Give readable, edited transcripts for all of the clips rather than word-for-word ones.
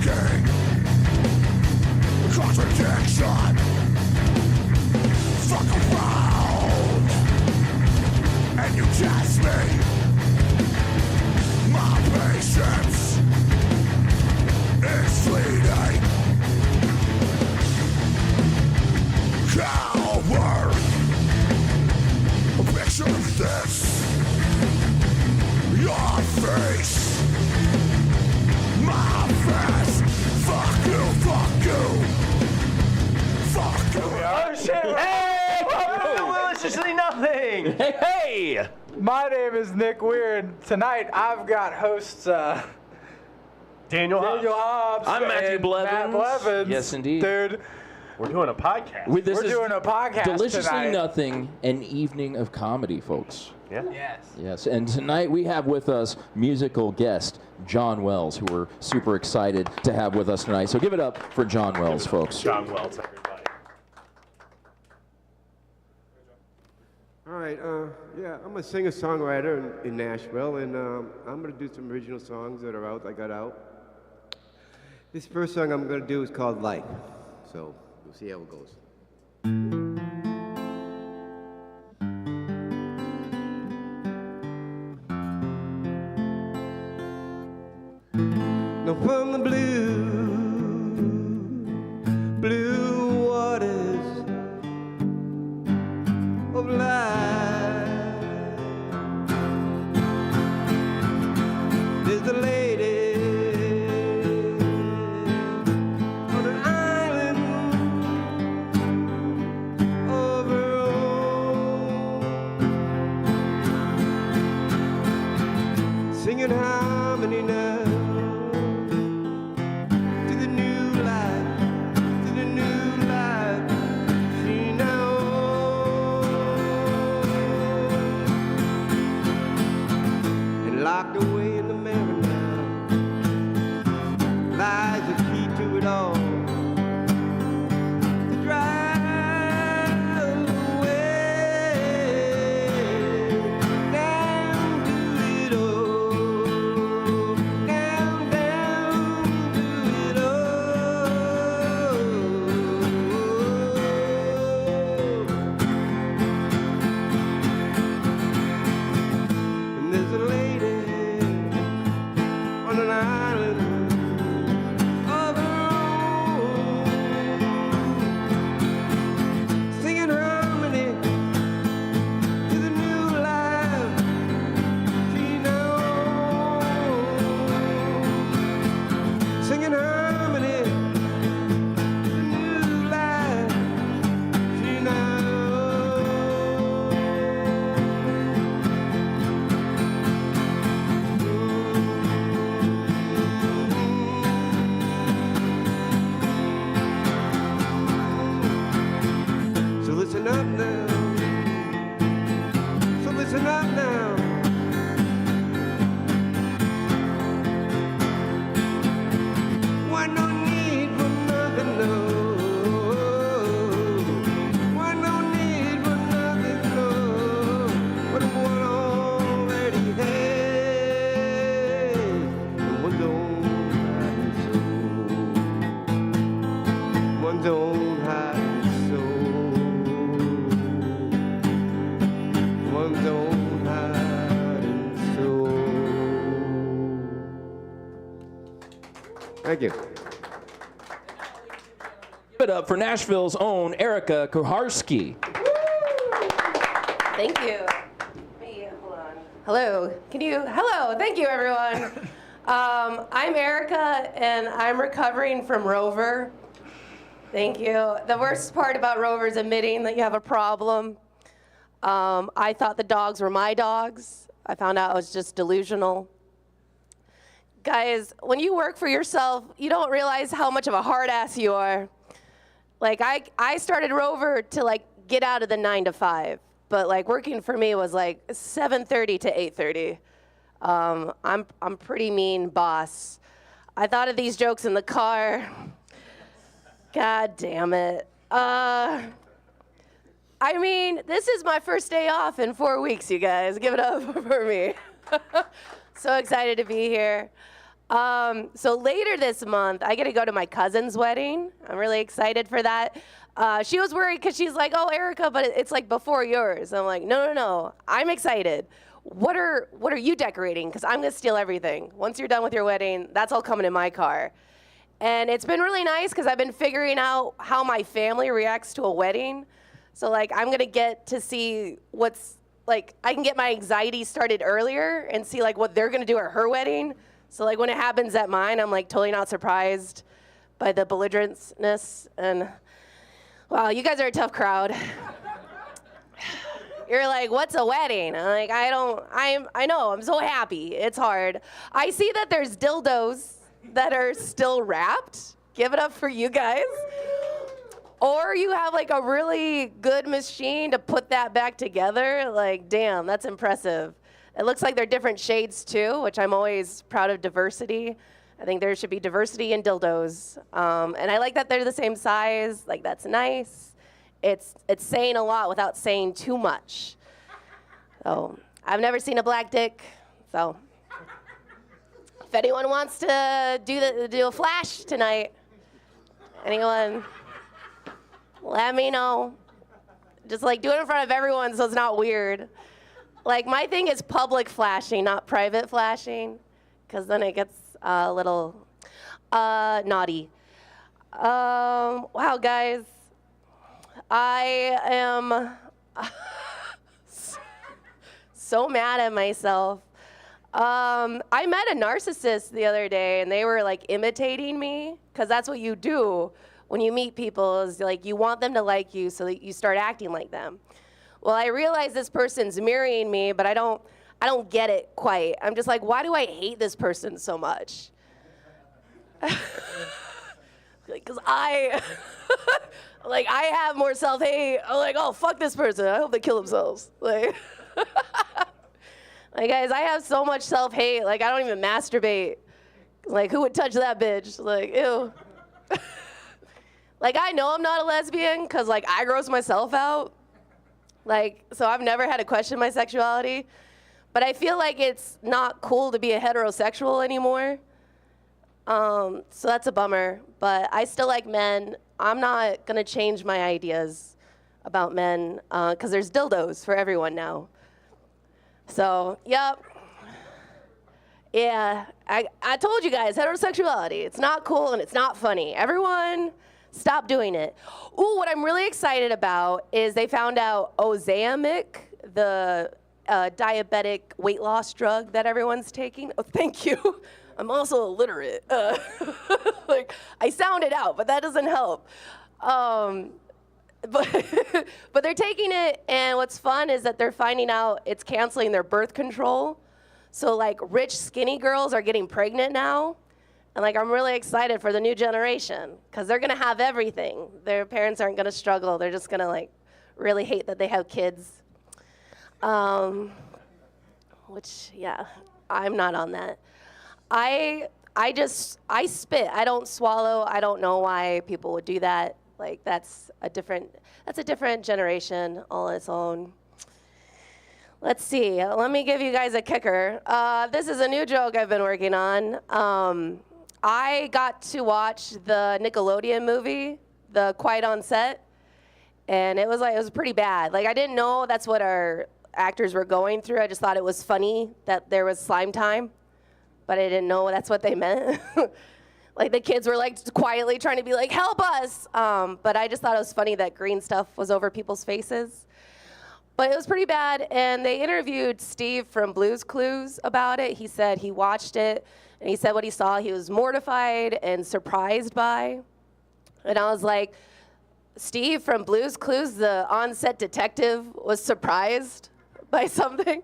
walking contradiction. Fuck around and you test me. My patience is fleeting. Coward, picture this. Your face, my face. Fuck you, fuck you, fuck you. Oh shit! Hey! Welcome to Deliciously Nothing! Hey, hey! My name is Nick Weird. Tonight I've got hosts Daniel Hobbs. I'm Matthew and Blevins. Matt Blevins. Yes, indeed. Dude, We're doing a podcast. we're doing a podcast Deliciously tonight. Nothing, an evening of comedy, folks. Yeah. Yes. Yes, and tonight we have with us musical guest John Wells, who we're super excited to have with us tonight. So give it up for John Wells, folks. John Wells, everybody. All right, yeah, I'm a singer-songwriter in Nashville, and I'm gonna do some original songs that are out, I got out. This first song I'm gonna do is called Life, so we'll see how it goes. Now from the blue waters of life, there's the lady on an island of her own, singing harmony now. Locked away in the mirror now lies the key to it all. To drive away down to it all, down to it all. And there's a lady on an island of her own, singing harmony to the new life she knows, singing harmony to the new life she So listen up now. So listen up now. Why no need for nothing, no. Why no need for nothing, no. What one already has, and one's own heart and soul. One's own heart and soul. One's own heart and soul. Thank you. Give it up for Nashville's own Erica Kuharski. Thank you. Hey, hold on. Hello. Hello. Thank you, everyone. I'm Erica, and I'm recovering from Rover. Thank you. The worst part about Rover is admitting that you have a problem. I thought the dogs were my dogs. I found out I was just delusional. Guys, when you work for yourself, you don't realize how much of a hard ass you are. Like, I started Rover to, like, get out of the 9 to 5. But, like, working for me was, like, 7:30 to 8:30. I'm pretty mean boss. I thought of these jokes in the car. God damn it. I mean, this is my first day off in 4 weeks, you guys. Give it up for me. So excited to be here. So later this month, I get to go to my cousin's wedding. I'm really excited for that. She was worried because she's like, oh, Erica, but it's like before yours. I'm like, no, no, no, I'm excited. What are you decorating? Because I'm gonna steal everything. Once you're done with your wedding, that's all coming in my car. And it's been really nice because I've been figuring out how my family reacts to a wedding. So like, I'm gonna get to see what's, like, I can get my anxiety started earlier and see like what they're gonna do at her wedding. So like when it happens at mine, I'm like totally not surprised by the belligerentness. And wow, you guys are a tough crowd. You're like, what's a wedding? I'm like, I know, I'm so happy. It's hard. I see that there's dildos that are still wrapped. Give it up for you guys. Or you have like a really good machine to put that back together. Like, damn, that's impressive. It looks like they're different shades too, which I'm always proud of diversity. I think there should be diversity in dildos. And I like that they're the same size. Like, that's nice. It's saying a lot without saying too much. So I've never seen a black dick. So if anyone wants to do a flash tonight, anyone, let me know. Just like do it in front of everyone so it's not weird. Like, my thing is public flashing, not private flashing, because then it gets a little naughty. Wow, guys. I am so mad at myself. I met a narcissist the other day, and they were, like, imitating me, because that's what you do when you meet people, is, like, you want them to like you so that you start acting like them. Well, I realize this person's mirroring me, but I don't get it quite. I'm just like, why do I hate this person so much? Because I have more self-hate. I'm like, oh, fuck this person. I hope they kill themselves. Like, like, guys, I have so much self-hate. Like, I don't even masturbate. Like, who would touch that bitch? Like, ew. Like, I know I'm not a lesbian because, like, I gross myself out. Like, so I've never had to question my sexuality, but I feel like it's not cool to be a heterosexual anymore. So that's a bummer, but I still like men. I'm not gonna change my ideas about men, because there's dildos for everyone now. So, yep. Yeah, I told you guys, heterosexuality, it's not cool and it's not funny. Everyone, stop doing it. Ooh, what I'm really excited about is they found out Ozempic, the diabetic weight loss drug that everyone's taking. Oh, thank you. I'm also illiterate. Like, I sound it out, but that doesn't help. But they're taking it, and what's fun is that they're finding out it's canceling their birth control. So, like, rich, skinny girls are getting pregnant now. And, like, I'm really excited for the new generation because they're going to have everything. Their parents aren't going to struggle. They're just going to, like, really hate that they have kids. Which, yeah, I'm not on that. I spit. I don't swallow. I don't know why people would do that. Like, that's a different generation all on its own. Let's see. Let me give you guys a kicker. This is a new joke I've been working on. I got to watch the Nickelodeon movie, The Quiet on Set, and it was pretty bad. Like, I didn't know that's what our actors were going through. I just thought it was funny that there was slime time, but I didn't know that's what they meant. Like, the kids were like quietly trying to be like, help us. But I just thought it was funny that green stuff was over people's faces. But it was pretty bad, and they interviewed Steve from Blue's Clues about it. He said he watched it, and he said what he saw he was mortified and surprised by. And I was like, Steve from Blue's Clues, the on-set detective, was surprised by something?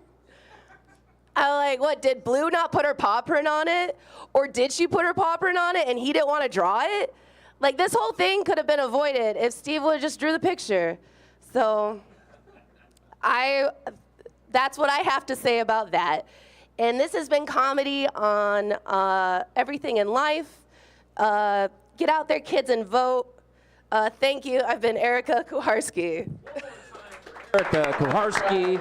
I'm like, what, did Blue not put her paw print on it? Or did she put her paw print on it and he didn't want to draw it? Like, this whole thing could have been avoided if Steve would have just drew the picture. So that's what I have to say about that. And this has been comedy on everything in life. Get out there, kids, and vote. Thank you. I've been Erica Kuharski. Erica Koharski.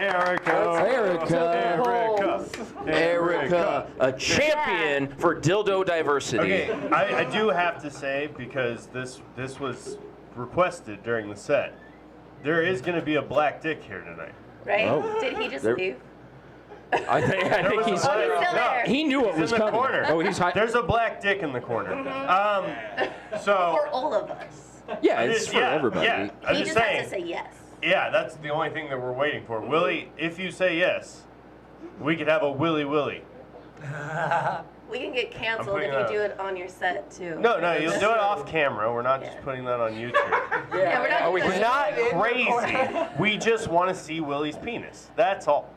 Erica, a champion for dildo diversity. Okay, I do have to say, because this was requested during the set, there is going to be a black dick here tonight. Right? Oh. Did he just There- leave? I think he's. Oh, he's still there. He knew what was in the coming. corner. Oh, he's high. There's a black dick in the corner. So For all of us. Yeah, it's for everybody. Yeah, I'm He just just saying. has to say yes. Yeah, that's the only thing that we're waiting for. Willie, if you say yes, we could have a Willy Willy. We can get canceled putting if you that- do it on your set too. No, you'll do it off camera. We're not just putting that on YouTube. Yeah, we're not. We're not crazy. We just want to see Willie's penis. That's all.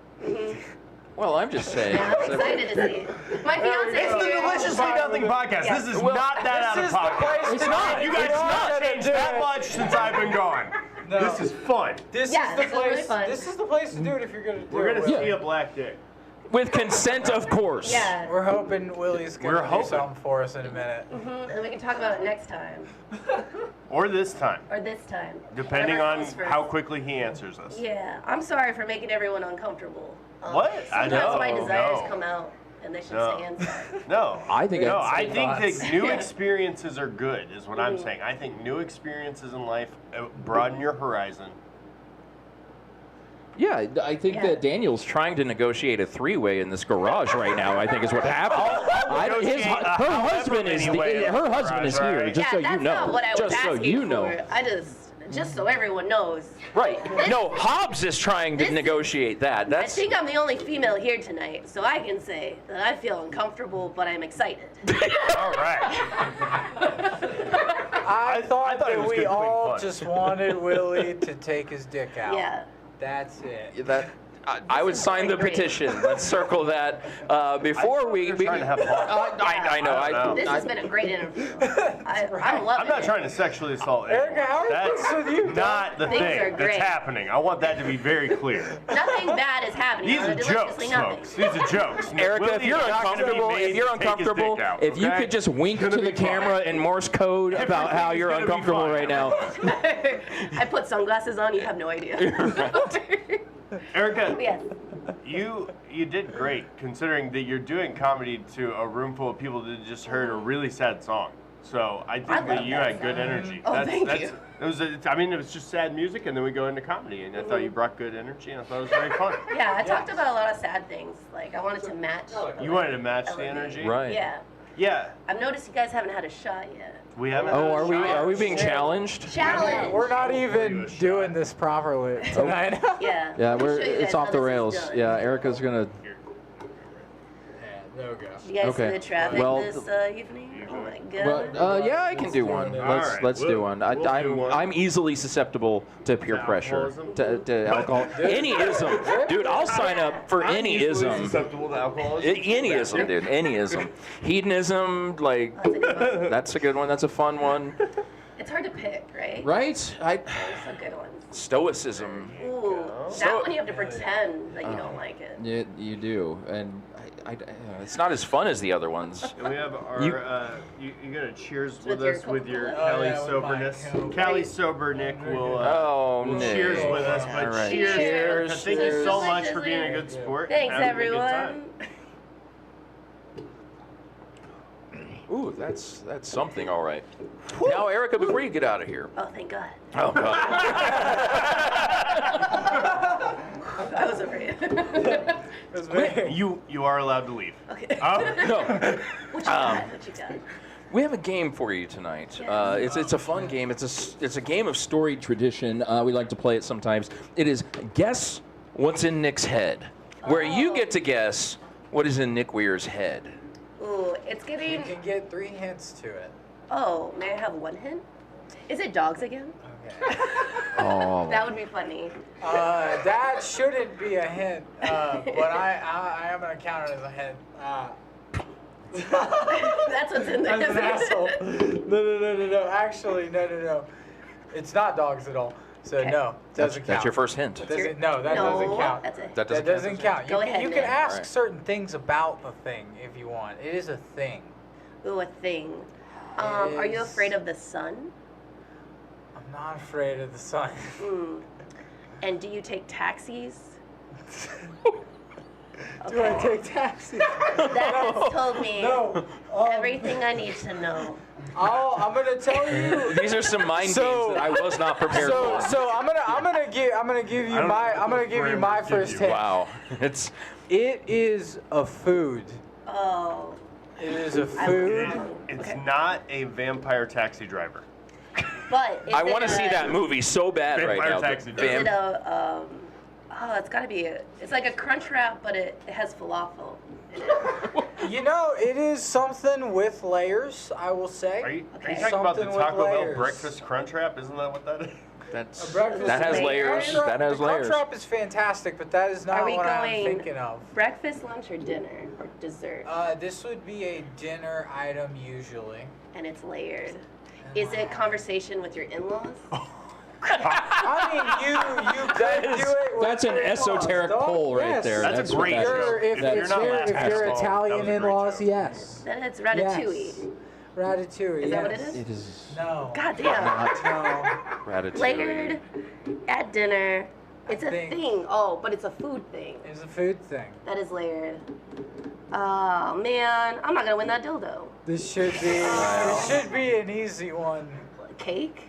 Well, I'm just saying. I'm excited to see it. My fiance It's the Deliciously Nothing podcast. Yeah. This is not that out of pocket. It's not. You guys It's have not not. changed that much since I've been gone. No. This is fun. This Yeah, is the this is really place. fun. This is the place to do it if you're gonna do We're it. gonna Willie. see a black dick. With consent, of course. Yeah. We're hoping Willie's We're gonna do hoping. something for us in a minute. And we can talk about it next time. Or this time, Or this time. depending Whatever on comes first. how quickly he answers us. Yeah. I'm sorry for making everyone uncomfortable. What? I Sometimes know, my desires no. come out and they should No. stay inside. No, I think no. it's- I think thoughts. that new Yeah. experiences are good, is what I'm saying. I think new experiences in life broaden your horizon. Yeah, I think Yeah. that Daniel's trying to negotiate a three-way in this garage right now. I think is what happened. Her husband is her husband is here. Just so you that's know. not what I was Just so asking you know. for. I just so everyone knows. Right. No, Hobbs is trying to This- negotiate that. I That's think I'm the only female here tonight, so I can say that I feel uncomfortable, but I'm excited. All right. I thought it that was we good, quick all fun. just wanted Willie to take his dick out. Yeah. That's it. that. I would sign the Great. petition. Let's circle that before we. We're trying to have fun. I know. I don't know. This has been a great interview. I'm loving I'm not it. trying to sexually assault anyone. Erica, how are That's things with you? not the Things thing are that's great. happening. I want that to be very clear. Nothing bad is happening. These on are the jokes, Deliciously Nothing. folks. These are jokes. Erica, if Willie's you're not gonna be uncomfortable, made if you're to take his uncomfortable, dick out, if you okay? could just wink It's to gonna the be camera fine. in Morse code about how Everything's you're gonna be uncomfortable fine. right now. I put sunglasses on. You have no idea. Erica, Yes. you did great considering that you're doing comedy to a room full of people that just heard a really sad song. So I think I that love you that had good song. energy. Oh, thank you. It was just sad music, and then we go into comedy, and I thought you brought good energy, and I thought it was very fun. Yeah, I talked about a lot of sad things. Like, I wanted to match. You wanted to match the Elevate. energy, Right. Yeah. Yeah, I've noticed you guys haven't had a shot yet. we haven't. Oh, had a shot. are we being challenged? Challenge! We're not even doing this properly tonight. Yeah. Yeah, Let me show you it's guys off how the this is rails. done. Yeah, Erica's gonna. No go. Did you guys Okay. see the traffic Well, this evening? Oh my god. Well, yeah, I can do one. Alright, Let's do we'll- one. we'll do one. I'm easily susceptible to peer pressure, alcoholism? to alcohol, any ism, dude. I'll sign up for any ism. Susceptible to alcoholism. Any ism, dude. Any ism. Hedonism, like That's a good one. that's a good one. That's a fun one. It's hard to pick, right? Right? It's a good one. Stoicism. Ooh, that one you have to pretend that you don't like it. You do, and it's not as fun as the other ones. And we have our, You- you're gonna cheers With with your us with your Coca-Cola? Cali yeah, with soberness. my Coke. Cali sober Nick will, Oh, will Nick. cheers with us. But All right. cheers, Cheers. Erica. Thank you so much for Cheers. being a good sport. Thanks, Having a good time. everyone. Ooh, that's something, all right. Now, Erica, before you get out of here. Oh, thank God. Oh God. I was afraid. You are allowed to leave. Okay. No. What you got? What you got? We have a game for you tonight. Yes. It's a fun game. It's a game of storied tradition. We like to play it sometimes. It is Guess What's in Nick's Head, where you get to guess what is in Nick Weir's head. Ooh, it's You getting. can get 3 hints to it. Oh, may I have one hint? Is it dogs again? Okay. Oh. That would be funny. That shouldn't be a hint, but I am gonna count it as a hint. That's what's in there. That's an asshole. No. Actually, no. It's not dogs at all. So Okay. no, doesn't count. That's your first hint. Doesn't, no, that No, doesn't count. that's it. That That doesn't count. Go You ahead, can Nick. ask Alright. certain things about the thing if you want. It is a thing. Ooh, a thing. Are you Is- afraid of the sun? I'm not afraid of the sun. Hmm. And do you take taxis? Do I take taxis? That has told me No. everything I need to know. I'm gonna tell you. These are some mind games that I was not prepared for. So I'm gonna give you my first take. Wow. It is a food. Oh. It is a food. It's not a vampire taxi driver. But is I it want to see that movie so bad right Vampire now. taxi Is driver. it a it's gotta be it's like a crunch wrap, but it has falafel in it. You know, it is something with layers, I will say. Are you Okay. talking about the Something with Taco Bell layers. breakfast crunch wrap? Isn't that what that is? That's breakfast that has with layers. layers. That has the layers. crunch wrap is fantastic, but that is Are not we what I'm going thinking of. breakfast, lunch, or dinner, or dessert? This would be a dinner item usually. And it's layered. Is it conversation with your in-laws? I mean, you could do it. With That's an your in-laws, esoteric dog. pull right Yes. there. That's a what great that joke. is. If You're not laughing you're at all. That Italian was a great in-laws, joke. yes. Then it's ratatouille. Yes. Ratatouille. Is that yes. what it is? It is No. God damn. No. ratatouille. Layered at dinner. It's a think- thing. Oh, but it's a food thing. It's a food thing. That is layered. Oh man, I'm not gonna win that dildo. This should be an easy one. Cake?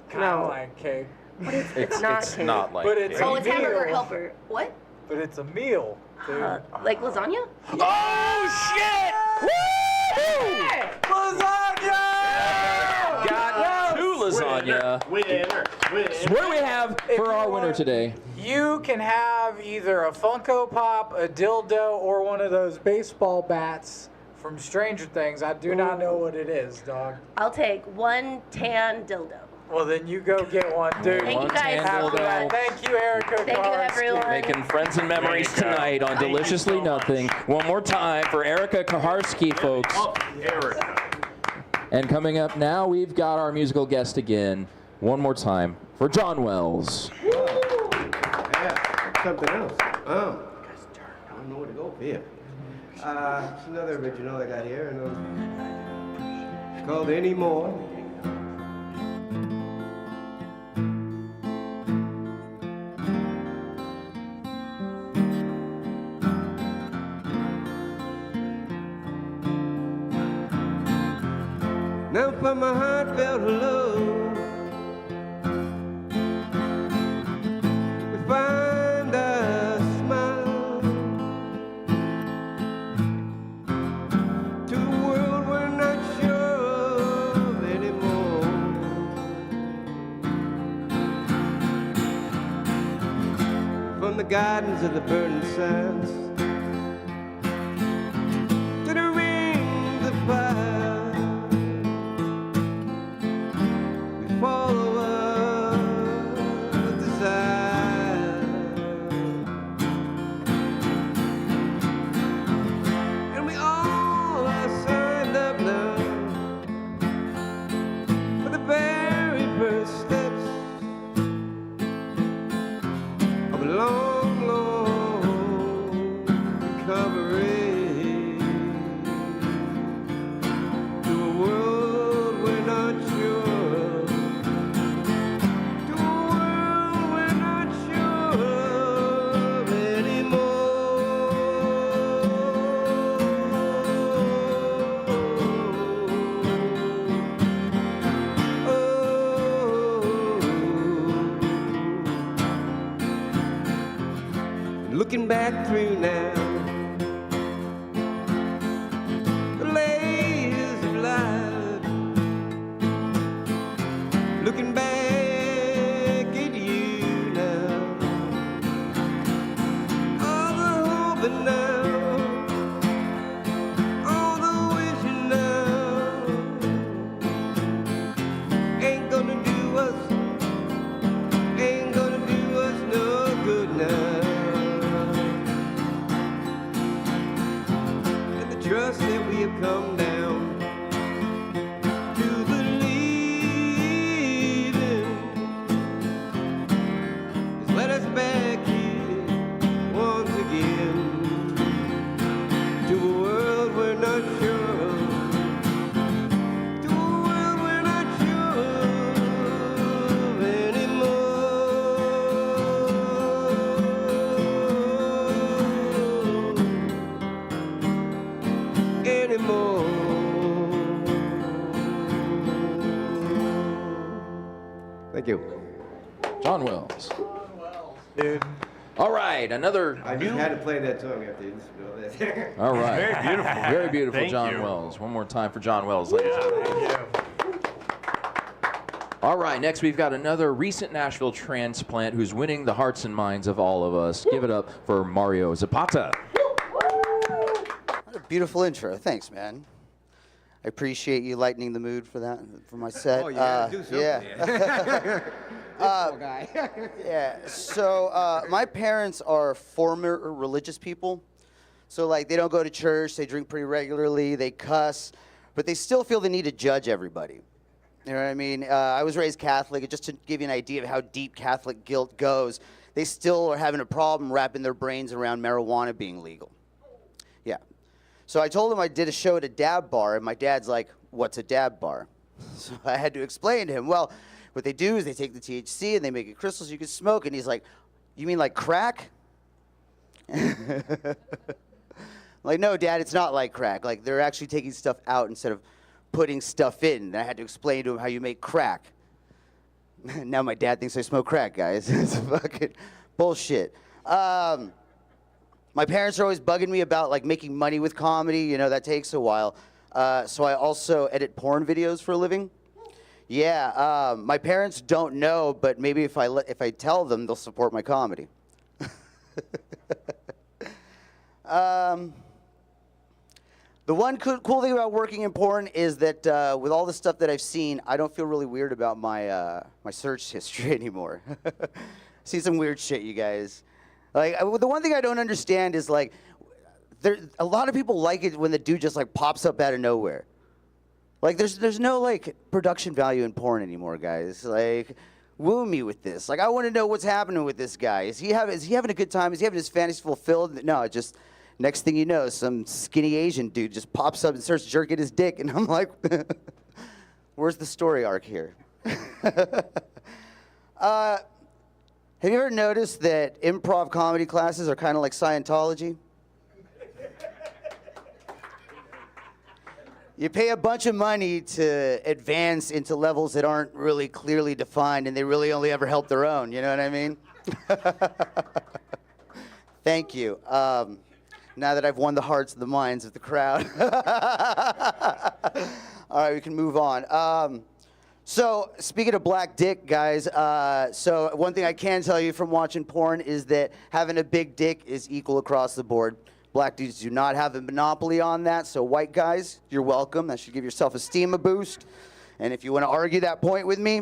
Kind of No. like cake, It's not it's cake. not like But it's cake. Oh, it's hamburger meal. helper. What? but it's a meal, dude. Like lasagna? Oh shit! Woo! Lasagna! Got two lasagna. Winner. What do we have for our winner today? You can have either a Funko Pop, a dildo, or one of those baseball bats from Stranger Things. I do not know what it is, dog. I'll take one tan dildo. Well, then you go get one, dude. Thank you guys One so dildo. much. Thank you, Erica. Thank you, Kaharski. everyone. Making friends and memories There you go. tonight on Thank you Deliciously so much. Nothing. One more time for Erica Kaharski, folks. Oh, Erica. And coming up now, we've got our musical guest again. One more time for John Wells. Yeah, something else. I don't know where to go from here. It's another original I got here, and it's called Anymore. Now for my heartfelt love, we find a smile to a world we're not sure of anymore. From the gardens of the burning sands to the rings of fire, follow a desire, and we all are signed up now for the very first steps of a long, long recovery to a world we're not sure. Looking back through now the layers of life, looking back at you now, all the hoping now, all the wishing now, ain't gonna do us no good now. Trust that we have come down to believe in has led us back here once again to a world we're not sure of, to a world we're not sure of anymore. Thank you. John Wells. Dude. All right, another I new. just had to play that song after you know that. All right. Very beautiful. Very beautiful, Thank John you. Wells. One more time for John Wells, ladies and gentlemen. Thank you. All right, next we've got another recent Nashville transplant who's winning the hearts and minds of all of us. Give it up for Mario Zapata. What a beautiful intro. Thanks, man. I appreciate you lightening the mood for that, for my set. Oh, you gotta do something. Yeah. Guy. Yeah. So my parents are former religious people. So like they don't go to church, they drink pretty regularly, they cuss, but they still feel the need to judge everybody. You know what I mean? I was raised Catholic, and just to give you an idea of how deep Catholic guilt goes, they still are having a problem wrapping their brains around marijuana being legal. Yeah. So I told them I did a show at a dab bar, and my dad's like, "What's a dab bar?" So I had to explain to him, well, what they do is they take the THC and they make it crystals you can smoke, and he's like, "You mean like crack?" Like, no, Dad, it's not like crack. Like, they're actually taking stuff out instead of putting stuff in. And I had to explain to him how you make crack. Now my dad thinks I smoke crack, guys. It's fucking bullshit. My parents are always bugging me about, like, making money with comedy. You know, that takes a while. So I also edit porn videos for a living. Yeah, my parents don't know, but maybe if I tell them, they'll support my comedy. The one cool thing about working in porn is that with all the stuff that I've seen, I don't feel really weird about my my search history anymore. See some weird shit, you guys. Like the one thing I don't understand is like, a lot of people like it when the dude just like pops up out of nowhere. Like there's no like production value in porn anymore, guys. Like, woo me with this. Like I want to know what's happening with this guy. Is he having a good time? Is he having his fantasy fulfilled? No, just. Next thing you know, some skinny Asian dude just pops up and starts jerking his dick, and I'm like, where's the story arc here? Have you ever noticed that improv comedy classes are kind of like Scientology? You pay a bunch of money to advance into levels that aren't really clearly defined, and they really only ever help their own, you know what I mean? Thank you. Now that I've won the hearts and the minds of the crowd. All right, we can move on. So, speaking of black dick, guys, so one thing I can tell you from watching porn is that having a big dick is equal across the board. Black dudes do not have a monopoly on that, so white guys, you're welcome. That should give your self-esteem a boost. And if you want to argue that point with me,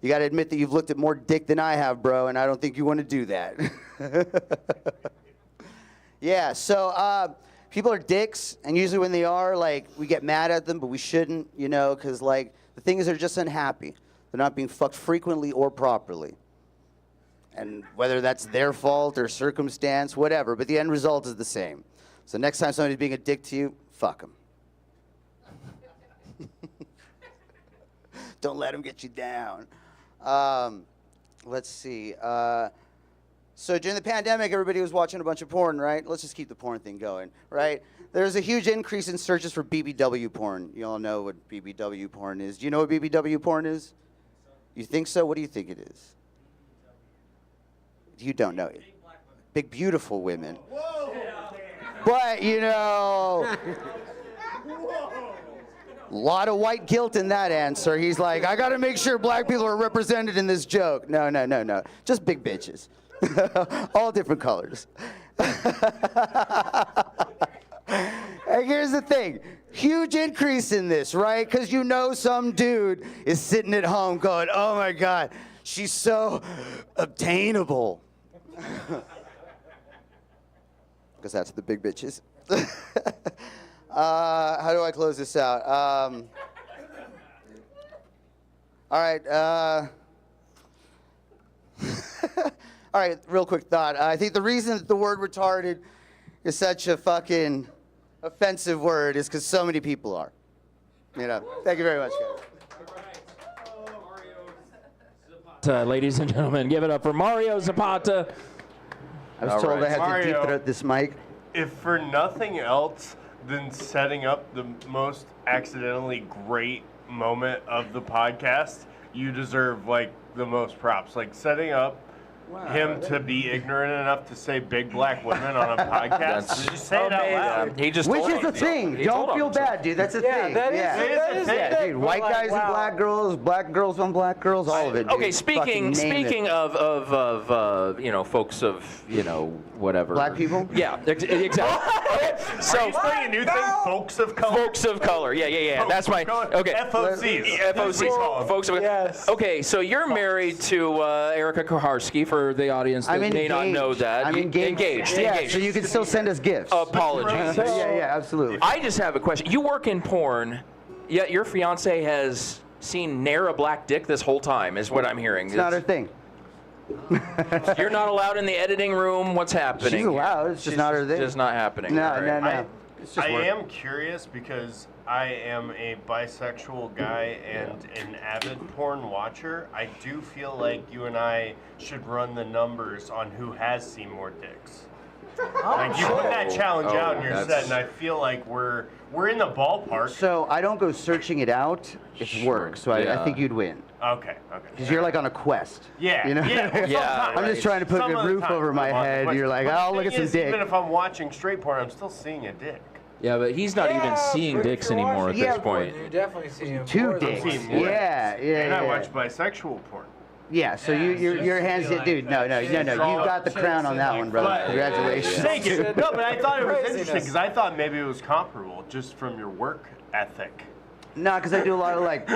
you got to admit that you've looked at more dick than I have, bro, and I don't think you want to do that. Yeah, so people are dicks, and usually when they are, like, we get mad at them, but we shouldn't, you know, because, like, the thing is they're just unhappy. They're not being fucked frequently or properly. And whether that's their fault or circumstance, whatever, but the end result is the same. So next time somebody's being a dick to you, fuck them. Don't let them get you down. Let's see. So during the pandemic, everybody was watching a bunch of porn, right? Let's just keep the porn thing going, right? There's a huge increase in searches for BBW porn. You all know what BBW porn is. Do you know what BBW porn is? You think so? What do you think it is? You don't know it. Big, beautiful women. But, you know, a lot of white guilt in that answer. He's like, I got to make sure black people are represented in this joke. No. Just big bitches. All different colors. And here's the thing. Huge increase in this, right? Because you know some dude is sitting at home going, oh my God, she's so obtainable. Because that's the big bitches. How do I close this out? All right. All right, real quick thought. I think the reason that the word retarded is such a fucking offensive word is because so many people are. You know. Thank you very much, guys. Ladies and gentlemen, give it up for Mario Zapata. I was All told right. I had Mario. to deep throat this mic. If for nothing else than setting up the most accidentally great moment of the podcast, you deserve like the most props. Like setting up him to be ignorant enough to say big black women on a podcast. Did you say it out loud? He just Which told is the him. thing. He told Don't feel him so. bad, dude. That's the Yeah, thing. that is a thing. Yeah, dude. but White like, guys wow. and black girls on black girls, all of it. Dude. Okay, speaking of folks of whatever. Black people? Yeah, exactly. Okay, Are you so starting a new thing? Folks of color. folks of color. Yeah. That's my okay. FOCs. FOCs. Folks of Yes. Okay, so you're married to Erica Koharski. For the audience that I'm may not know that, I'm engaged. Yeah, Engaged. so you can still send us gifts. Apologies. Yeah, absolutely. I just have a question. You work in porn, yet your fiance has seen ne'er a black dick this whole time, is what I'm hearing. It's not her thing. You're not allowed in the editing room. What's happening? She's allowed. It's just not her thing. Just not happening. No, All right. no. It's just I work. am curious because I am a bisexual guy and an avid porn watcher. I do feel like you and I should run the numbers on who has seen more dicks. Like you put that challenge out in your set, and I feel like we're in the ballpark. So I don't go searching it out. It's work. So I think you'd win. Okay. Because you're like on a quest. Yeah. You know? Yeah. Yeah. I'm just trying to put Some a of the roof time over my I'm on the head. quest. You're like, But the oh, look at thing some is, dick. Even if I'm watching straight porn, I'm still seeing a dick. Yeah, but he's not even seeing but if dicks you're anymore at watching this porn, point. You definitely see him. Two more than dicks. one. seen more. Yeah. And I watch bisexual porn. Yeah, so your hands, like dude. No. You got the crown on that one, brother. But- Congratulations. Thank you. No, but I thought it was Craziness. interesting because I thought maybe it was comparable just from your work ethic. No, because I do a lot of like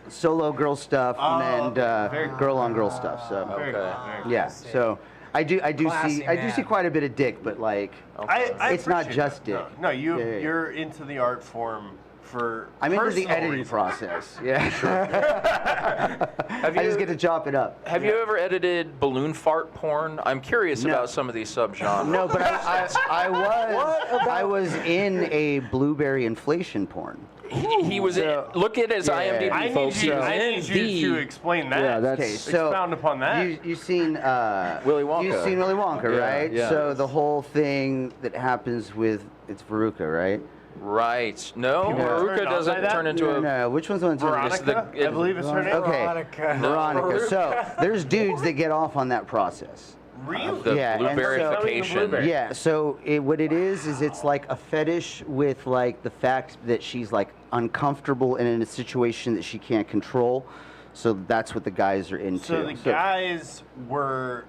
solo girl stuff and very cool. girl on girl stuff. So Very cool. Very cool. yeah, so I do Classy see man. quite a bit of dick, but like I it's not appreciate just that. dick. No, Yeah. you're into the art form for I'm into the personal editing reasons. process. Yeah. I just get to chop it up. Have you ever edited balloon fart porn? I'm curious No. about some of these subgenres. No, but I was in a blueberry inflation porn. He was in. Look at his IMDb, I folks. need you, He was I in need you to the. explain that. Yeah, that's- Okay, so Expound upon that. You've seen Willy Wonka. You've seen Willy Wonka, Yeah, right? yeah. So the whole thing that happens with it's Veruca, right? Right. No, People are Veruca turned on doesn't by that? turn into a. No, which one's the one? Veronica, I believe it's her name. Okay, Veronica. Veronica. So there's dudes that get off on that process. Really? The Yeah, and so- blueberryfication. Blueberry. Yeah. So what it is it's like a fetish with like the fact that she's like uncomfortable and in a situation that she can't control. So that's what the guys are into. So the guys were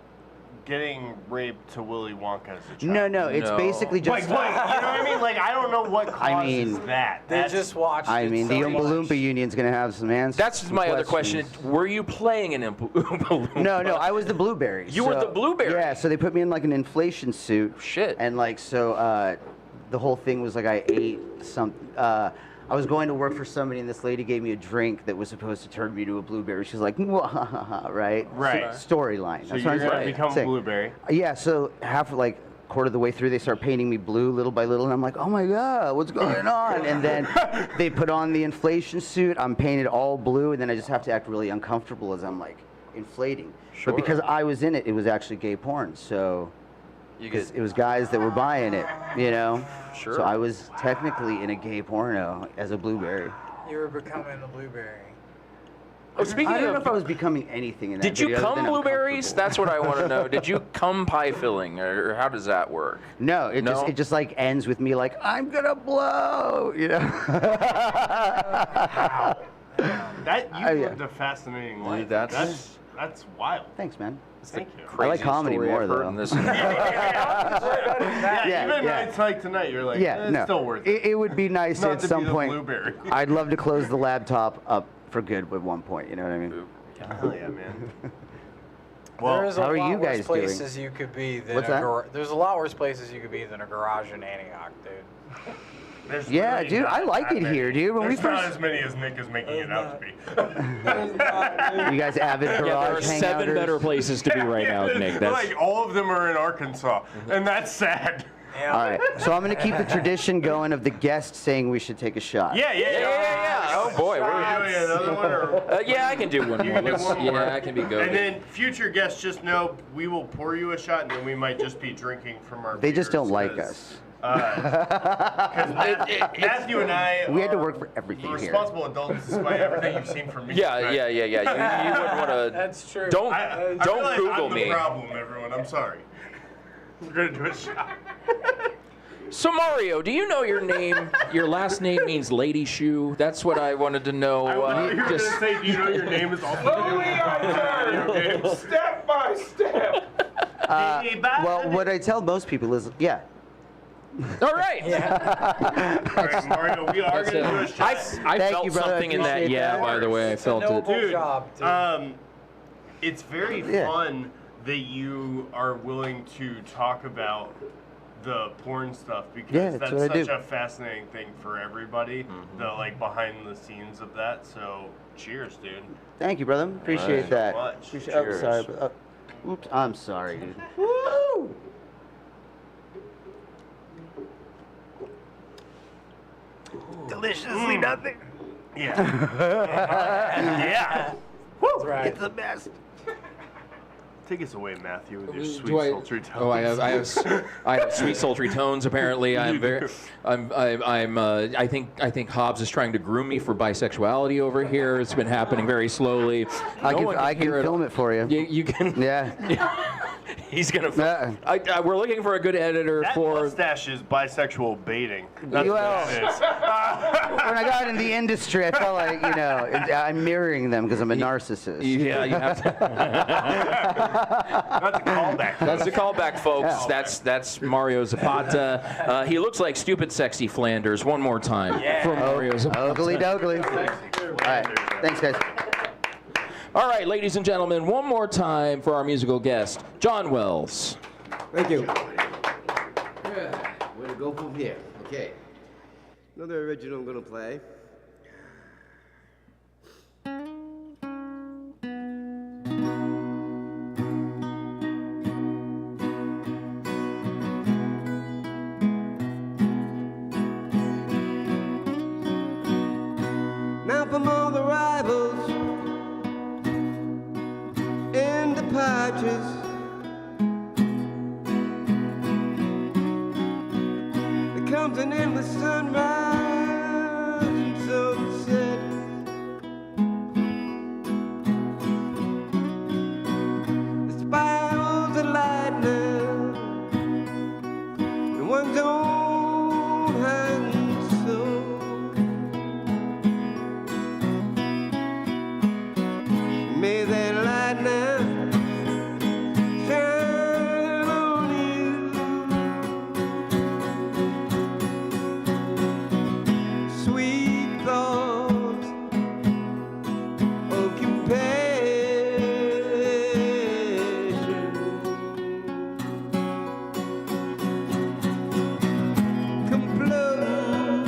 getting raped to Willy Wonka as a child. No, it's No. basically just. Like, what? You know what I mean? Like, I don't know what causes I mean, that. They just watched. I it mean, so the much. Oompa Loompa Union's gonna have some answers. That's some my other question. questions. Were you playing an Oompa Loompa? No, I was the blueberry. You were the blueberry? Yeah, so they put me in like an inflation suit. Shit. And like, so the whole thing was like I ate some. I was going to work for somebody, and this lady gave me a drink that was supposed to turn me to a blueberry. She's like, "Mwahaha," right? Right. Storyline. So you're going to become a blueberry. Yeah, so quarter of the way through, they start painting me blue little by little, and I'm like, oh my God, what's going on? And then they put on the inflation suit. I'm painted all blue, and then I just have to act really uncomfortable as I'm like inflating. Sure. But because I was in it, it was actually gay porn. So You it get. was guys that were buying it, you know? Sure. So I was technically in a gay porno as a blueberry. You were becoming a blueberry. Oh, speaking I don't know of. if I was becoming anything in that Did you video other cum than blueberries? uncomfortable. That's what I want to know. Did you cum pie filling, or how does that work? No, it No? just like ends with me like, I'm gonna blow, you know? That you yeah. lived a fascinating life. that's- That's wild. Thanks, man. Thank you. I like Craziest comedy story more, I've heard though. in this. Yeah, Yeah, even yeah. nights like tonight, you're like, Yeah, it's no. still worth it. It would be nice Not at to some be the point. blueberry. I'd love to close the laptop up for good at one point. You know what I mean? Hell yeah, man. There's a how are lot you worse guys doing? places you could be than What's a that? there's a lot worse places you could be than a garage in Antioch, dude. There's Yeah, really dude, not I like that it many. here, dude. When we There's not first- as many as Nick is making it out to be. You guys avid garage Yeah, there are 7 hangouters? better places to be right now, Nick. That's Like all of them are in Arkansas, and that's sad. All right. So I'm going to keep the tradition going of the guest saying we should take a shot. Yeah. Oh boy, Are we're you doing another one? Or? yeah, I can do one more. can do Let's- one more. Yeah, I can be good. And then future guests just know we will pour you a shot, and then we might just be drinking from our. They just beers, don't like 'cause, us. Matthew and I. We had to are work for everything here. responsible adults, despite everything you've seen from me. yeah. tonight. You wouldn't want to. That's true. Don't I don't feel like Google I'm me. the problem, everyone. I'm sorry. We're gonna do a shot. So Mario, do you know your name? Your last name means lady shoe. That's what I wanted to know. I thought you were just- gonna say, do you know your name is also to do with video games? Step by step. Well, what I tell most people is, yeah. All right. All right, Mario, we are gonna do a shot. I Thank felt you, brother. I something in that. appreciate Yeah. that. By the way, I It's a felt it. noble Dude, job, dude. It's very Yeah. fun that you are willing to talk about the porn stuff because Yeah, that's that's what I such do. a fascinating thing for everybody. The like behind the scenes of that. So cheers, dude. Thank you, brother. Appreciate so that. much. Appreciate, oh, Cheers. sorry. Oops, I'm sorry, dude. Woo! Deliciously nothing. Yeah. yeah. That's right. It's the best. Take us away, Matthew, with your Do sweet I- sultry tones. Oh, I have sweet sultry tones. Apparently, I think Hobbs is trying to groom me for bisexuality over here. It's been happening very slowly. I No one can hear film it for you. You can. Yeah. He's gonna. Yeah. We're looking for a good editor That for. mustache is bisexual baiting. That's Well- what it is. When I got in the industry, I felt like, I'm mirroring them because I'm a narcissist. Yeah, you have to. That's a callback. That's the callback, folks. Yeah. That's Mario Zapata. He looks like stupid, sexy Flanders. One more time for Mario Zapata. Oakley dokley. All right. Thanks, guys. All right, ladies and gentlemen, one more time for our musical guest, John Wells. Thank you. Yeah, where to go from here? Okay. Another original I'm gonna play. Now from all the rivals and departures, there comes an endless sunrise and sunset. The spirals of lightning in one's own hand and soul. May that light now shine on you. Sweet thoughts of compassion. Come flooding,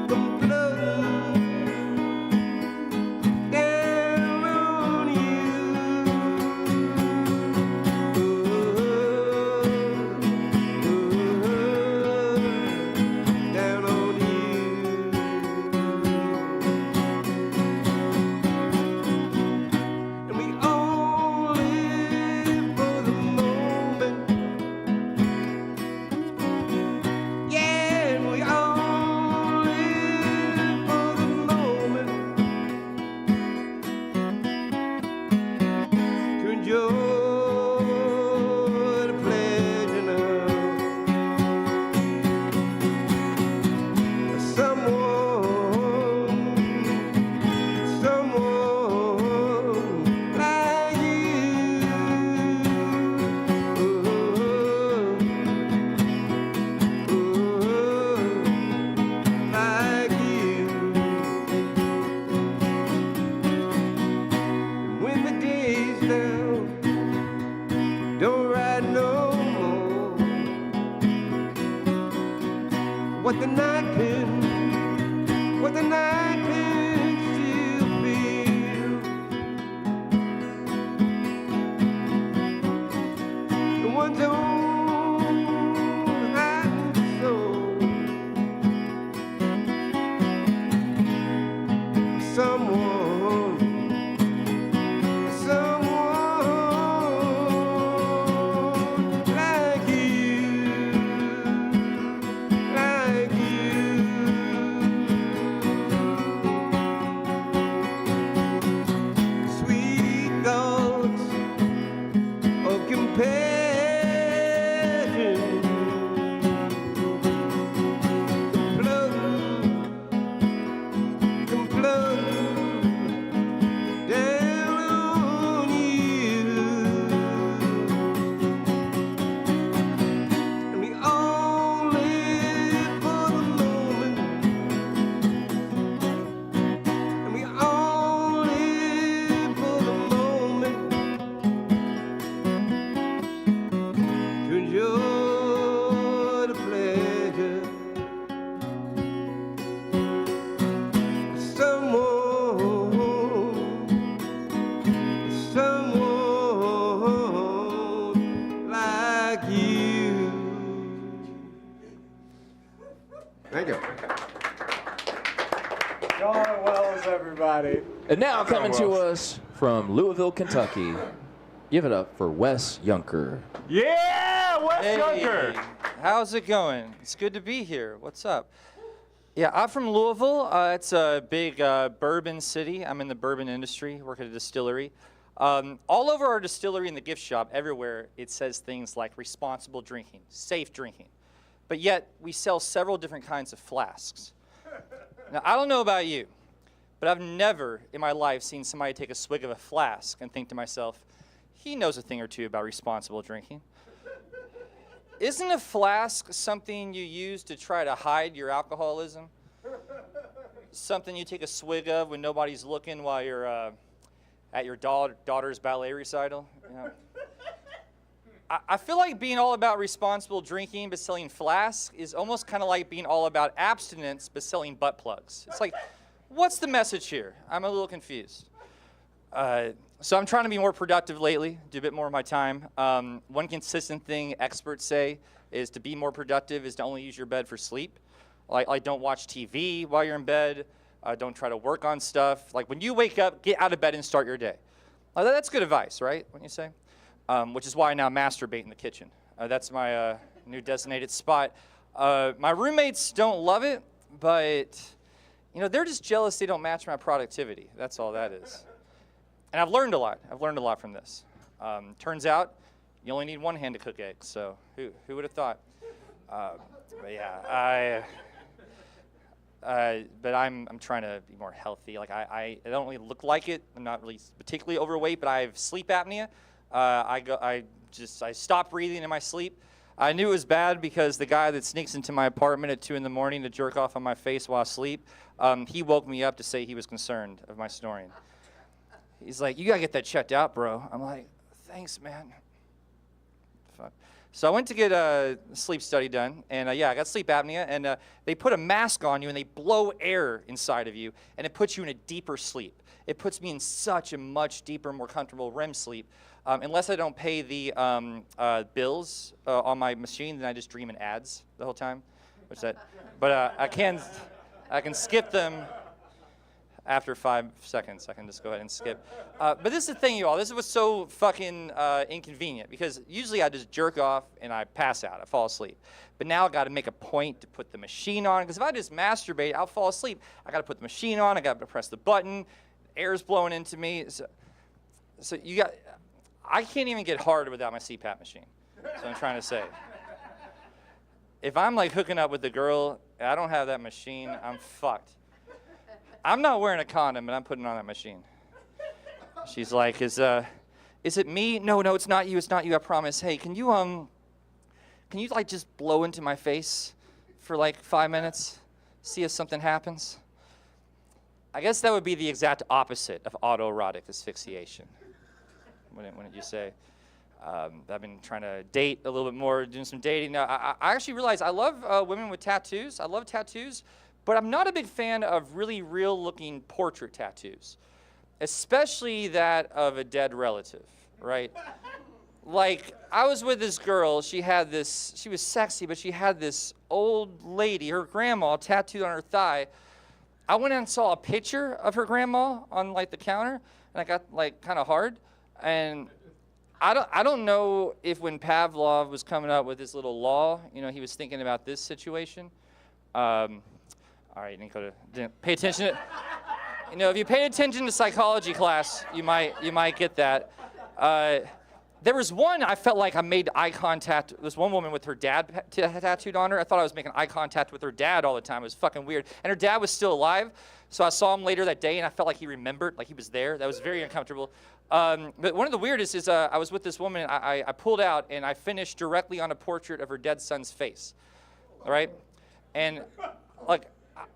come flooding down on you. Down on you. And we all live for the moment. Yeah, and we all live for the moment. To enjoy the pleasure now. Someone like you. Like you. And when the days now don't ride no more, what the night can still feel. In one's own Going Wells, everybody. And now coming to us from Louisville, Kentucky, give it up for Wes Yunker. Yeah, Wes Hey, Yunker. how's it going? It's good to be here. What's up? Yeah, I'm from Louisville. It's a big bourbon city. I'm in the bourbon industry, work at a distillery. All over our distillery and the gift shop, everywhere, it says things like responsible drinking, safe drinking. But yet, we sell several different kinds of flasks. Now, I don't know about you, but I've never in my life seen somebody take a swig of a flask and think to myself, he knows a thing or two about responsible drinking. Isn't a flask something you use to try to hide your alcoholism? Something you take a swig of when nobody's looking while you're at your daughter's ballet recital? You know? I feel like being all about responsible drinking but selling flasks is almost kind of like being all about abstinence but selling butt plugs. It's like, what's the message here? I'm a little confused. So I'm trying to be more productive lately, do a bit more of my time. One consistent thing experts say is to be more productive is to only use your bed for sleep. Like don't watch TV while you're in bed. Don't try to work on stuff. Like when you wake up, get out of bed and start your day. That's good advice, right? Wouldn't you say? Which is why I now masturbate in the kitchen. That's my new designated spot. My roommates don't love it, but you know they're just jealous they don't match my productivity. That's all that is. And I've learned a lot. I've learned a lot from this. Turns out you only need one hand to cook eggs. So who would have thought? But yeah, but I'm trying to be more healthy. Like I don't really look like it. I'm not really particularly overweight, but I have sleep apnea. I stopped breathing in my sleep. I knew it was bad because the guy that sneaks into my apartment at 2 in the morning to jerk off on my face while asleep, he woke me up to say he was concerned of my snoring. He's like, you gotta get that checked out, bro. I'm like, thanks, man. Fuck. So I went to get a sleep study done, and yeah, I got sleep apnea, and they put a mask on you, and they blow air inside of you, and it puts you in a deeper sleep. It puts me in such a much deeper, more comfortable REM sleep. Unless I don't pay the bills on my machine, then I just dream in ads the whole time. But I can skip them after 5 seconds. I can just go ahead and skip. But this is the thing, you all. This was so fucking inconvenient because usually I just jerk off and I pass out. I fall asleep. But now I got to make a point to put the machine on because if I just masturbate, I'll fall asleep. I got to put the machine on. I got to press the button. Air's blowing into me. So you got. I can't even get hard without my CPAP machine. That's what I'm trying to say. If I'm like hooking up with the girl, I don't have that machine, I'm fucked. I'm not wearing a condom, but I'm putting on that machine. She's like, is it me? No, it's not you. It's not you. I promise. Hey, can you like just blow into my face for like 5 minutes? See if something happens. I guess that would be the exact opposite of autoerotic asphyxiation. Wouldn't you say? I've been trying to date a little bit more, doing some dating. Now, I actually realized I love women with tattoos. I love tattoos, but I'm not a big fan of really real-looking portrait tattoos, especially that of a dead relative, right? Like, I was with this girl. She was sexy, but she had this old lady, her grandma, tattooed on her thigh. I went and saw a picture of her grandma on, like, the counter, and I got, like, kind of hard. And I don't know if when Pavlov was coming up with this little law, you know, he was thinking about this situation. All right, didn't pay attention to, you know, if you pay attention to psychology class, you might get that. There was one I felt like I made eye contact. This one woman with her dad tattooed on her. I thought I was making eye contact with her dad all the time. It was fucking weird. And her dad was still alive, so I saw him later that day, and I felt like he remembered, like he was there. That was very uncomfortable. But one of the weirdest is I was with this woman, and I pulled out, and I finished directly on a portrait of her dead son's face, all right? And, like,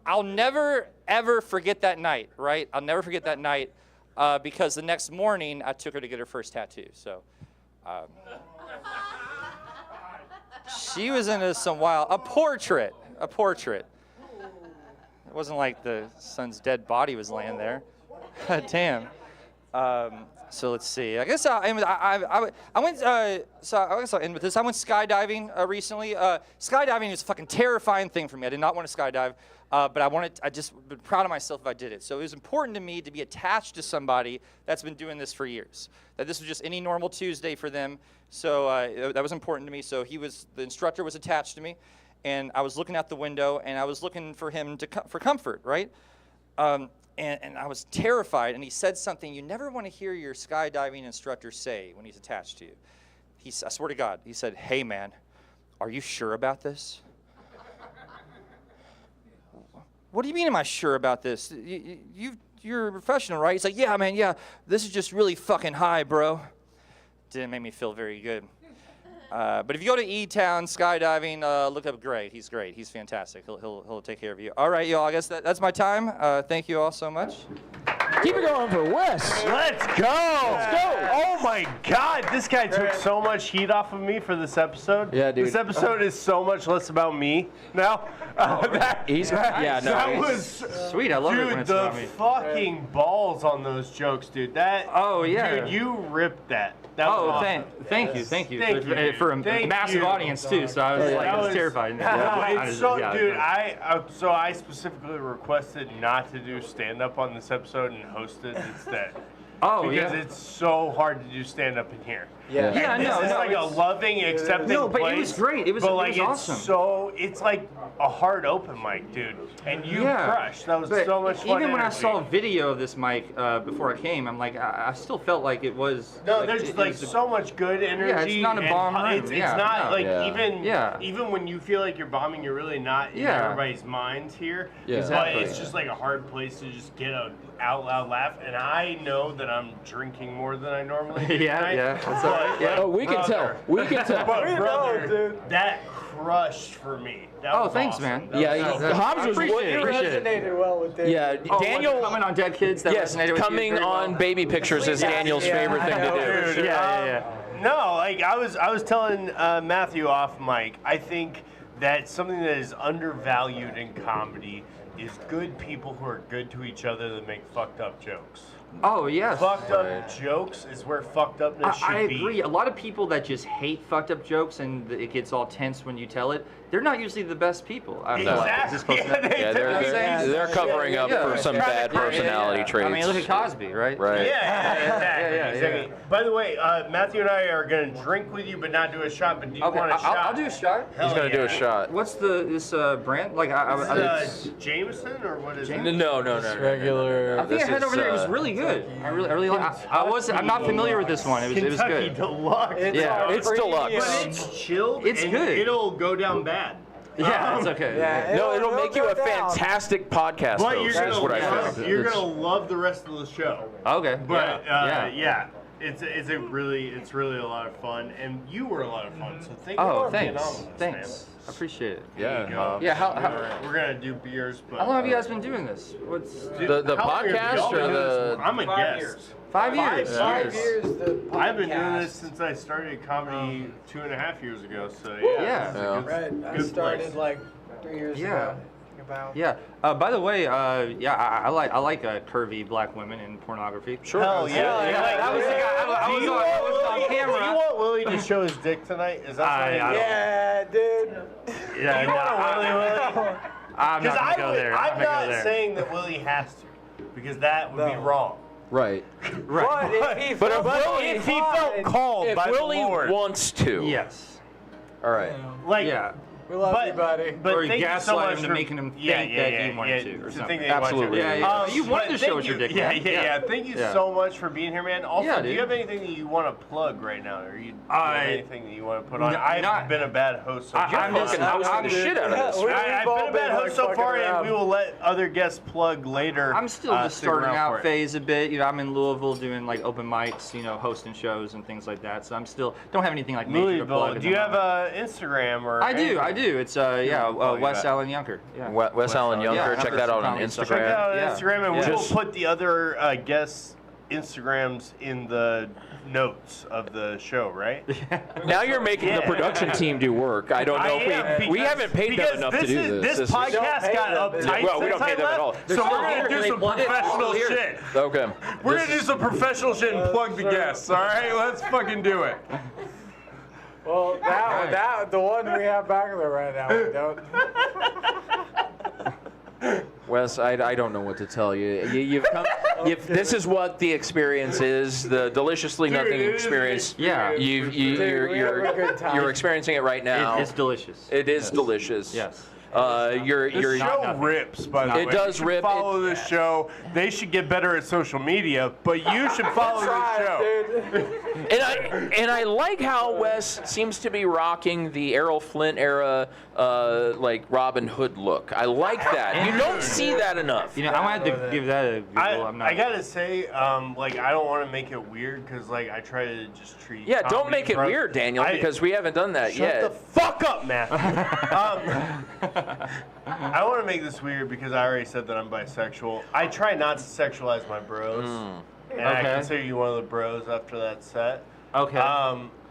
I'll never, ever forget that night, right? I'll never forget that night because the next morning, I took her to get her first tattoo, so. She was into some wild, a portrait. It wasn't like the son's dead body was laying there. God damn. So let's see. I guess I went. So I guess I'll end with this. I went skydiving recently. Skydiving is a fucking terrifying thing for me. I did not want to skydive, but I just been proud of myself if I did it. So it was important to me to be attached to somebody that's been doing this for years. That this was just any normal Tuesday for them. So that was important to me. So the instructor was attached to me, and I was looking out the window, and I was looking for him for comfort, right? And I was terrified, and he said something you never want to hear your skydiving instructor say when he's attached to you. I swear to God, he said, "Hey man, are you sure about this?" What do you mean am I sure about this? You're a professional, right? He's like, "Yeah, man, yeah, this is just really fucking high, bro." Didn't make me feel very good. But if you go to E-Town skydiving, look up Greg. He's great. He's fantastic. He'll take care of you. All right, y'all. I guess that's my time. Thank you all so much. Keep it going for Wes. Let's go! Let's go! Oh my God, this guy took so much heat off of me for this episode. Yeah, dude. This episode is so much less about me now. That was sweet. I love it when dude. it's The about me. fucking balls on those jokes, dude. Dude, you ripped that. That was awesome. Thank you for a Thank massive you. audience too. So I was terrified. Dude, I specifically requested not to do stand-up on this episode and host it instead. Because it's so hard to do stand-up in here. Yeah, It's like a loving, accepting No, but place. it was great. It was awesome. It's like a hard open mic, dude. And you crushed. That was so much fun. Even when I saw a video of this mic before I came, I'm like, I still felt like it was. No, there's so much good energy. Yeah, it's not a bomb room. It's not even when you feel like you're bombing, you're really not in everybody's minds here. Yeah. But it's just like a hard place to just get a out loud laugh. And I know that I'm drinking more than I normally do. That's all right. Yeah. Oh, we can tell. We can tell. But brother, that crushed for me. That was thanks, awesome. man. Yeah, Hobbs was Appreciate it. Resonated well with Daniel. Yeah, Daniel. Coming on Dead Kids. That Yes, resonated with you coming very on well. baby pictures is Daniel's favorite thing to do. Dude, Yeah. No, like I was telling Matthew off mic, I think that something that is undervalued in comedy is good people who are good to each other that make fucked up jokes. Oh, yes. Fucked up jokes is where fucked upness should be. I agree. A lot of people that just hate fucked up jokes and it gets all tense when you tell it, they're not usually the best people. Exactly. They're covering up for some bad personality traits. I mean, look at Cosby, right? Right. Yeah, exactly. By the way, Matthew and I are going to drink with you, but not do a shot. But do you want a shot? I'll do a shot. He's going to do a shot. What's this brand? Like, Jameson or what is it? No. Regular. I think I had over there. It was really good. I really like. I'm not familiar with this one. It was Kentucky good. Deluxe. It's deluxe. But it's chilled. It's and good. It'll go down bad. Yeah, it's okay. Yeah, No, it'll make you a go down. fantastic podcast But host, is what I think. you're gonna love the rest of the show. Okay. But it's really a lot of fun, and you were a lot of fun. So thank you for being on with us, Thanks. I appreciate it. Yeah. Yeah. We're gonna do beers, but How long have you guys been doing this? What's The how long have podcast y'all or been doing this? the? I'm a guest. 5 years? 5 years. The I've been doing podcast. this since I started comedy 2.5 years ago. So Yeah. it's a good- Right. I good started place. like 3 years ago. About. Yeah. By the way, I like curvy black women in pornography. Sure. Hell yeah! That was the guy. I was on camera. Do you want Willie to show his dick tonight? Is that something? Yeah, dude. Yeah, You want Willie? I'm not gonna go there. I'm not saying that Willie has to, because that would be wrong. Right. But if he But If he felt called If by Willie the Lord, wants to. Yes. All right. like Yeah. we love you, buddy. But Or you thank you so gaslight much him to for making him think that he wanted to, or to something. think that he wanted Absolutely. to. Yeah. You wanted but to show thank us your you- dick. Yeah. Thank you so much for being here, man. Also, Yeah, do you dude. have anything that you want to plug right now, or do you have anything that you want to put on? No, I've not- been a bad host so I'm far. fucking hosting the shit out of this. We've I've all been a bad like, host so fucking far, and around. we will let other guests plug later. I'm still just Stick starting around out for it. phase a bit. You know, I'm in Louisville doing like open mics, hosting shows and things like that. So I'm still don't have anything like major to plug. Louisville. at Do you the have moment. Instagram or? I do. anything? It's you Wes got? Allen Younger. Yeah. Wes Allen Younger. Yeah, Check I've that heard out some on comedy stuff. Check it Instagram. out on Yeah. Instagram, and we Yeah. will put the other guests' Instagrams in the notes of the show, right? Now you're making the production team do work. I don't know if we haven't paid them enough to do this. This podcast got uptight. Well, we since don't pay I them at all. left, So we're gonna do some professional shit. Okay. We're gonna do some professional shit and plug the guests. All right, let's fucking do it. Well, that the one we have back there right now, we don't. Wes, I don't know what to tell you. You've come. This is what the experience is. The deliciously nothing experience. Yeah. You're experiencing it right now. It's delicious. It is delicious. Yes. You're The show rips, by the way. It does You should rip. Follow the show. They should get better at social media, but you should follow the show. And I like how Wes seems to be rocking the Errol Flynn era, like Robin Hood look. I like that. You don't see that enough. You know, I'm gonna have to give that a Google. I gotta say, like, I don't want to make it weird because, like, I try to just treat. Yeah, don't comedy make it from- weird, Daniel, because we haven't done that Shut yet. the fuck up, Matthew. I want to make this weird because I already said that I'm bisexual. I try not to sexualize my bros, and I Okay. consider you one of the bros after that set. Okay.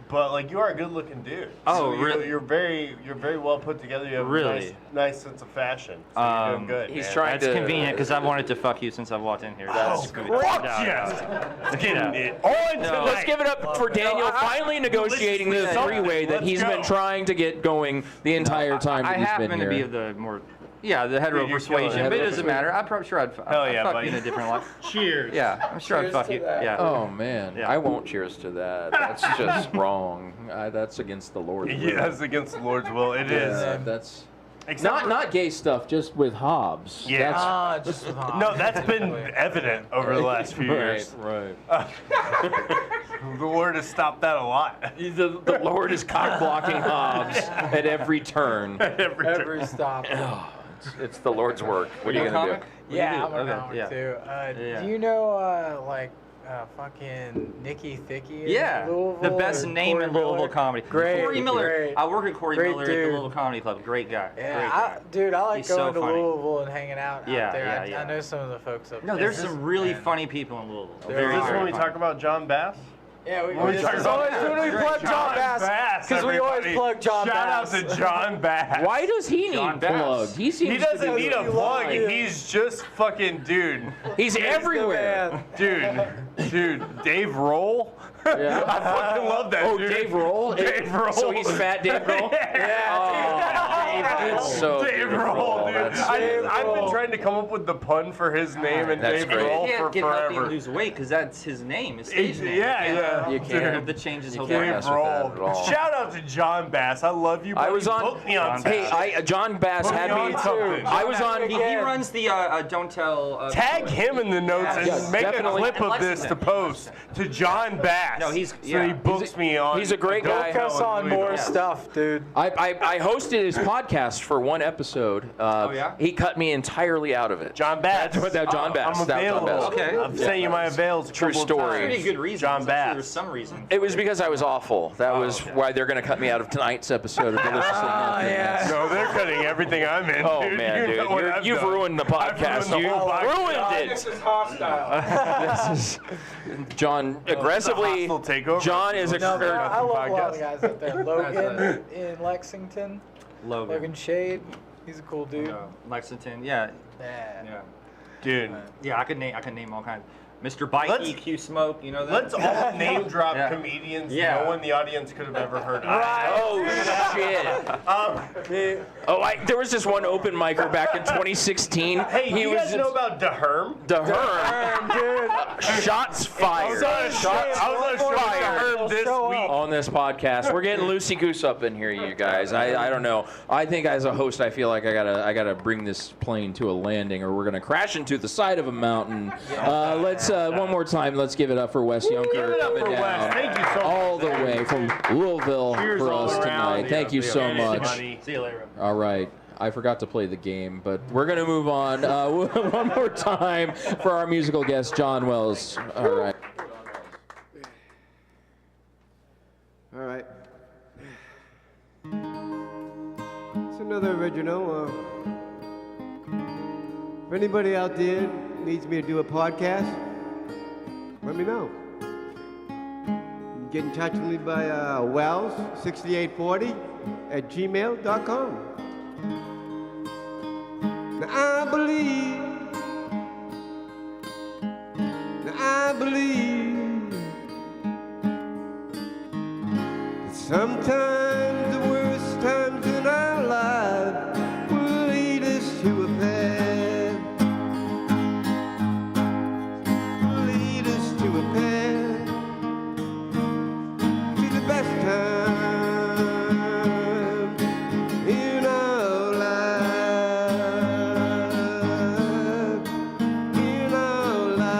But like you are a good-looking dude. Oh, So really? You're very well put together. You have Really? a nice sense of fashion. So you're doing good. He's man. trying That's to. convenient because I've wanted to fuck you since I've walked in here. Oh, good. fuck No, yes! no. Let's get it on tonight. Let's give it up for Daniel finally negotiating the deliciously three-way that Let's he's go. been trying to get going the entire time I that he's been happen here. to be of the more, the hetero Dude, you're persuasion, killing it. but it doesn't matter. I'm sure I'd Hell yeah, fuck buddy. you in a different life. Cheers. Yeah, I'm sure I'd fuck you. Yeah. Oh man, Yeah. I won't cheers to that. That's just wrong. That's against the Lord's will. Yeah, that's against the Lord's will. It is. Yeah, that's Except for- not gay stuff, just with Hobbs. Yeah. That's, Just with Hobbs. No, that's been evident over the last few years. Right. The Lord has stopped that a lot. The Lord is cock blocking Hobbs at every turn. Every stop. It's the Lord's work. What are you gonna do? Yeah, I'm a Okay, comic yeah. too. Yeah. Do you know fucking Nikki Thicky? Yeah, in Louisville, the best or name Corey in Louisville Miller? comedy. Great, Corey Miller. great. I work with Corey Great Miller at the dude. Louisville Comedy Club. Great guy. Yeah, Great guy. dude, I like He's so going to funny. Louisville and hanging out Yeah, there. yeah, I yeah. know some of the folks up No, there. there's some really funny people in Louisville. There Very, Is this are. very when we funny. talk about John Bass? Yeah, we We're this talking is about always when we plug John Bass because we always everybody. plug John Shout Bass. out to John Bass. Why does he John need Bass. plugged? He seems He doesn't to be need a You plug. love it. He's just fucking dude. He's everywhere. Dude, Dave Roll? Yeah. I fucking love that Oh, dude. Dave Roll. Dave Roll. So he's fat Dave Roll. Yeah, It's so Dave beautiful. Roll, dude. That's- I've been trying to come up with the pun for his name and That's Dave great. Roll You for can't get healthy forever. and lose weight because that's his name. His stage name. Yeah. You Dude, can't. the changes You he'll can't do. mess Dave with that Roll. at all. Shout out to John Bass. I love you, buddy. I was on. Book me on Hey, Saturday. John Bass Put had me me. on something. I was on. He runs the Don't Tell. Tag him in the notes and Yeah, make definitely. a clip of this to post to John Bass. No, he's- so yeah. he books me on. he's a great Don't guy. Tell Focus on in more Louisville. stuff, dude. I hosted his podcast for one episode. yeah? He cut me entirely out of it. John Bass. That's what John Bass. I'm That was John available. Bass. Okay. I've sent you my avails. a True couple of story. times. Pretty good reason. John Bass. There's some reason. It was because I was awful. That was okay. why they're going to cut me out of tonight's episode of Deliciously Nothing. yeah. No, they're cutting everything I'm in. Oh dude. man, You dude, know what I've you've done. ruined the I've podcast. ruined the You whole podcast. ruined it. is hostile. This is John aggressively. hostile takeover. John is No, but I love a lot of podcast. the guys up there. Logan in Lexington. Logan Shade. He's a cool dude. Lexington. Yeah. Yeah. Yeah. Dude, Yeah. I could name all kinds. Mr. Bike Let's- EQ Smoke. You know that. let's all name drop Yeah. comedians Yeah. no one in the audience could have ever heard of. Oh shit! There was this one open micer back in 2016. Hey, he you was guys know about DeHerm? Shots fired. Shots I was on a show with fired. DeHerm this Show week. On this podcast, we're getting loosey goose up in here, you guys. I don't know. I think as a host, I feel like I gotta bring this plane to a landing, or we're gonna crash into the side of a mountain. Let's one more time. Let's give it up for Wes Yunker Give it up coming for down Wes. Thank you so much. all the way from Louisville Cheers for all us around. tonight. Thank you so Cheers, much. buddy. See you later. All right. I forgot to play the game, but we're going to move on. One more time for our musical guest, John Wells. All right. All right. It's another original. If anybody out there needs me to do a podcast, let me know. You can get in touch with me by wells6840@gmail.com. Now I believe that sometimes the worst times in our life will lead us to a path, will lead us to a path, to the best time in our life, in our life.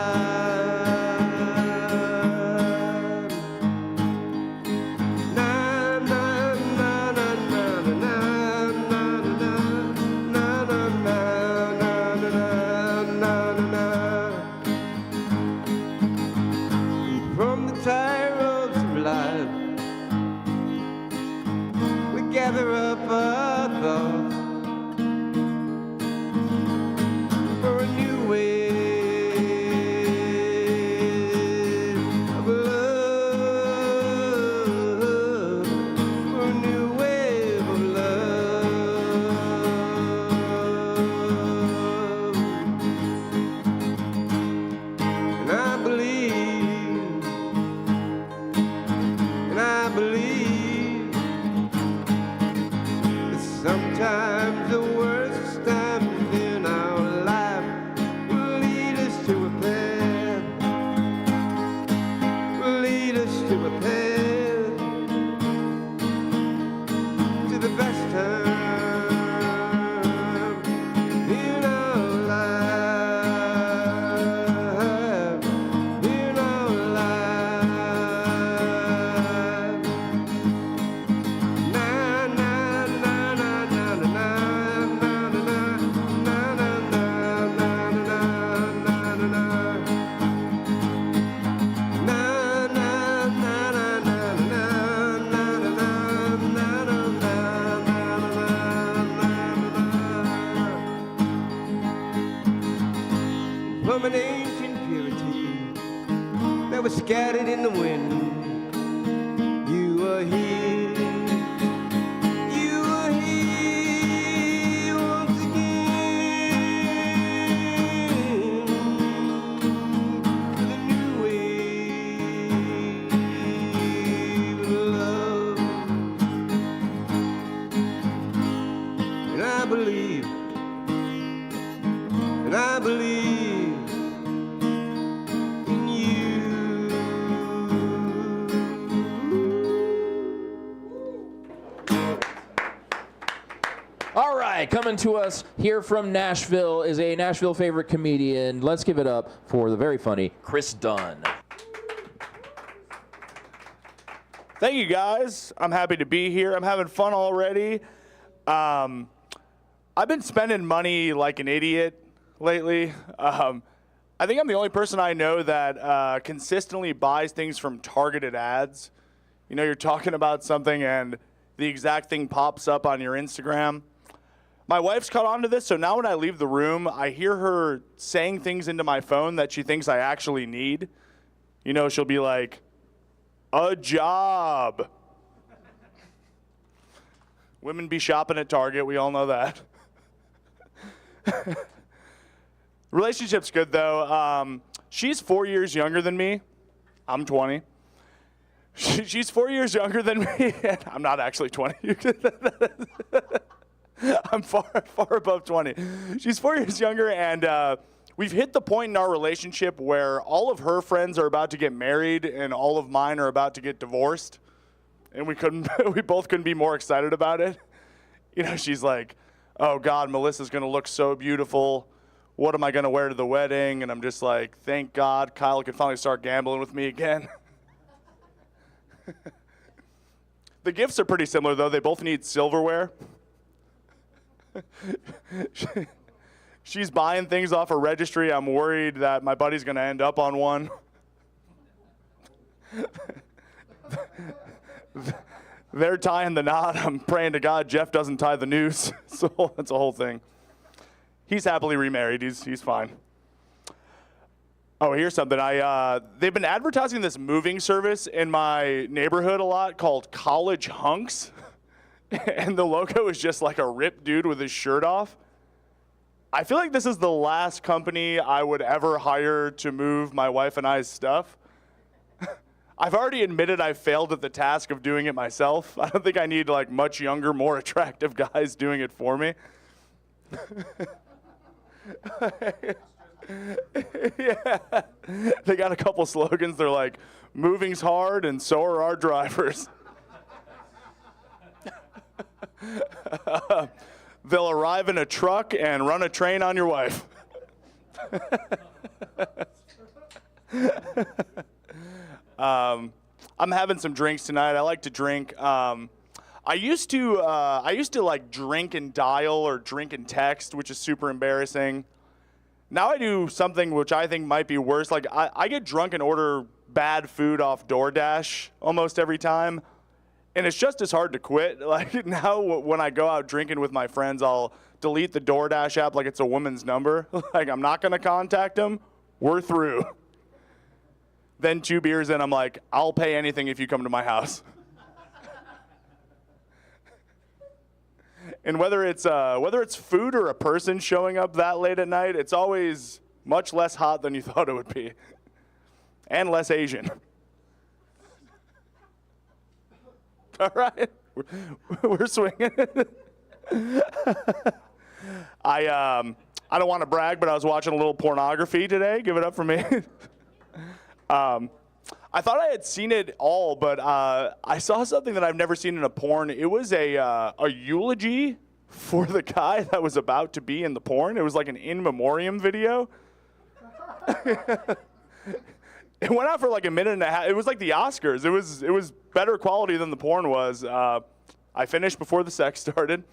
Na na na na na na na na na na na. From the tire roads of life, we gather up our thoughts for a new wave of love, for a new wave of love. And I believe that sometimes the worst times in our life will lead us to a path, will lead us to a path, to the best time in our life, in our life. Na na na na na na na na na na na na na na na. Na na na na na na na na na. From an ancient purity that was scattered in the wind, you are here. You are here once again with a new wave of love. And I believe in you. All right, coming to us here from Nashville is a Nashville favorite comedian. Let's give it up for the very funny Chris Dunn. Thank you, guys. I'm happy to be here. I'm having fun already. I've been spending money like an idiot lately. I think I'm the only person I know that consistently buys things from targeted ads. You know, you're talking about something and the exact thing pops up on your Instagram. My wife's caught on to this, so now when I leave the room, I hear her saying things into my phone that she thinks I actually need. You know, she'll be like, a job. Women be shopping at Target, we all know that. Relationship's good, though. She's 4 years younger than me. I'm 20. She's 4 years younger than me. I'm not actually 20. I'm far above 20. She's 4 years younger, and we've hit the point in our relationship where all of her friends are about to get married and all of mine are about to get divorced. And we both couldn't be more excited about it. You know, she's like, oh God, Melissa's gonna look so beautiful. What am I gonna wear to the wedding? And I'm just like, thank God Kyle can finally start gambling with me again. The gifts are pretty similar though. They both need silverware. She's buying things off a registry. I'm worried that my buddy's gonna end up on one. They're tying the knot. I'm praying to God Jeff doesn't tie the noose. So that's a whole thing. He's happily remarried. He's fine. Oh, here's something. They've been advertising this moving service in my neighborhood a lot called College Hunks. And the logo is just like a ripped dude with his shirt off. I feel like this is the last company I would ever hire to move my wife and I's stuff. I've already admitted I failed at the task of doing it myself. I don't think I need like much younger, more attractive guys doing it for me. Yeah. They got a couple slogans. They're like, moving's hard and so are our drivers. They'll arrive in a truck and run a train on your wife. I'm having some drinks tonight. I like to drink. I used to like drink and dial or drink and text, which is super embarrassing. Now I do something which I think might be worse. Like I get drunk and order bad food off DoorDash almost every time. And it's just as hard to quit. Like now when I go out drinking with my friends, I'll delete the DoorDash app like it's a woman's number. Like I'm not gonna contact them. We're through. Then 2 beers in, I'm like, I'll pay anything if you come to my house. And whether it's food or a person showing up that late at night, it's always much less hot than you thought it would be. And less Asian. All right, we're swinging. I don't want to brag, but I was watching a little pornography today. Give it up for me. I thought I had seen it all, but I saw something that I've never seen in a porn. It was a eulogy for the guy that was about to be in the porn. It was like an in memoriam video. It went out for like a minute and a half. It was like the Oscars. It was better quality than the porn was. I finished before the sex started.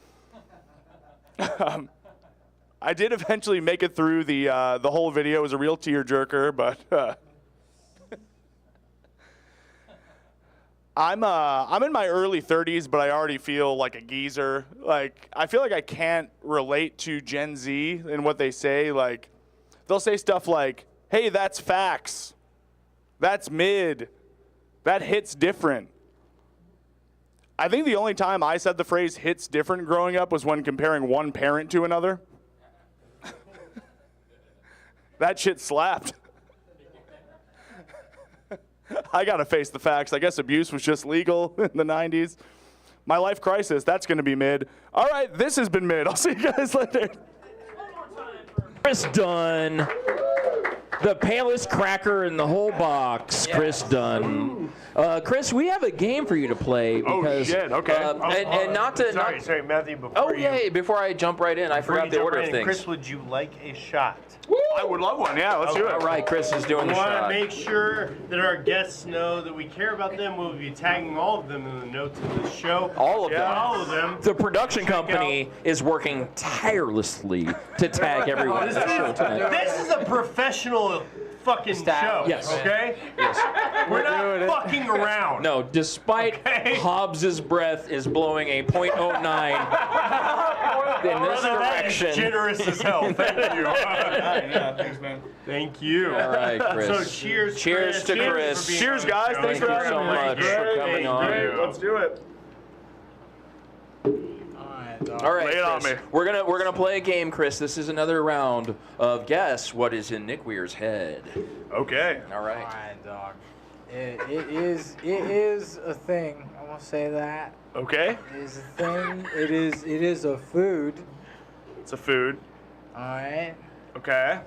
I did eventually make it through the whole video. It was a real tearjerker, but I'm in my early 30s, but I already feel like a geezer. Like I feel like I can't relate to Gen Z in what they say. Like they'll say stuff like, "Hey, that's facts. That's mid. That hits different." I think the only time I said the phrase hits different growing up was when comparing one parent to another. That shit slapped. I gotta face the facts. I guess abuse was just legal in the 90s. My life crisis, that's gonna be mid. All right, this has been mid. I'll see you guys later. Chris Dunn. The palest cracker in the whole box, yes. Chris Dunn. Chris, we have a game for you to play because. Oh shit! Okay. And not to. Sorry, Matthew. Before I jump right in, I forgot the order of things. Chris, would you like a shot? I would love one. Yeah, let's do it. All right, Chris is doing the shot. We want to make sure that our guests know that we care about them. We'll be tagging all of them in the notes of the show. All of them. All of them. The production company is working tirelessly to tag everyone in the show tonight. This is a professional fucking show. Yes. Okay? Yes. We're not fucking around. No, despite Hobbs's breath is blowing a .09 in this direction. That is generous as hell. Thank you. Yeah, thanks, man. Thank you. All right, Chris. So cheers to Chris. Cheers, guys. Thanks for having me. Thank you so much for coming on. Great. Let's do it. All right, Lay it on Chris. me. We're gonna play a game, Chris. This is another round of guess what is in Nick Weir's head. Okay. All right. All right, dog. It is a thing. I want to say that. Okay. It is a thing. It is a food. It's a food. All right. Okay.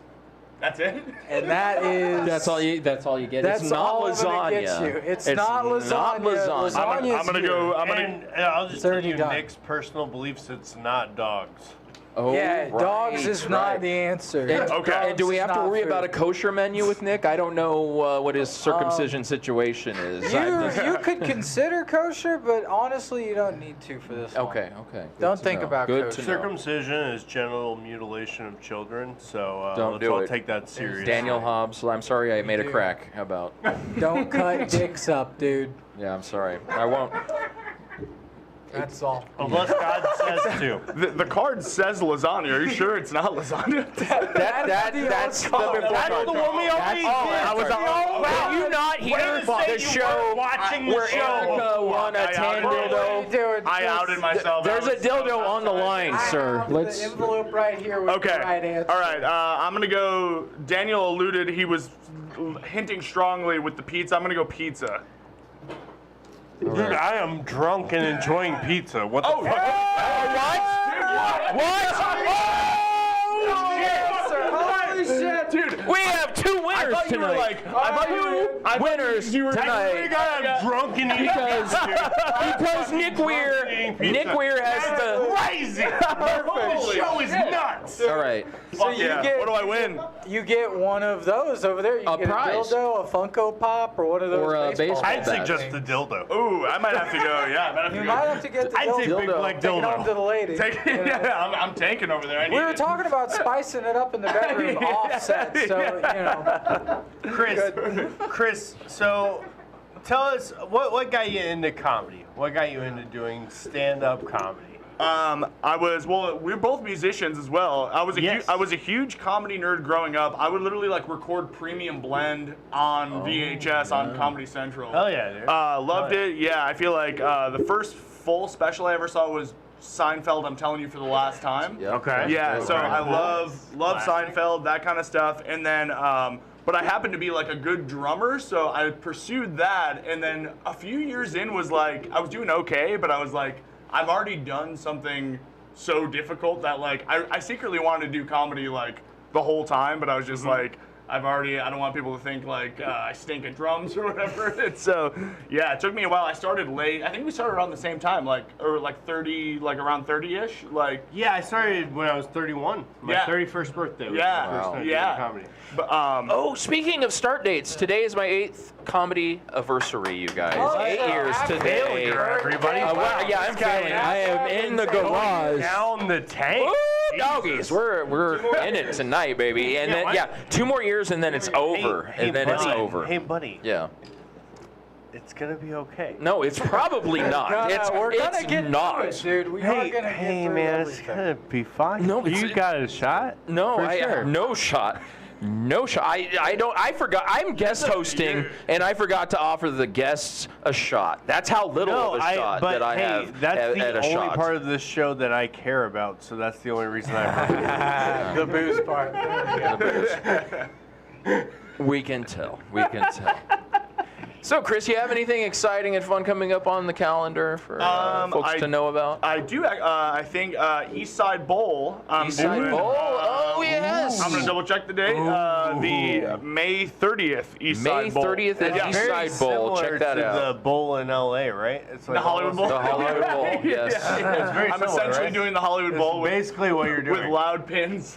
That's it. And that is. That's all you get. That's it's not all lasagna. Gets you. It's not lasagna. Not lasagna. I'm gonna go. And I'll just tell you done. Nick's personal beliefs. It's not dogs. Oh, yeah, right, dogs is not the answer. And, Okay. And do we have to worry about a kosher menu with Nick? I don't know what his circumcision situation is. You could consider kosher, but honestly, you don't need to for this one. Okay. Don't think about Good kosher. to know. Circumcision is genital mutilation of children, so Don't let's do all it. take that seriously. Daniel Hobbs, I'm sorry I made a crack. How about? Don't cut dicks up, dude. Yeah, I'm sorry. I won't. That's all. Unless God says to. The card says lasagna. Are you sure it's not lasagna? That's the before That's card. the one we already did. I was Did you not hear the show watching the where show. Erica won a tan dildo? I outed myself. There's a dildo on the line, sir. Let's the envelope right here with Okay. the right answer. All right. I'm gonna go. Daniel alluded he was hinting strongly with the pizza. I'm gonna go pizza. Dude, I am drunk and enjoying pizza. What the fuck? What? Holy shit! Dude, We have two I winners thought you were tonight. like, I thought you were Winners tonight. I'm drunk and eating Because Nick Weir has the. crazy. The show is nuts. All right. So you get What do I win? you get one of those over there. You A get prize. a dildo, a Funko Pop, or one of those Or a baseball baseball I'd bat. suggest the dildo. Ooh, I might have to go. Yeah, I might have to You go. might have to get the I'd say dildo. big black Take it home to the dildo. lady. Yeah, I'm tanking over there. I need We were it. talking about spicing it up in the bedroom offset, so you know. Chris, so tell us what got you into comedy? What got you into doing stand-up comedy? We're both musicians as well. I was a huge comedy nerd growing up. I would literally like record Premium Blend on VHS on Comedy Central. Hell yeah, dude. Loved it. Yeah, I feel like the first full special I ever saw was Seinfeld, I'm Telling You for the Last Time. Okay. Yeah, so Okay. I love Seinfeld, that kind of stuff. And then, but I happened to be like a good drummer, so I pursued that. And then a few years in was like, I was doing okay, but I was like, I've already done something so difficult that like, I secretly wanted to do comedy like the whole time, but I was just like, I don't want people to think like I stink at drums or whatever. And so, yeah, it took me a while. I started late. I think we started around the same time, like around 30-ish. Like, Yeah, I started when I was 31. My Yeah. 31st birthday was Yeah. my first time Yeah. doing comedy. but, Oh, speaking of start dates, today is my 8th comedy anniversary, you guys. Oh, 8 yeah. years Happy today. Failure, everybody. Well, yeah, I'm failing. I am in the garage. Down the tank. Woo, doggies, we're in it tonight, baby. And then what? 2 more years, and then it's over. Hey, And then buddy. it's over. Hey, buddy. Yeah. It's gonna be okay. No, it's probably not. We're gonna it's get not. through it, dude. We are gonna get through man, it's everything. gonna be fine. No, it's- you got a shot. No, For I sure. have no shot. No shot. I forgot. I'm guest hosting, and I forgot to offer the guests a shot. That's how little of a shot but that I hey, have that's at the a only shot. part of this show that I care about, so that's the only reason I. The booze part. We can tell. We can tell. So, Chris, you have anything exciting and fun coming up on the calendar for folks to know about? I do. I think East Side Bowl. East Side Bowl? Oh, yes. I'm gonna double check the date. The May 30th East May Side Bowl. 30th at Yeah. East Side Bowl. Check that to out. the bowl in LA, right? It's like The Hollywood Bowl. The Hollywood Bowl, yes. It's very I'm similar, essentially right? doing the Hollywood Bowl with, Basically, what you're with doing. loud pins.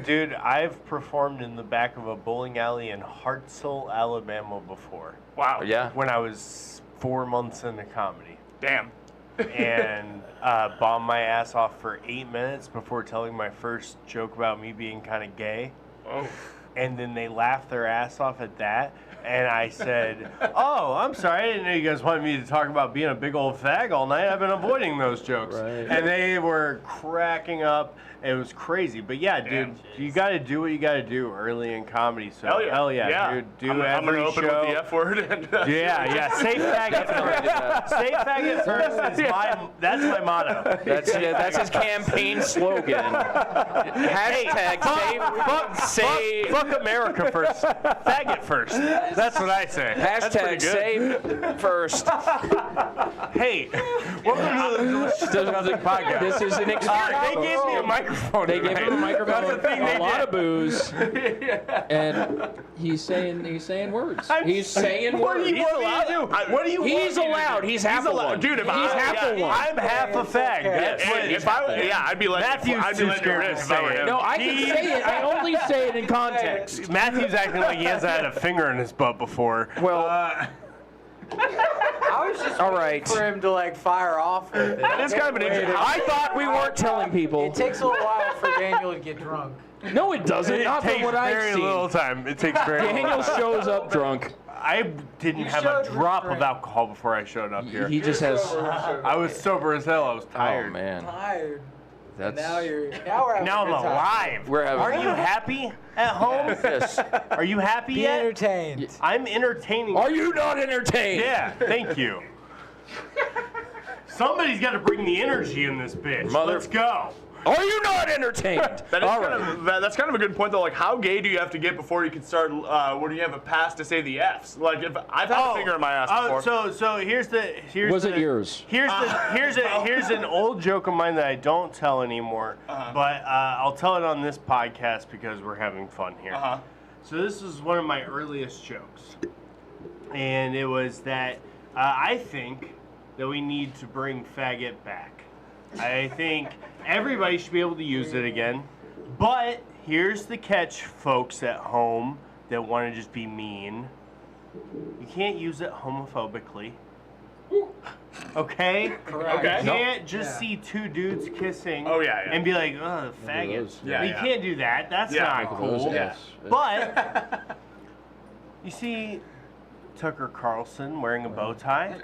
Dude, I've performed in the back of a bowling alley in Hartselle, Alabama before. Wow. Yeah. When I was 4 months into comedy. Damn. And bombed my ass off for 8 minutes before telling my first joke about me being kind of gay. Oh. And then they laughed their ass off at that. And I said, oh, I'm sorry. I didn't know you guys wanted me to talk about being a big old fag all night. I've been avoiding those jokes. Right. And they were cracking up. It was crazy. But yeah, dude, you got to do what you got to do early in comedy. So Hell yeah. dude. Do I'm every gonna open show. with the F word. And, Yeah. Say faggot first. Say faggot first is that's my motto. That's his campaign slogan. Hashtag Fuck America first. Faggot first. That's what I say. Hashtag save first. Hey, welcome to the Delicious Nothing podcast. This is an They experience. gave me a microphone. They gave him a microphone, That's the thing they a lot did. of booze, and he's saying words. He's saying words. He's allowed to. What do you want He's me to allowed. do? He's half a one. Dude, if he's I- half a yeah, one. I'm half a fag. That's what if I'd be letting Matthew's I'd be too letting it scared to rip if I were say it. him. No, I can say it. I only say it in context. Matthew's acting like he hasn't had a finger in his butt before. Well, I was just all waiting right. for him to like fire off with it. That's kind of an interesting. I thought we weren't telling people. It takes a little while for Daniel to get drunk. No, it doesn't. It Not from takes what I've very seen. little time. It takes very little Daniel time. shows up drunk. I didn't have a drop of alcohol before I showed up here. He just has. I was sober as hell. I was tired. Oh man. Tired. That's. Now we're having Now a good I'm time. alive. We're having- Are you happy at home? Yes. Are you happy Be yet? entertained. I'm entertaining. Are you not entertained? Yeah, thank you. Somebody's got to bring the energy in this bitch. Let's go. Are you not entertained? That's kind of a good point though. Like, how gay do you have to get before you can start? Where do you have a pass to say the Fs? Like, if I've had a finger in my ass before. So here's Was it yours? Here's an old joke of mine that I don't tell anymore, but I'll tell it on this podcast because we're having fun here. So this is one of my earliest jokes, and it was that I think that we need to bring faggot back. I think everybody should be able to use it again, but here's the catch, folks at home that want to just be mean. You can't use it homophobically. Okay? Okay. You can't just see two dudes kissing and be like, oh, faggot. those. You can't do that. That's not cool. Yes. But you see Tucker Carlson wearing a bow tie.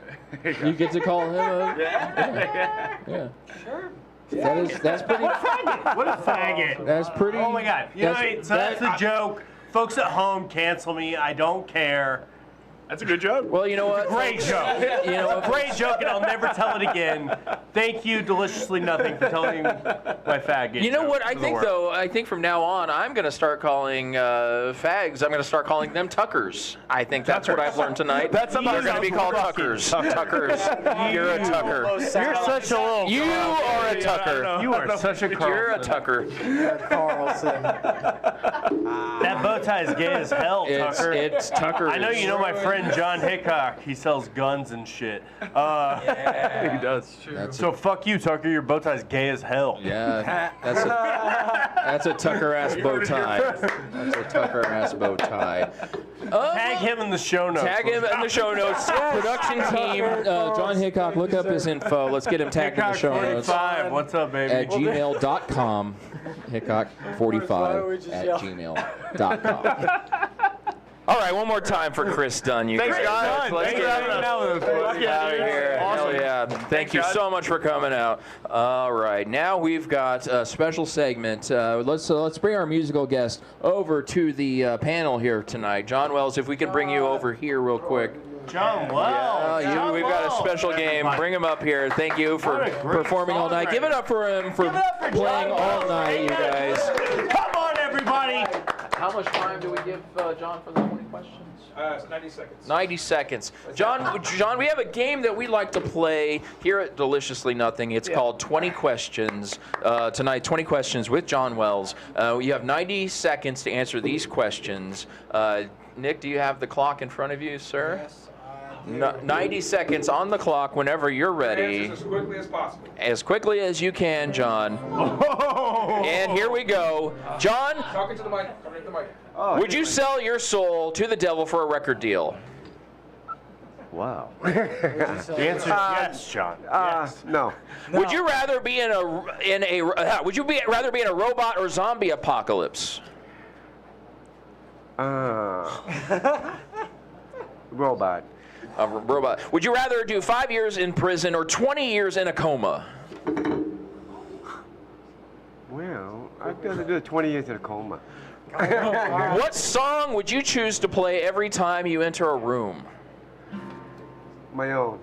You get to call him a. Yeah. Sure. That's pretty. What a faggot. That's pretty. Oh my God. You know what? So that's the joke. Folks at home, cancel me. I don't care. That's a good joke. Well, you know what? Great joke. You know, It's a great joke, and I'll never tell it again. Thank you, Deliciously Nothing, for telling my faggot. You know what? I joke to the think world. though. I think from now on, I'm going to start calling fags. I'm going to start calling them Tuckers. I think that's what I've learned tonight. That's something They're going to be called Tuckers. Tuckers. You're a Tucker. You're such a little. You are a Tucker. You are such a Carlson. You're a Tucker. Carlson. That bow tie is gay as hell, Tucker. It's Tucker. I know you know my friend John Hickok. He sells guns and shit. He does. So fuck you, Tucker. Your bow tie's gay as hell. Yeah, that's a Tucker ass bow tie. That's a Tucker ass bow tie. Tag him in the show notes. Tag him in the show notes. Production team, John Hickok, look up his info. Let's get him tagged in the show notes. 45. What's up, baby? At gmail.com. Hickok45 at gmail.com. All right, one more time for Chris Dunn. You Thanks, guys. Let's Thanks get for having us. out of here. Awesome. Hell yeah. Thank you so much for coming out. All right, now we've got a special segment. Let's bring our musical guest over to the panel here tonight. John Wells, if we could bring you over here real quick. John Wells. We've got a special game. Bring him up here. Thank you for performing all night. Give it up for him for playing all night, you guys. Come on, everybody. How much time do we give John for the 20 questions? 90 seconds. 90 seconds. John, we have a game that we like to play here at Deliciously Nothing. It's called 20 Questions. Tonight, 20 Questions with John Wells. You have 90 seconds to answer these questions. Nick, do you have the clock in front of you, sir? Yes. 90 seconds on the clock whenever you're ready. As quickly as possible. As quickly as you can, John. And here we go. John, Talking to the mic. Talking to the mic. would you sell your soul to the devil for a record deal? Wow. The answer is yes, John. Yes. No. Would you rather be rather be in a robot or zombie apocalypse? Robot. A robot. Would you rather do 5 years in prison or 20 years in a coma? Well, I'd rather do 20 years in a coma. What song would you choose to play every time you enter a room? My own.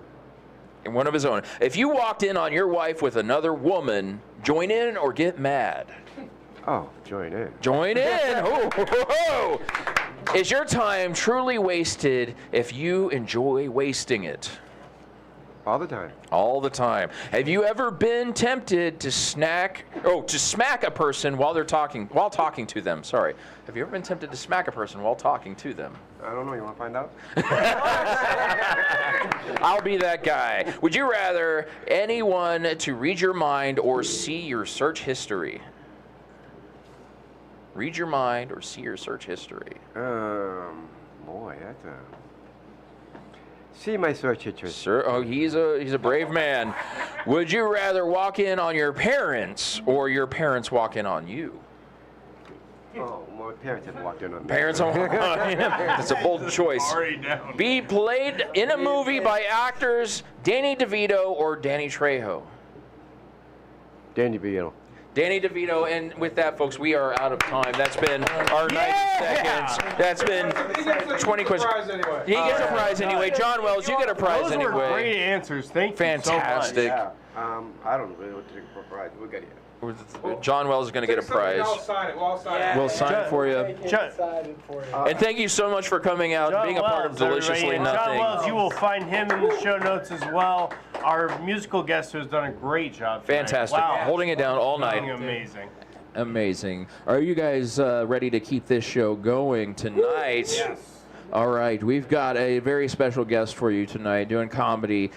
And one of his own. If you walked in on your wife with another woman, join in or get mad? Oh, join in. Join in. Ho, ho, ho, ho. Is your time truly wasted if you enjoy wasting it? All the time. All the time. Have you ever been tempted to smack a person while talking to them? Sorry. Have you ever been tempted to smack a person while talking to them? I don't know. You want to find out? I'll be that guy. Would you rather anyone to read your mind or see your search history? Read your mind or see your search history? Boy, that's a... See my search history. Sir, oh, he's a brave man. Would you rather walk in on your parents or your parents walk in on you? Oh, my parents have walked in on me. Parents don't want That's a bold choice. Already down. Be played in a movie by actors Danny DeVito or Danny Trejo. Danny DeVito. Danny DeVito, and with that, folks, we are out of time. That's been our 90 seconds. That's been 20 questions. He gets a prize anyway. John Wells, you get a prize Those anyway. were great answers. Thank you Fantastic. so much. I don't really know what to do for a prize. We got it. John Wells is going to get a prize. We'll sign it. We'll all sign it. We'll sign it for you. Excited for you. And thank you so much for coming out and being a part of Deliciously John Nothing. Wells, you will find him in the show notes as well. Our musical guest has done a great job tonight. Fantastic. Wow. Holding it down all night. Amazing. Amazing. Are you guys ready to keep this show going tonight? Yes. All right. We've got a very special guest for you tonight doing comedy.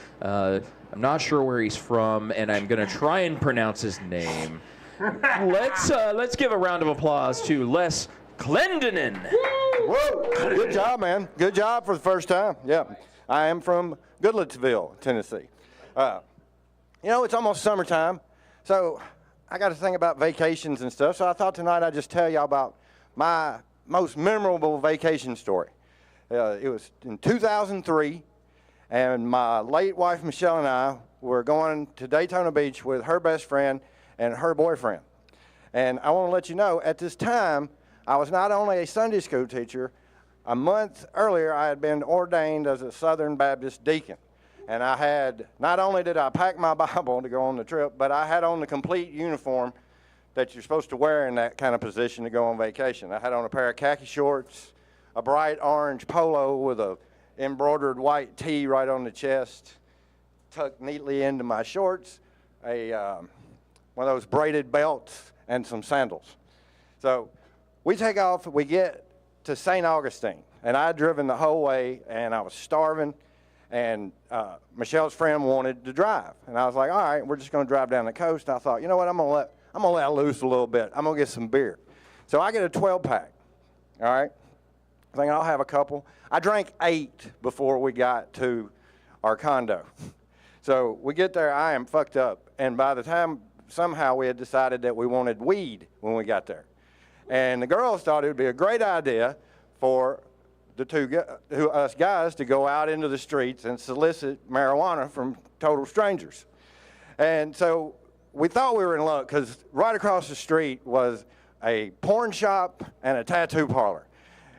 I'm not sure where he's from, and I'm going to try and pronounce his name. Let's give a round of applause to Les Clendenin. Whoa! Good job, man. Good job for the first time. Yeah. I am from Goodlettsville, Tennessee. It's almost summertime, so I got to think about vacations and stuff. So I thought tonight I'd just tell y'all about my most memorable vacation story. It was in 2003, and my late wife Michelle and I were going to Daytona Beach with her best friend and her boyfriend. And I want to let you know, at this time, I was not only a Sunday school teacher, a month earlier I had been ordained as a Southern Baptist deacon. And I had, not only did I pack my Bible to go on the trip, but I had on the complete uniform that you're supposed to wear in that kind of position to go on vacation. I had on a pair of khaki shorts, a bright orange polo with a embroidered white tee right on the chest, tucked neatly into my shorts, one of those braided belts, and some sandals. So we take off, we get to St. Augustine, and I had driven the whole way, and I was starving, and Michelle's friend wanted to drive. And I was like, all right, we're just going to drive down the coast. And I thought, you know what, I'm going to let loose a little bit. I'm going to get some beer. So I get a 12-pack, all right? I think I'll have a couple. I drank 8 before we got to our condo. So we get there, I am fucked up. And by the time somehow we had decided that we wanted weed when we got there. And the girls thought it would be a great idea for us guys to go out into the streets and solicit marijuana from total strangers. And so we thought we were in luck because right across the street was a porn shop and a tattoo parlor.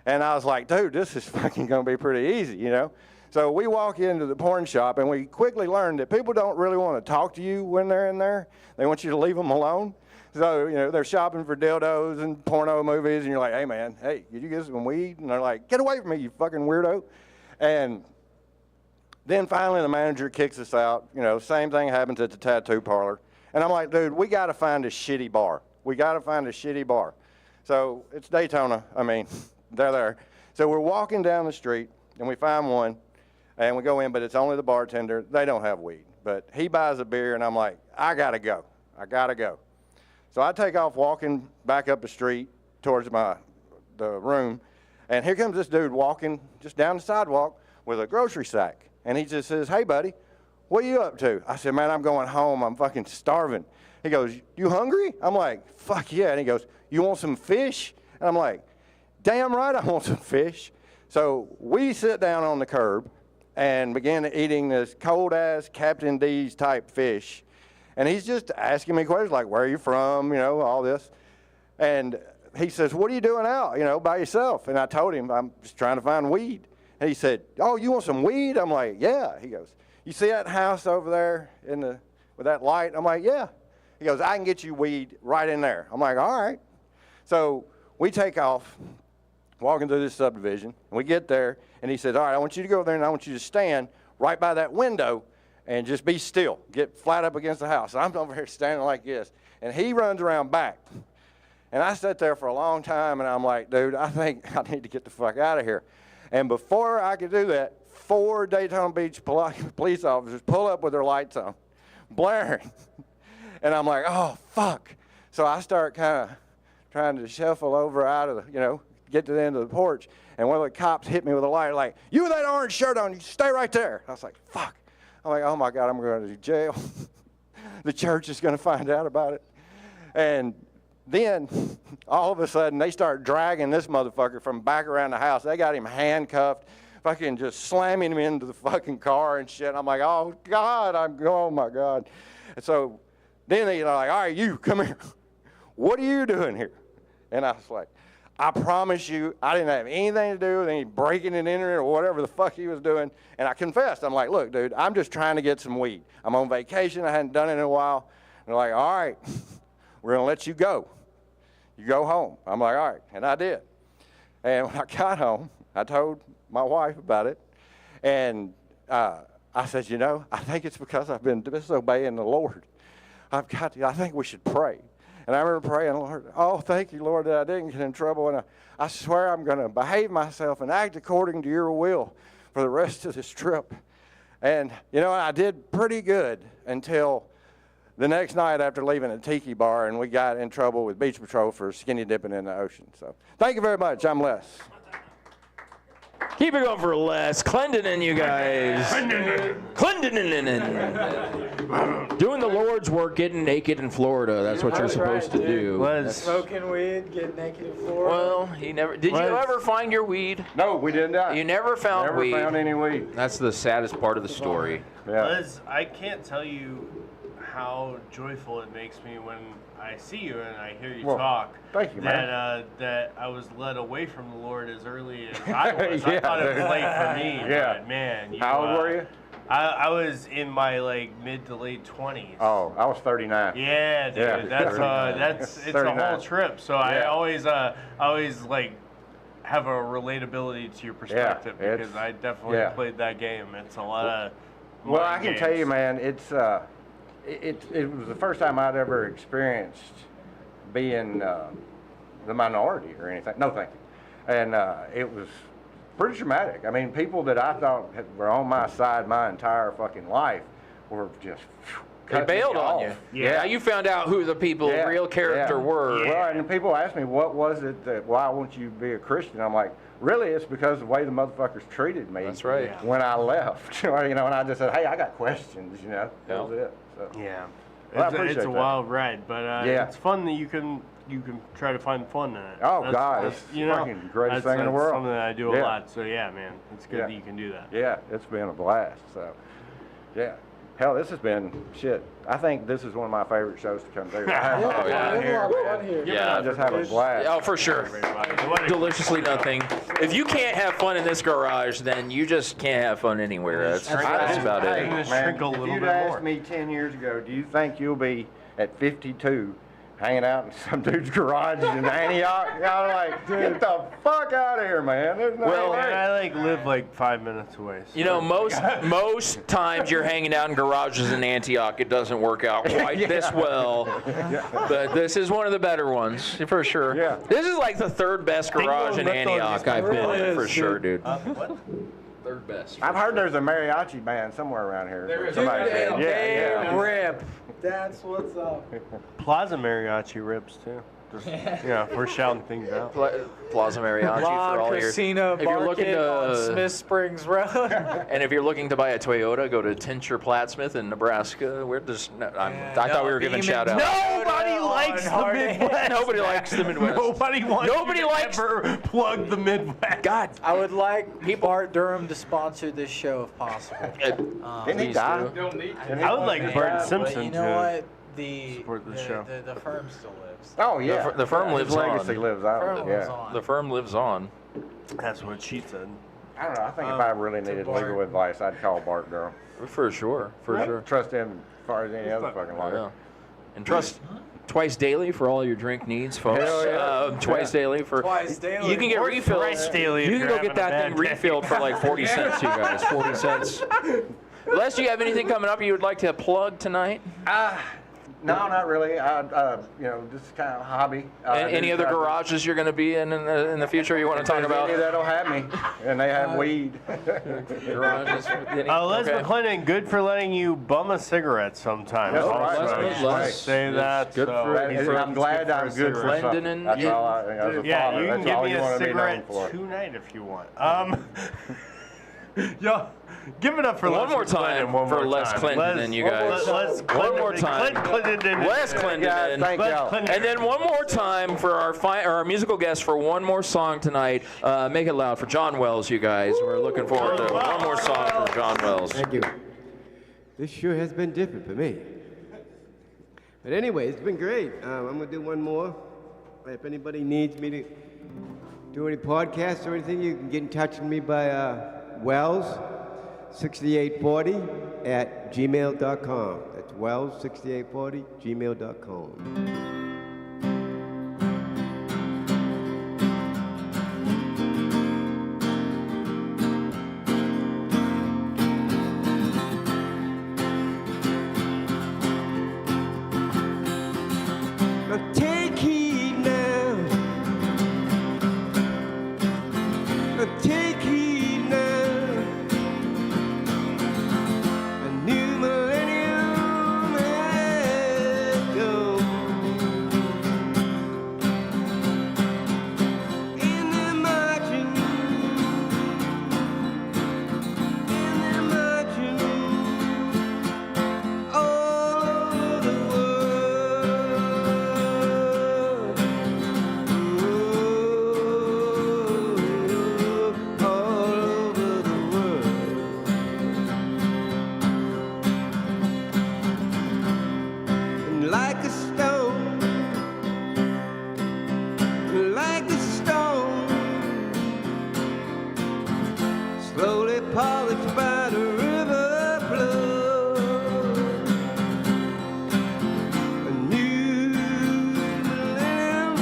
And I was like, dude, this is fucking going to be pretty easy, you know? So we walk into the porn shop, and we quickly learned that people don't really want to talk to you when they're in there. They want you to leave them alone. So, you know, they're shopping for dildos and porno movies, and you're like, hey, man, hey, could you get some weed? And they're like, get away from me, you fucking weirdo. And then finally the manager kicks us out. You know, same thing happens at the tattoo parlor. And I'm like, dude, we got to find a shitty bar. We got to find a shitty bar. So it's Daytona. I mean, they're there. So we're walking down the street, and we find one. And we go in, but it's only the bartender. They don't have weed. But he buys a beer, and I'm like, I got to go. I got to go. So I take off walking back up the street towards the room. And here comes this dude walking just down the sidewalk with a grocery sack. And he just says, hey, buddy, what are you up to? I said, man, I'm going home. I'm fucking starving. He goes, you hungry? I'm like, fuck yeah. And he goes, you want some fish? And I'm like, damn right I want some fish. So we sit down on the curb and began eating this cold-ass Captain D's type fish. And he's just asking me questions like, where are you from, you know, all this. And he says, what are you doing out, you know, by yourself? And I told him, I'm just trying to find weed. And he said, oh, you want some weed? I'm like, yeah. He goes, you see that house over there with that light? I'm like, yeah. He goes, I can get you weed right in there. I'm like, all right. So we take off, walking through this subdivision, and we get there, and he says, all right, I want you to go there, and I want you to stand right by that window and just be still. Get flat up against the house. I'm over here standing like this, and he runs around back. And I sat there for a long time, and I'm like, dude, I think I need to get the fuck out of here. And before I could do that, 4 Daytona Beach police officers pull up with their lights on, blaring. And I'm like, oh, fuck. So I start kind of trying to shuffle over out of the, you know, get to the end of the porch, and one of the cops hit me with a light like, you with that orange shirt on, you stay right there. I was like, fuck. I'm like, oh my God, I'm going to jail. The church is going to find out about it. And then all of a sudden they start dragging this motherfucker from back around the house. They got him handcuffed, fucking just slamming him into the fucking car and shit. I'm like, oh God, oh my God. And so then they're like, all right, you come here. What are you doing here? And I was like, I promise you, I didn't have anything to do with any breaking and entering or whatever the fuck he was doing. And I confessed. I'm like, look, dude, I'm just trying to get some weed. I'm on vacation. I hadn't done it in a while. And they're like, all right, we're going to let you go. You go home. I'm like, all right. And I did. And when I got home, I told my wife about it. And I said, you know, I think it's because I've been disobeying the Lord. I think we should pray. And I remember praying, Lord, oh, thank you, Lord, that I didn't get in trouble. And I swear I'm going to behave myself and act according to your will for the rest of this trip. And, you know, I did pretty good until the next night after leaving a tiki bar, and we got in trouble with Beach Patrol for skinny dipping in the ocean. So thank you very much. I'm Les. Keep it going for Les. Clendenin, you guys. Clendenin. Doing the Lord's work, getting naked in Florida. That's what you're supposed to do. Smoking weed, getting naked in Florida. Well, he never. Did you ever find your weed? No, we did not. You never found weed. Never found any weed. That's the saddest part of the story. Yeah. Liz, I can't tell you how joyful it makes me when I see you and I hear you talk. Thank you, man. That I was led away from the Lord as early as I was. I thought it was late for me. Yeah. But man, How old were you? I was in my mid to late 20s. Oh, I was 39. Yeah, dude. Yeah. That's it's 39. a whole trip. So I always like have a relatability to your perspective because I definitely played that game. It's a lot of Well, I can tell you, man, it was the first time I'd ever experienced being the minority or anything. No, thank you. And it was pretty traumatic. I mean, people that I thought were on my side my entire fucking life were just They bailed on you. Yeah, you found out who the people, real character were. Well, and people asked me, what was it that, why won't you be a Christian? I'm like, really, it's because of the way the motherfuckers treated me. That's right. When I left. You know, and I just said, hey, I got questions, you know. That was it. So. Yeah. Well, I appreciate it's a that. wild ride, but it's fun that you can try to find fun in it. Oh, God, it's you know, fucking greatest thing in the that's world. something that I do a lot, so yeah, man, it's good that you can do that. Yeah, it's been a blast, so, yeah. Hell, this has been shit. I think this is one of my favorite shows to come do. I just have a blast. Oh, for sure. Deliciously nothing. If you can't have fun in this garage, then you just can't have fun anywhere. That's about Hey, it. man, if you'd asked me 10 years ago, do you think you'll be at 52 hanging out in some dude's garage in Antioch? I was like, get the fuck out of here, man. There's no way. I live 5 minutes away. So. You know, most times you're hanging out in garages in Antioch, it doesn't work out quite this well. But this is one of the better ones, for sure. Yeah. This is like the third best garage in Antioch I've been in, for sure, dude. What? Third best. I've heard there's a mariachi band somewhere around here. There is. Somebody said. Rip. That's what's up. Plaza Mariachi ribs too. Just, we're shouting things out. Plaza Mariachi for all Casino, if you're looking on to Smith Springs Road. And if you're looking to buy a Toyota, go to Tincture Plattsmith in Nebraska. I thought we were giving shout outs. Nobody likes the Midwest. Nobody likes the Midwest. Nobody likes ever plug the Midwest. God, I would like Bart Durham to sponsor this show if possible. Didn't he die? I would like Bart Simpson but you know what? support the show. The firm still lives. Oh, yeah. The firm lives His on. legacy lives on. Firm lives on. The firm lives on. That's what she said. I don't know. I think if I really needed legal advice, I'd call Bart Durham. For sure. Trust him as far as any other fucking lawyer. Yeah. And trust Twice Daily for all your drink needs, folks. Hell yeah. Twice Daily for. Twice daily. You can get refills. Thrice daily if You can you're go get having a that thing bad day. refilled for like 40 cents, you guys. 40 cents. Les, do you have anything coming up you would like to plug tonight? No, not really. This is kind of a hobby. Any other garages you're going to be in the future you want to talk about? That'll have me, and they have weed. Garages? Les McClendon, good for letting you bum a cigarette sometimes. That's also. right. Les. Say that. Good so for- he's I'm glad I'm good for something. Glendon, That's all I, as a Yeah, father, you can that's give all me you a want to be known cigarette for. tonight if you want. Yo, give it up for One more time for Les Clinton and you guys. One more time. Les Clinton. Thank y'all. And then one more time for our musical guest for one more song tonight. Make it loud for John Wells, you guys. We're looking forward to one more song from John Wells. Thank you. This sure has been different for me. But anyway, it's been great. I'm going to do one more. If anybody needs me to do any podcasts or anything, you can get in touch with me by wells6840@gmail.com. That's wells6840@gmail.com. Take heed now. Take heed now. A new millennium has come. In the marching, all over the world. All over the world. And like a stone, slowly polished by the river flow. A new millennium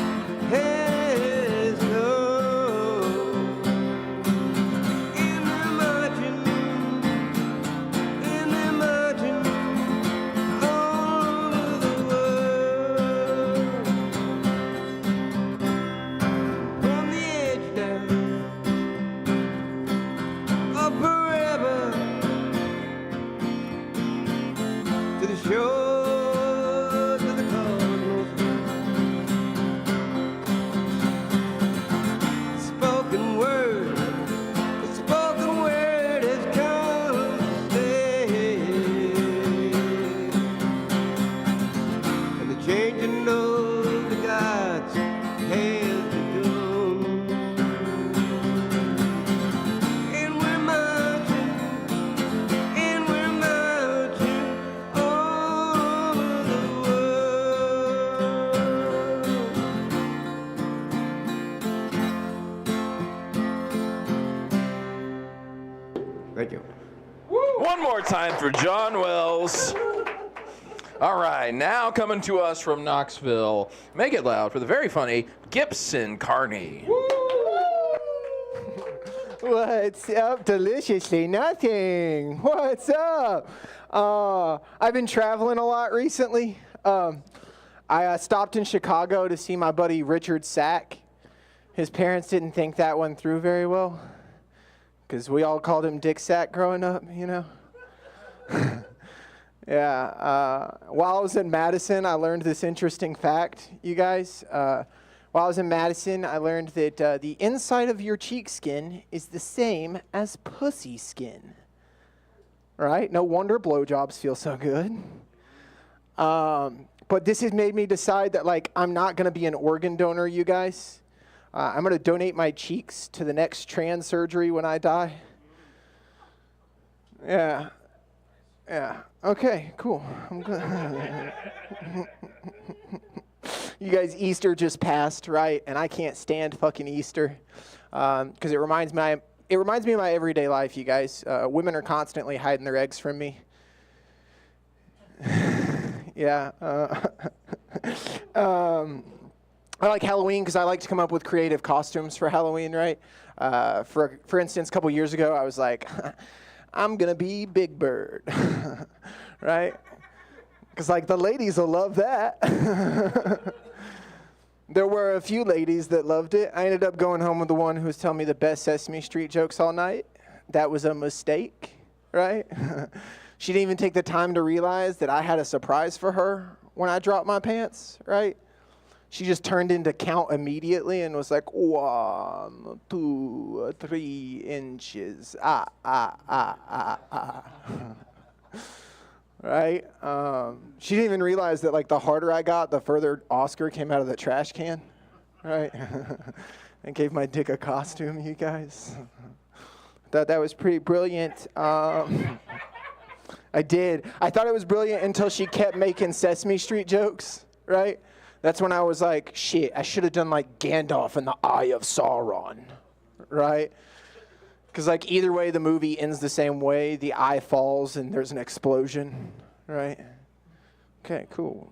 has come. In the margin, all over the world. From the edge down, up forever to the shores of the cosmos. The spoken word has come to stay. And the changing of the gods has begun. And we're marching all over the world. Thank you. One more time for John Wells. All right, now coming to us from Knoxville, make it loud for the very funny Gibson Carney. What's up, deliciously nothing? What's up? I've been traveling a lot recently. I stopped in Chicago to see my buddy Richard Sack. His parents didn't think that one through very well, because we all called him Dick Sack growing up, you know? Yeah. While I was in Madison, I learned this interesting fact, you guys. While I was in Madison, I learned that the inside of your cheek skin is the same as pussy skin. Right? No wonder blowjobs feel so good. But this has made me decide that, like, I'm not going to be an organ donor, you guys. I'm going to donate my cheeks to the next trans surgery when I die. Yeah. Yeah. Okay, cool. I'm good. You guys, Easter just passed, right? And I can't stand fucking Easter because it reminds me of my everyday life, you guys. Women are constantly hiding their eggs from me. Yeah. I like Halloween because I like to come up with creative costumes for Halloween, right? For instance, a couple years ago, I was like, I'm going to be Big Bird, right? Because, like, the ladies will love that. There were a few ladies that loved it. I ended up going home with the one who was telling me the best Sesame Street jokes all night. That was a mistake, right? She didn't even take the time to realize that I had a surprise for her when I dropped my pants, right? she just turned into count immediately and was like, 1, 2, 3 inches. Right? She didn't even realize that, like, the harder I got, the further Oscar came out of the trash can. Right? And gave my dick a costume, you guys. Thought that was pretty brilliant. I did. I thought it was brilliant until she kept making Sesame Street jokes, right? That's when I was like, shit, I should have done like Gandalf in the Eye of Sauron, right? Because like either way, the movie ends the same way. The eye falls and there's an explosion, right? Okay, cool.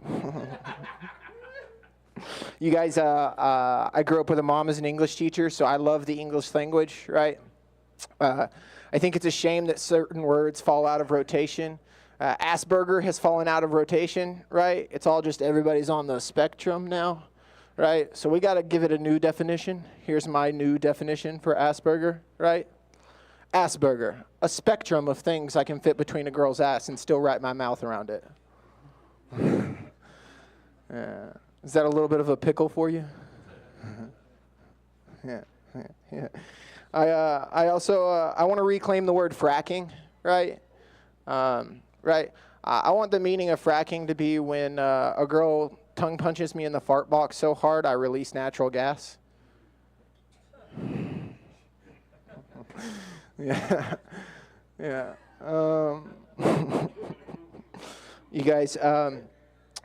You guys, I grew up with a mom as an English teacher, so I love the English language, right? I think it's a shame that certain words fall out of rotation. Asperger has fallen out of rotation, right? It's all just everybody's on the spectrum now, right? So we got to give it a new definition. Here's my new definition for Asperger, right? Asperger, a spectrum of things I can fit between a girl's ass and still wrap my mouth around it. Is that a little bit of a pickle for you? Yeah. I also I want to reclaim the word fracking, right? Right. I want the meaning of fracking to be when a girl tongue punches me in the fart box so hard I release natural gas. Yeah. Yeah. You guys,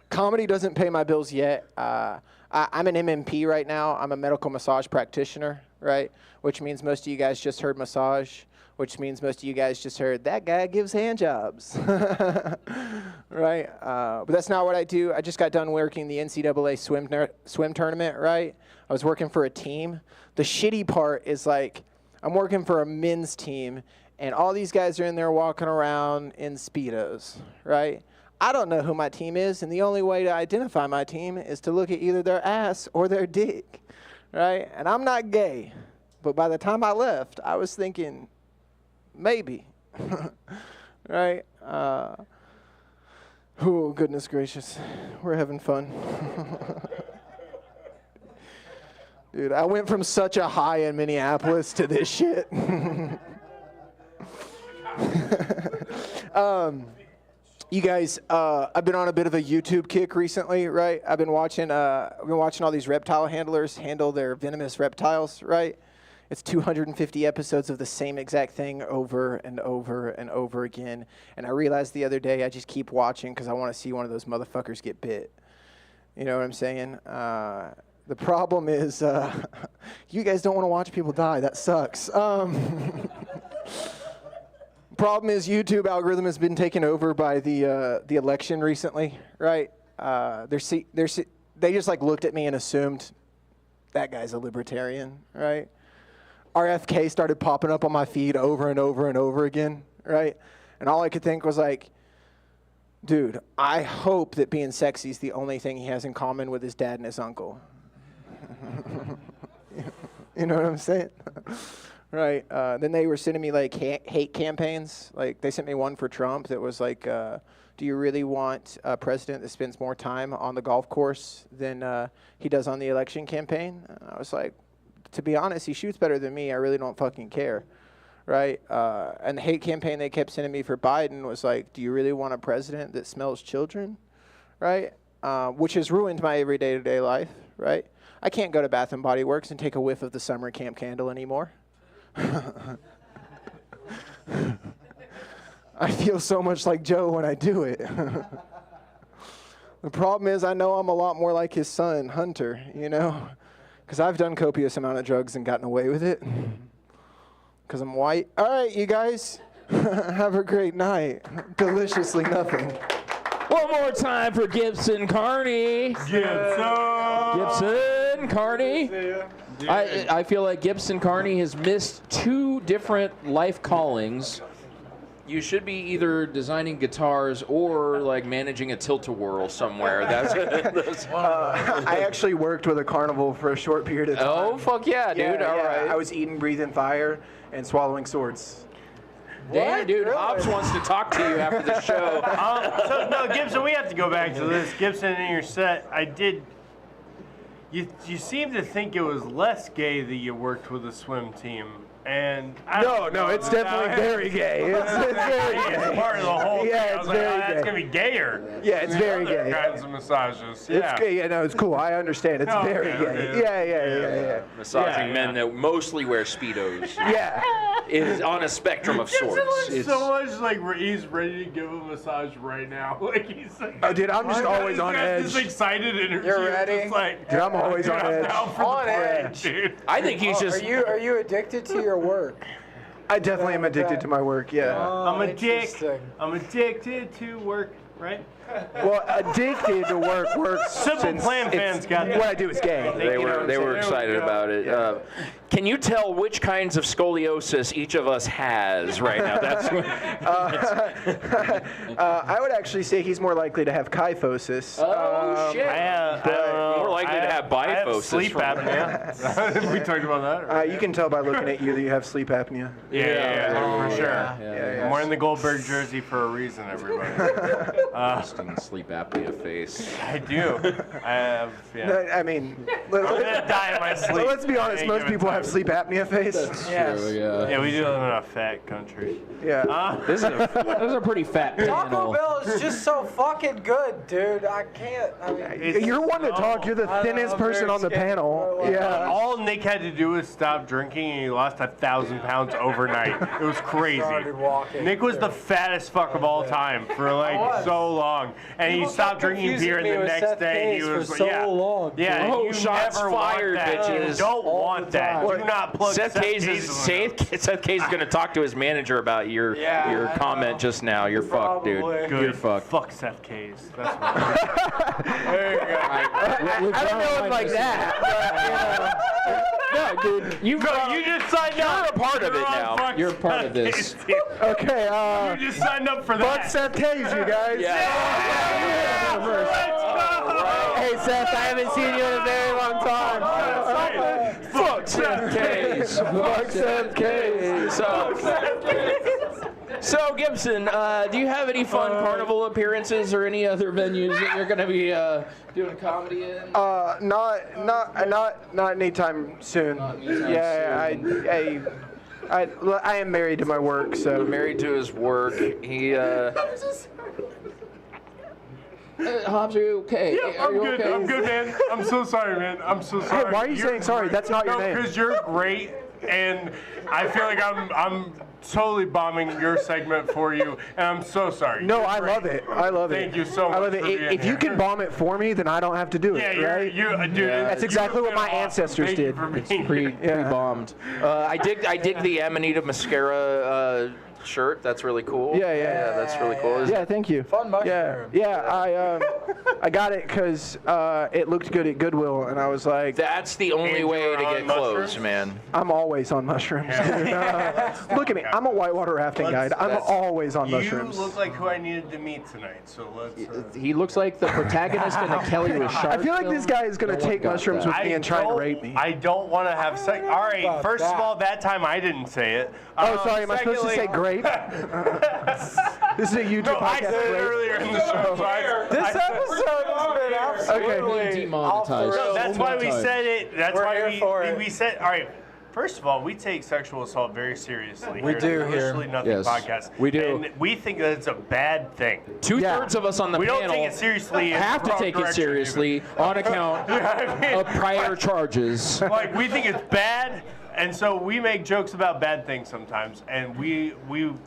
comedy doesn't pay my bills yet. I'm an MMP right now. I'm a medical massage practitioner, right? Which means most of you guys just heard massage, which means most of you guys just heard that guy gives hand jobs, right? But that's not what I do. I just got done working the NCAA swim tournament, right? I was working for a team. The shitty part is like I'm working for a men's team, and all these guys are in there walking around in Speedos, right? I don't know who my team is, and the only way to identify my team is to look at either their ass or their dick, right? And I'm not gay, but by the time I left, I was thinking, maybe, right? Oh, goodness gracious. We're having fun. Dude, I went from such a high in Minneapolis to this shit. You guys, I've been on a bit of a YouTube kick recently, right? I've been watching all these reptile handlers handle their venomous reptiles, right? It's 250 episodes of the same exact thing over and over and over again. And I realized the other day I just keep watching because I want to see one of those motherfuckers get bit. You know what I'm saying? The problem is you guys don't want to watch people die. That sucks. Problem is YouTube algorithm has been taken over by the election recently, right? They just like looked at me and assumed that guy's a libertarian, right? RFK started popping up on my feed over and over and over again, right? And all I could think was like, dude, I hope that being sexy is the only thing he has in common with his dad and his uncle. You know what I'm saying? Right. Then they were sending me like hate campaigns. Like they sent me one for Trump that was like, do you really want a president that spends more time on the golf course than he does on the election campaign? And I was like, to be honest, he shoots better than me. I really don't fucking care. Right. And the hate campaign they kept sending me for Biden was like, do you really want a president that smells children? Right. Which has ruined my everyday to day life. Right. I can't go to Bath and Body Works and take a whiff of the summer camp candle anymore. I feel so much like Joe when I do it. The problem is I know I'm a lot more like his son, Hunter, you know? Because I've done copious amount of drugs and gotten away with it. Because I'm white. All right, you guys. Have a great night. Deliciously nothing. One more time for Gibson Carney. Gibson Carney. I feel like Gibson Carney has missed 2 different life callings. You should be either designing guitars or like managing a tilt-a-whirl somewhere. That's I actually worked with a carnival for a short period of time. Oh, fuck yeah, dude. Yeah, All right. I was eating, breathing fire and swallowing swords. Damn, dude. Really? Hobbs wants to talk to you after the show. So, no, Gibson, we have to go back to this. Gibson, in your set, I did You seem to think it was less gay that you worked with a swim team, and No, it's definitely very gay. It's very gay. It's part of the whole Yeah, thing. I it's was like, very that's gay. gonna be gayer. Yeah, it's very Other gay. kinds of massages. Yeah. It's gay. Yeah, no, it's cool. I understand. It's Oh, very okay, gay. okay. Yeah. Massaging Yeah, men that mostly wear Speedos. Yeah. Is on a spectrum of sorts. It's- So much like he's ready to give a massage right now. Like he's like, Oh, dude, I'm just always on This edge. excited energy. You're ready? Just like, Dude, I'm always on I'm edge. down for the On party, edge. dude. I think he's just. Are you addicted to your work? I definitely am addicted to my work. Yeah. I'm Interesting. addicted to work, right? Well, addicted to work. Simple since Plan it's- fans got what I do is gay. They You know what were I'm they were saying? excited about it. Can you tell which kinds of scoliosis each of us has right now? That's what, I would actually say he's more likely to have kyphosis. shit. More likely to have I have bifosis. sleep apnea. We talked about that. You can tell by looking at you that you have sleep apnea. Yeah, for sure. Yeah. I'm wearing the Goldberg jersey for a reason, everybody. Interesting sleep apnea face. I do. I have. Yeah. No, I mean, I'm gonna die in my sleep. let's be honest. Any Most given people time. have sleep apnea face. Yes. True, yeah. Yeah, we do live in a fat country. Yeah. This is a pretty fat Taco panel. Bell is just so fucking good, dude. I can't. I mean, You're one to talk. You're the I know, thinnest I'm person very on the skinny. panel. Well, Yeah. All Nick had to do was stop drinking, and he lost 1,000 pounds overnight. It was crazy. Started walking. Nick was the fattest fuck of all time for like so long, and he People stopped kept drinking confusing beer, and me the with next Seth day he Case for was so yeah, long, yeah. dude. You Oh, shots never fired, want that. bitches. You don't want that. Do not plug Seth Case is going to talk to his manager about your I comment know. just now. You're fucked, dude. Probably. Good. You're fucked. Fuck Seth Case. That's what. There you go. I don't know it like that. No, dude. You just signed up. You're a part of it now. Fuck You're a part Seth of this. Case. Okay. You just signed up for Fuck that. Seth Case, you guys. Hey Seth, I haven't seen you in a very long time. Fuck Seth Case. Fuck Seth Case. So Gibson, do you have any fun carnival appearances or any other venues that you're going to be doing comedy in? Not anytime soon. I am married to my work, so. Married to his work. He. Hobbs, are you okay? Yeah, I'm good. I'm good, man. I'm so sorry, man. I'm so sorry. Hey, why are you saying sorry? That's not your name. because you're great, and I feel like I'm totally bombing your segment for you, and I'm so sorry. No, You're I great. love it. I love it. Thank you so much I love it. for being If you here. can bomb it for me, then I don't have to do it, Yeah, right? dude. That's exactly what my ancestors Thank you did. for being here. Pre-bombed. I dig the Amanita mascara shirt. That's really cool. Yeah. That's really cool. Yeah, thank you. Fun mushroom. I got it because it looked good at Goodwill, and I was like, That's the only And way you're to on get mushrooms? clothes, man. I'm always on mushrooms. Look at me. I'm a whitewater rafting guide. I'm always on mushrooms. You look like who I needed to meet tonight, so let's. He looks like the protagonist in a Kelly Richard I feel like this guy is going to take mushrooms with me and try to rape me. I don't want to have sex. All right, About first of that? all, that time I didn't say it. Oh, sorry. Am I supposed to say secondly- grape? This is a YouTube No, I podcast. said it grape. earlier in the show. So This episode has been absolutely demonetized. No, that's why we said it. That's We're why here for it. we said. All right. First of all, we take sexual assault very seriously. We here do at the here. Deliciously Nothing Yes, podcast. we do. And we think that it's a bad thing. 2/3 of us on the We panel don't take it seriously. in have the to wrong take it direction, seriously on account of prior charges. Like we think it's bad, and so we make jokes about bad things sometimes, and we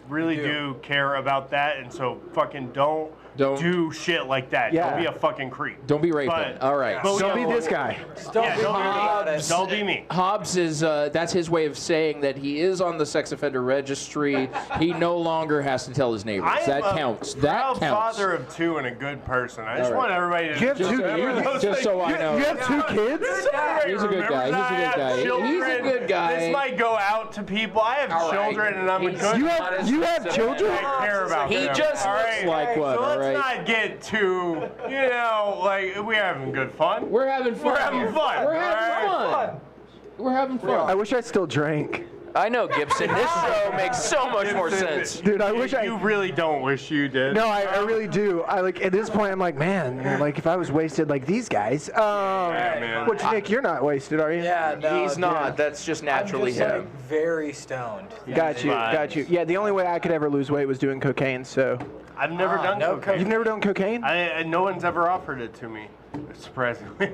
really do care about that, and so fucking don't do shit like that. Yeah. Don't be a fucking creep. Don't be raping. But- All right. but Don't we- be this guy. Don't Yeah, be don't about be me. it. Don't be me. Hobbs is, that's his way of saying that he is on the sex offender registry. He no longer has to tell his neighbors. I am That a counts. That proud counts. father of two and a good person. I just All right. want everybody to You have two remember kids? those Just so things. I know. You have 2 kids? He's a good guy. He's a good Remember that I have guy. He's a children. good guy. This might go out to people. I have All right. children, and I'm a He's- good. You have children? I care about He them. just All looks right? like one, So all let's right? not get too, like we're having good fun. We're having fun. We're having here. fun. We're All having right. fun. We're having fun. I wish I still drank. I know, Gibson. This show makes so much more sense. Dude, I wish You really don't wish you did. No, I really do. I like at this point, I'm like, man, like if I was wasted like these guys. man. Which Nick, you're not wasted, are you? Yeah, no, He's not. That's just naturally I'm just, him. like, very stoned. Got you. Yeah, the only way I could ever lose weight was doing cocaine. So I've never done no cocaine. you've never done cocaine? No one's ever offered it to me, surprisingly.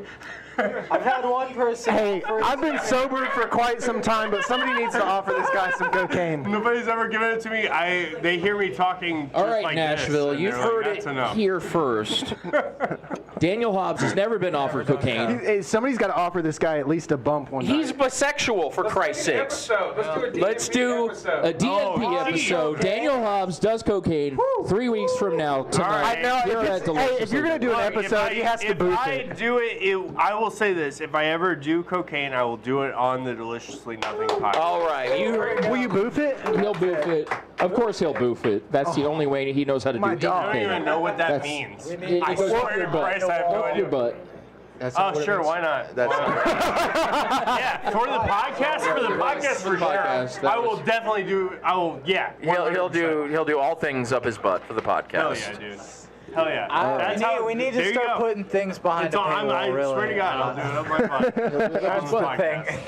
I've had one person. Hey, I've been sober for quite some time, but somebody needs to offer this guy some cocaine. Nobody's ever given it to me. They hear me talking just All right, like Nashville, this, and you've they're like, heard "That's it enough." here first. Daniel Hobbs has never been offered cocaine. Hey, somebody's got to offer this guy at least a bump one time. He's bisexual, for Christ's sakes. Let's do a DNP Let's do a DNP Oh, episode. okay. Daniel Hobbs does cocaine 3 weeks from now tonight. I know, Here if at it's- hey, if you're gonna do an Look, episode, he has to boost If I it. do it, I will say this: if I ever do cocaine, I will do it on the Deliciously Nothing podcast. All right, Will you boof it? he'll boof it. Of course he'll boof it. That's the only way he knows how to My do dog. I don't anything. even know what that That's- means. It I goes swear up to your butt. Christ, I have no Up idea. your butt. That's not Oh, what it sure, means. why not? That's Yeah, for the podcast, for podcast, sure. I will definitely do. I will. Yeah. He'll do all things up his butt for the Hell podcast. yeah, dude. Hell yeah. That's how- we need there to you start go. putting things behind It's the on, paywall, I really. swear to God, I'll do it on my podcast. That's the thing.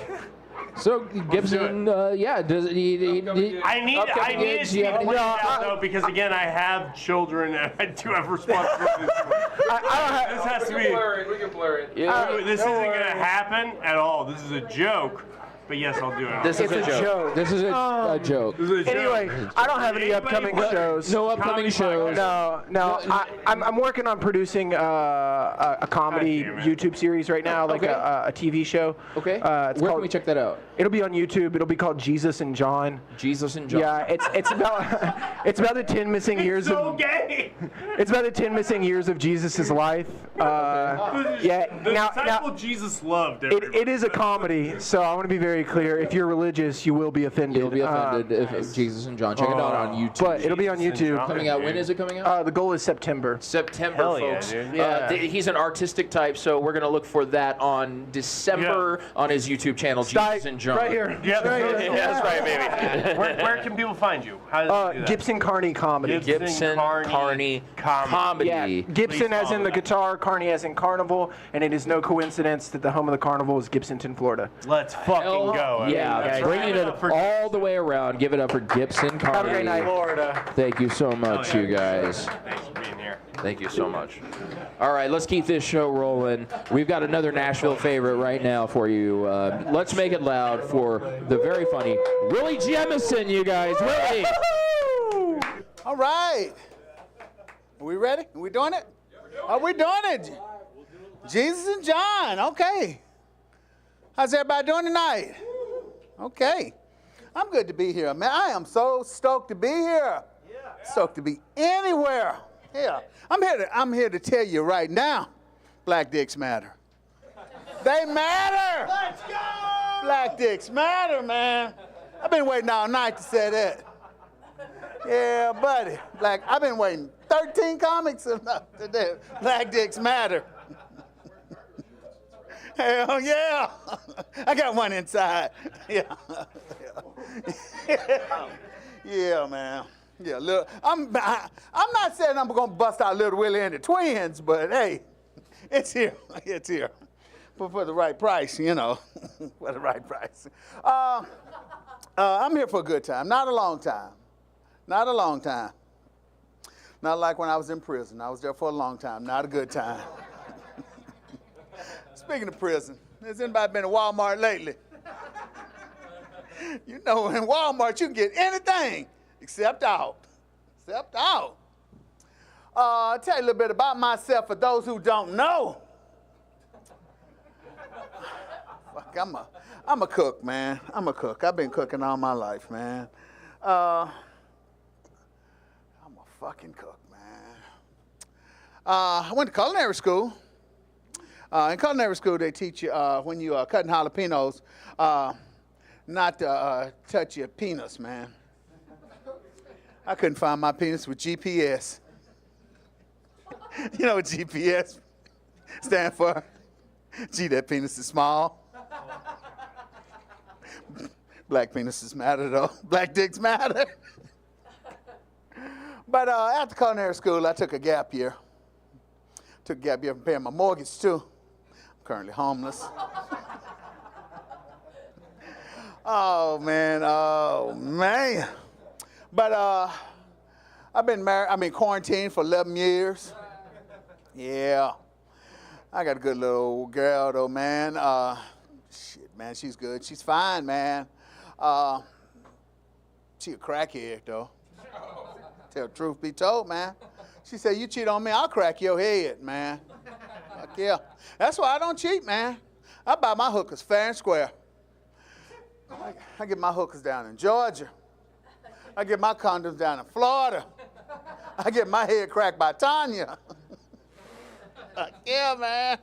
So Gibson, yeah, does he I need upcoming to gigs, speak you have any- plain out though, because again, I have children and I do have responsibilities. This has to be. We can blur it. This isn't gonna happen at all. This is a joke. But yes, I'll do it. This is It's a joke. This is a joke. This is a joke. Anyway, I don't have any upcoming shows. No upcoming shows. No. I'm working on producing a comedy God damn it. YouTube series right now, like Okay. a TV show. Okay. It's Where called, can we check that out? It'll be on YouTube. It'll be called Jesus and John. Jesus and John. Yeah, it's about it's about the 10 missing years So of gay. it's about the 10 missing years of Jesus' life. Yeah. The Now disciple Jesus loved it is a comedy, so I want to be very clear. If you're religious, you will be offended. You'll be offended if Jesus and John. Check it out on YouTube. But it'll be on Jesus and YouTube. John. Coming out. When is it coming out? The goal is September. September, Hell yeah, folks. dude. Yeah. He's an artistic type, so we're gonna look for that on December on his YouTube channel, Jesus and John. Right here. Yeah, That's right, baby. Where can people find you? How does it do that? Gibson Carney Comedy. Gibson Carney Comedy. Yeah, Gibson as in the guitar, Carney as in carnival, and it is no coincidence that the home of the carnival is Gibsonton, Florida. Let's fucking go. Yeah, bringing it all the way around. Give it up for Gibson Carney. Have a great night. Florida. Thank you so much, you guys. Thanks for being here. Thank you so much. All right, let's keep this show rolling. We've got another Nashville favorite right now for you. Let's make it loud for the very funny Willie Jemison, you guys. Willie! All right. Are we ready? Are we doing it? Are we doing it? Jesus and John. Okay. How's everybody doing tonight? Okay. I'm good to be here, man. I am so stoked to be here. Stoked to be anywhere. Yeah. I'm here to tell you right now, black dicks matter. They matter. Let's go. Black dicks matter, man. I've been waiting all night to say that. Yeah, buddy. I've been waiting 13 comics enough to do. Black dicks matter. Hell yeah. I got one inside. Yeah. Yeah, man. Yeah, I'm not saying I'm gonna bust out Little Willie and the Twins, but hey, it's here. It's here. But for the right price, you know. For the right price. I'm here for a good time, not a long time. Not a long time. Not like when I was in prison. I was there for a long time, not a good time. Speaking of prison, has anybody been to Walmart lately? You know, in Walmart, you can get anything except out. Except out. I'll tell you a little bit about myself for those who don't know. Fuck, I'm a cook, man. I'm a cook. I've been cooking all my life, man. I'm a fucking cook, man. I went to culinary school. In culinary school, they teach you when you are cutting jalapenos, not to touch your penis, man. I couldn't find my penis with GPS. You know what GPS stand for? Gee, that penis is small. Black penises matter, though. Black dicks matter. But after culinary school, I took a gap year. Took a gap year from paying my mortgage, too. I'm currently homeless. Oh, man. But I've been married, quarantined for 11 years. Yeah. I got a good little old girl, though, man. Shit, man, she's good. She's fine, man. She a crackhead, though. Tell the truth be told, man. She said, you cheat on me, I'll crack your head, man. Fuck yeah. That's why I don't cheat, man. I buy my hookers fair and square. I get my hookers down in Georgia. I get my condoms down in Florida. I get my head cracked by Tanya. Yeah, man.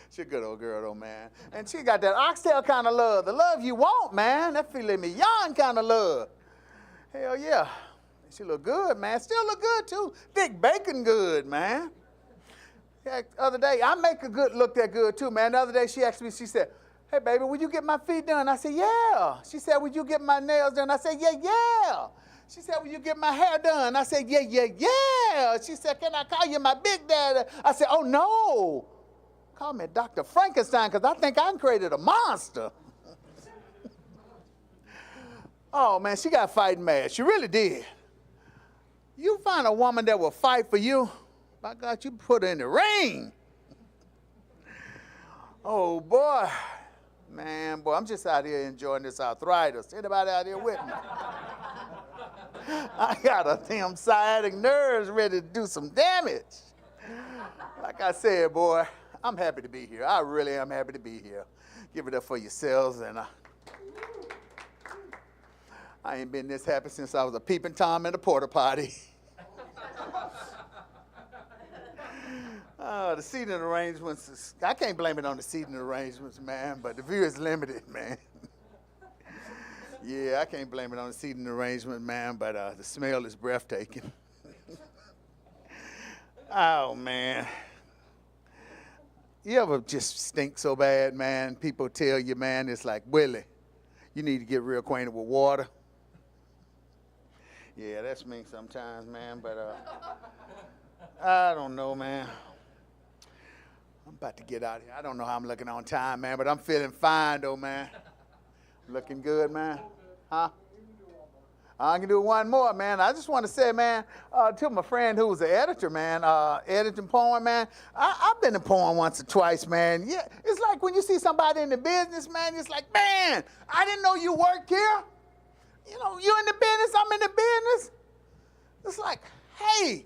She's a good old girl, though, man. And she got that oxtail kind of love, the love you want, man. That filet mignon kind of love. Hell yeah. She look good, man. Still look good, too. Thick bacon good, man. Yeah, the other day, I make her look that good, too, man. The other day, she asked me, she said, hey, baby, will you get my feet done? I said, yeah. She said, will you get my nails done? I said, yeah. She said, will you get my hair done? I said, yeah. She said, can I call you my big daddy? I said, oh, no. Call me Dr. Frankenstein, because I think I created a monster. Oh, man, she got fighting mad. She really did. You find a woman that will fight for you, by God, you put her in the ring. Oh, boy. Man, boy, I'm just out here enjoying this arthritis. Anybody out here with me? I got a damn sciatic nerves ready to do some damage. Like I said, boy, I'm happy to be here. I really am happy to be here. Give it up for yourselves. And I ain't been this happy since I was a peeping Tom in a porta potty. The seating arrangements, I can't blame it on the seating arrangements, man, but the view is limited, man. Yeah, I can't blame it on the seating arrangement, man, but the smell is breathtaking. Oh, man. You ever just stink so bad, man? People tell you, man, it's like, Willie, you need to get real acquainted with water. Yeah, that's me sometimes, man, but I don't know, man. I'm about to get out of here. I don't know how I'm looking on time, man, but I'm feeling fine, though, man. Looking good, man? Huh? I can do one more, man. I just want to say, man, to my friend who was an editor, man, editing porn, man, I've been in porn once or twice, man. Yeah, it's like when you see somebody in the business, man, it's like, man, I didn't know you worked here. You know, you in the business, I'm in the business. It's like, hey,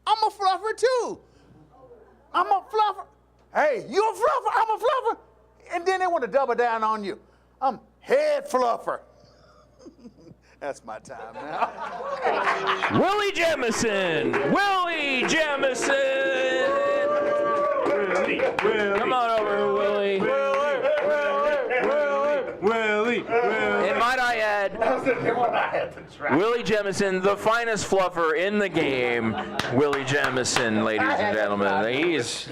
I'm a fluffer, too. I'm a fluffer. Hey, you a fluffer? I'm a fluffer. And then they want to double down on you. I'm head fluffer. That's my time now. Willie Jamison! Willie Jamison! Come on over, Willie. Willie. And might I add, Willie Jamison, the finest fluffer in the game. Willie Jamison, ladies and gentlemen. He's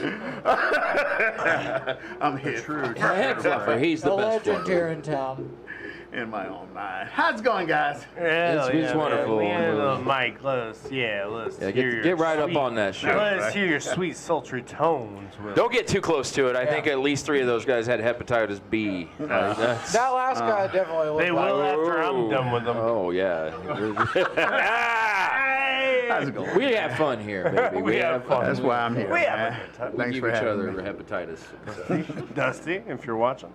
I'm here. the head fluffer. He's the best legend fluffer. here in town. In my own mind. How's it going, guys? It's wonderful. Mike, let's hear Yeah, your get right sweet, up on that shit. Let's hear your sweet, sultry tones. Willie. Don't get too close to it. I think at least 3 of those guys had hepatitis B. That last guy definitely looked They like will it. after I'm done with them. Oh, yeah. How's it going? We have fun here, baby. We have fun. That's why I'm here. We have man. a good time. We Thanks give for each having other me. hepatitis. Dusty, if you're watching.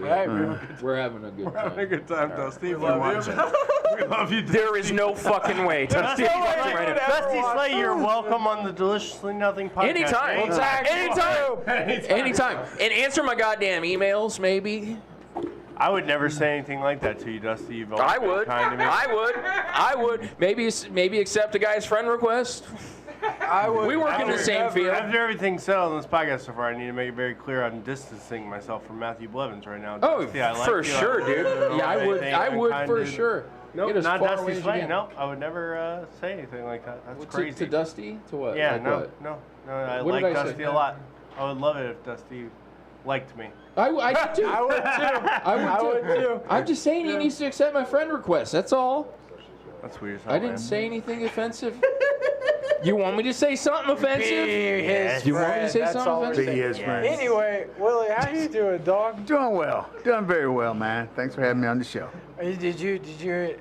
We're having a good time. Having a good time, Dusty, if you're watching. We love you, Dusty. There is no fucking way. Dusty Slay, you're welcome on the Deliciously Nothing podcast. Anytime. Anytime. And answer my goddamn emails, maybe. I would never say anything like that to you, Dusty. You've always been kind to me. I would. Maybe accept a guy's friend request. I would. We work in the same field. After everything said on this podcast so far, I need to make it very clear I'm distancing myself from Matthew Blevins right now. Oh, Dusty, I like for you. sure, dude. Yeah, I would for sure. No, Get as not far away Dusty as you Slay. can. No, I would never say anything like that. That's crazy. To Dusty? To what? Yeah, Like no, what? no. I What like did I say? Dusty a lot. I would love it if Dusty liked me. I did too. I would too. I would too. I'm just saying he needs to accept my friend request. That's all. That's weird. I didn't say anything offensive. You want me to say something offensive? You want me to say something offensive? Yes, friend. Anyway, Willie, how you doing, dog? Doing well. Doing very well, man. Thanks for having me on the show. Did you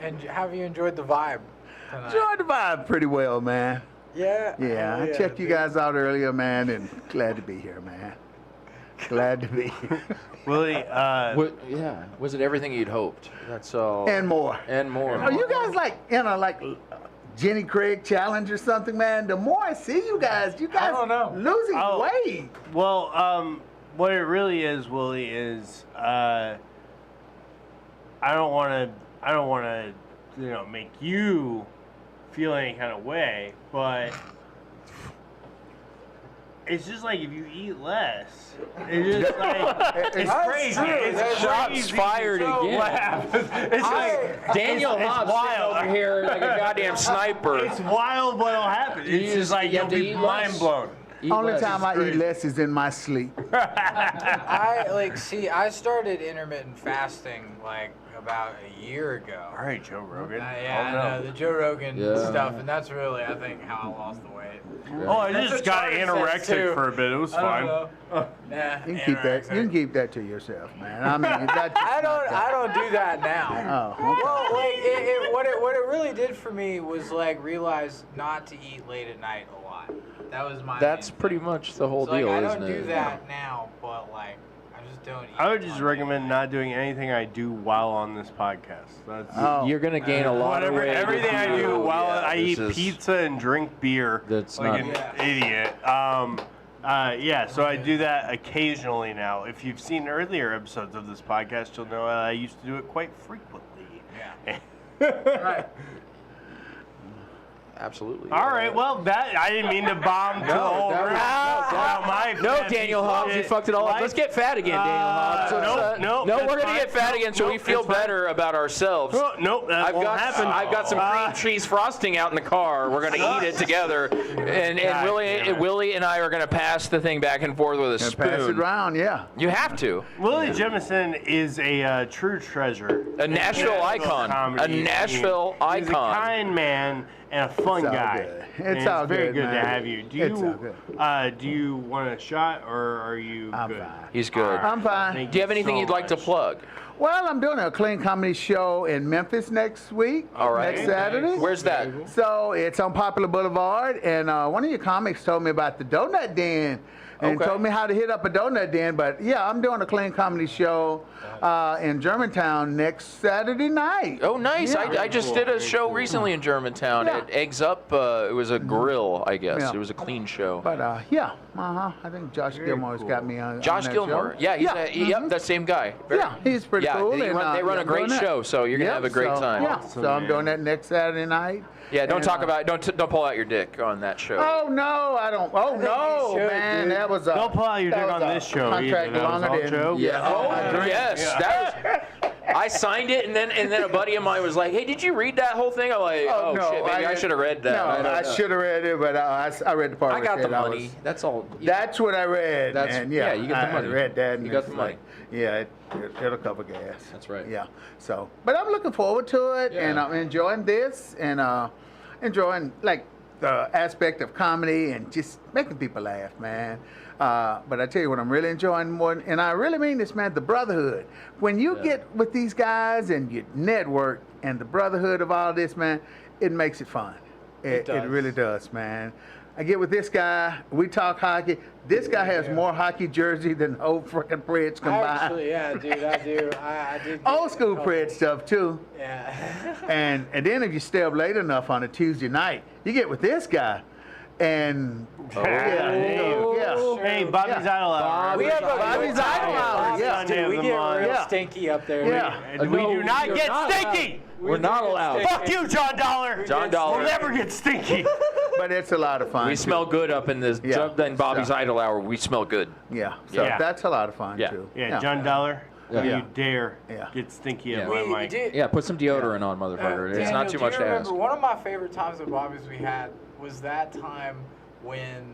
and have you enjoyed the vibe tonight? Enjoyed the vibe pretty well, man. Yeah. Yeah, Oh, I checked you guys out earlier, man, and glad to be here, man. Glad to be here. Willie, yeah. Was it everything you'd hoped? That's all. And more. And more. Are you guys like, like Jenny Craig challenge or something, man? The more I see you guys I don't know. losing weight. Well, what it really is, Willie, is I don't want to, make you feel any kind of way, but it's just like if you eat less, it's just like it's crazy. It's Shots crazy. fired Don't again. laugh. It's like Daniel it's Hobbs sitting over here like a goddamn sniper. It's wild what'll happen. It's just like you'll be mind blown. Only time I eat less is in my sleep. I started intermittent fasting like about a year ago. All right, Joe Rogan. I know the Joe Rogan stuff, and that's really, I think, how I lost the weight. Oh, I That's just what got Charlie says, anorexic too. for a bit. It was I fine. don't know. Nah, You can keep that to yourself, man. I mean, that's I don't do that now. Oh, okay. Well, what it really did for me was like realize not to eat late at night a lot. That was my. That's main pretty much the whole thing. deal, I isn't don't it? do that now, but like I just don't eat. I would just recommend not doing anything I do while on this podcast. That's You're gonna gain a lot of weight. Everything I do while I eat this is- pizza and drink beer That's like not- an idiot. So I do that occasionally now. If you've seen earlier episodes of this podcast, you'll know I used to do it quite frequently. Yeah. Right. Absolutely. All right. Well, I didn't mean to bomb to the whole room. No, Daniel Hobbs, you fucked it all up. Let's get fat again, Daniel Hobbs. No, we're gonna get fat again, so we feel better about ourselves. Nope, that won't happen. I've got some cream cheese frosting out in the car. We're gonna eat it together, and Willie and I are gonna pass the thing back and forth with a spoon. Pass it around, yeah. You have to. Willie Jemison is a true treasure. A Nashville icon. Comedy. A Nashville icon. He's a kind man and a fun It's all guy. good. And It's all very good, good man. to have you. It's all good. Do you want a shot or are you I'm good? fine. He's good. I'm fine. Do you have anything you'd like to plug? Well, I'm doing a clean comedy show in Memphis next week. All right. Next Saturday. Where's that? So it's on Popular Boulevard, and one of your comics told me about the Donut Den, and Okay. told me how to hit up a Donut Den. But yeah, I'm doing a clean comedy show in Germantown next Saturday night. Oh, nice. Yeah. I just did a show recently in Germantown. Yeah. At Eggs Up, it was a grill, I guess. Yeah. It was a clean show. But I think Josh Gilmore's got me on. Josh on that Gilmore. show. Yeah, yep, that same guy. Yeah, he's pretty cool. They and, run a I'm great doing that. show, so you're gonna have a great time. Yeah, so I'm doing that next Saturday night. Yeah, don't And, talk about don't pull out your dick on that show. Oh no, I don't. Oh no, you should, man, dude. that was a. Don't pull out your that dick was on a this show Contract either. That was longer all than. joke. Yeah. Oh yes, that was. I signed it, and then a buddy of mine was like, "Hey, did you read that whole thing?" I'm like, "Oh, no, shit, maybe I should have read that." No, I should have read it, but I read the part. I where got it the said I money. was- That's all. That's what I read. That's- man. yeah, you get the money. I read that. And You got it's the money. like, yeah, it'll cover gas. That's right. Yeah. So, but I'm looking forward to it, Yeah. and I'm enjoying this, and enjoying like the aspect of comedy and just making people laugh, man. But I tell you what, I'm really enjoying more, and I really mean this, man. The brotherhood. When you get with these guys and you network, and the brotherhood of all this, man, it makes it fun. It really does, man. I get with this guy, we talk hockey. This guy has more hockey jersey than the whole freaking Preds combined. Actually, yeah, dude, I do. I did. Old school Pred stuff too. Yeah. And then if you stay up late enough on a Tuesday night, you get with this guy. And Hey, Bobby's Idol Hour. We have a Bobby's Idol Hour. Yeah. Dude, we get real Yeah. stinky up there. Yeah. We do not get stinky. We're not allowed. Fuck you, John Dollar. John Dollar. We'll never get stinky. But it's a lot of fun. We too. smell good up in this. Yeah. Then Bobby's Idol Hour. We smell good. Yeah. So Yeah. that's a lot of fun Yeah. too. Yeah, John Dollar. Don't Yeah. you dare Yeah. get stinky Yeah. at my We mic. did. Yeah, put some deodorant on, motherfucker. It's Daniel, not too much do to you ask. remember one of my favorite times at Bobby's we had was that time when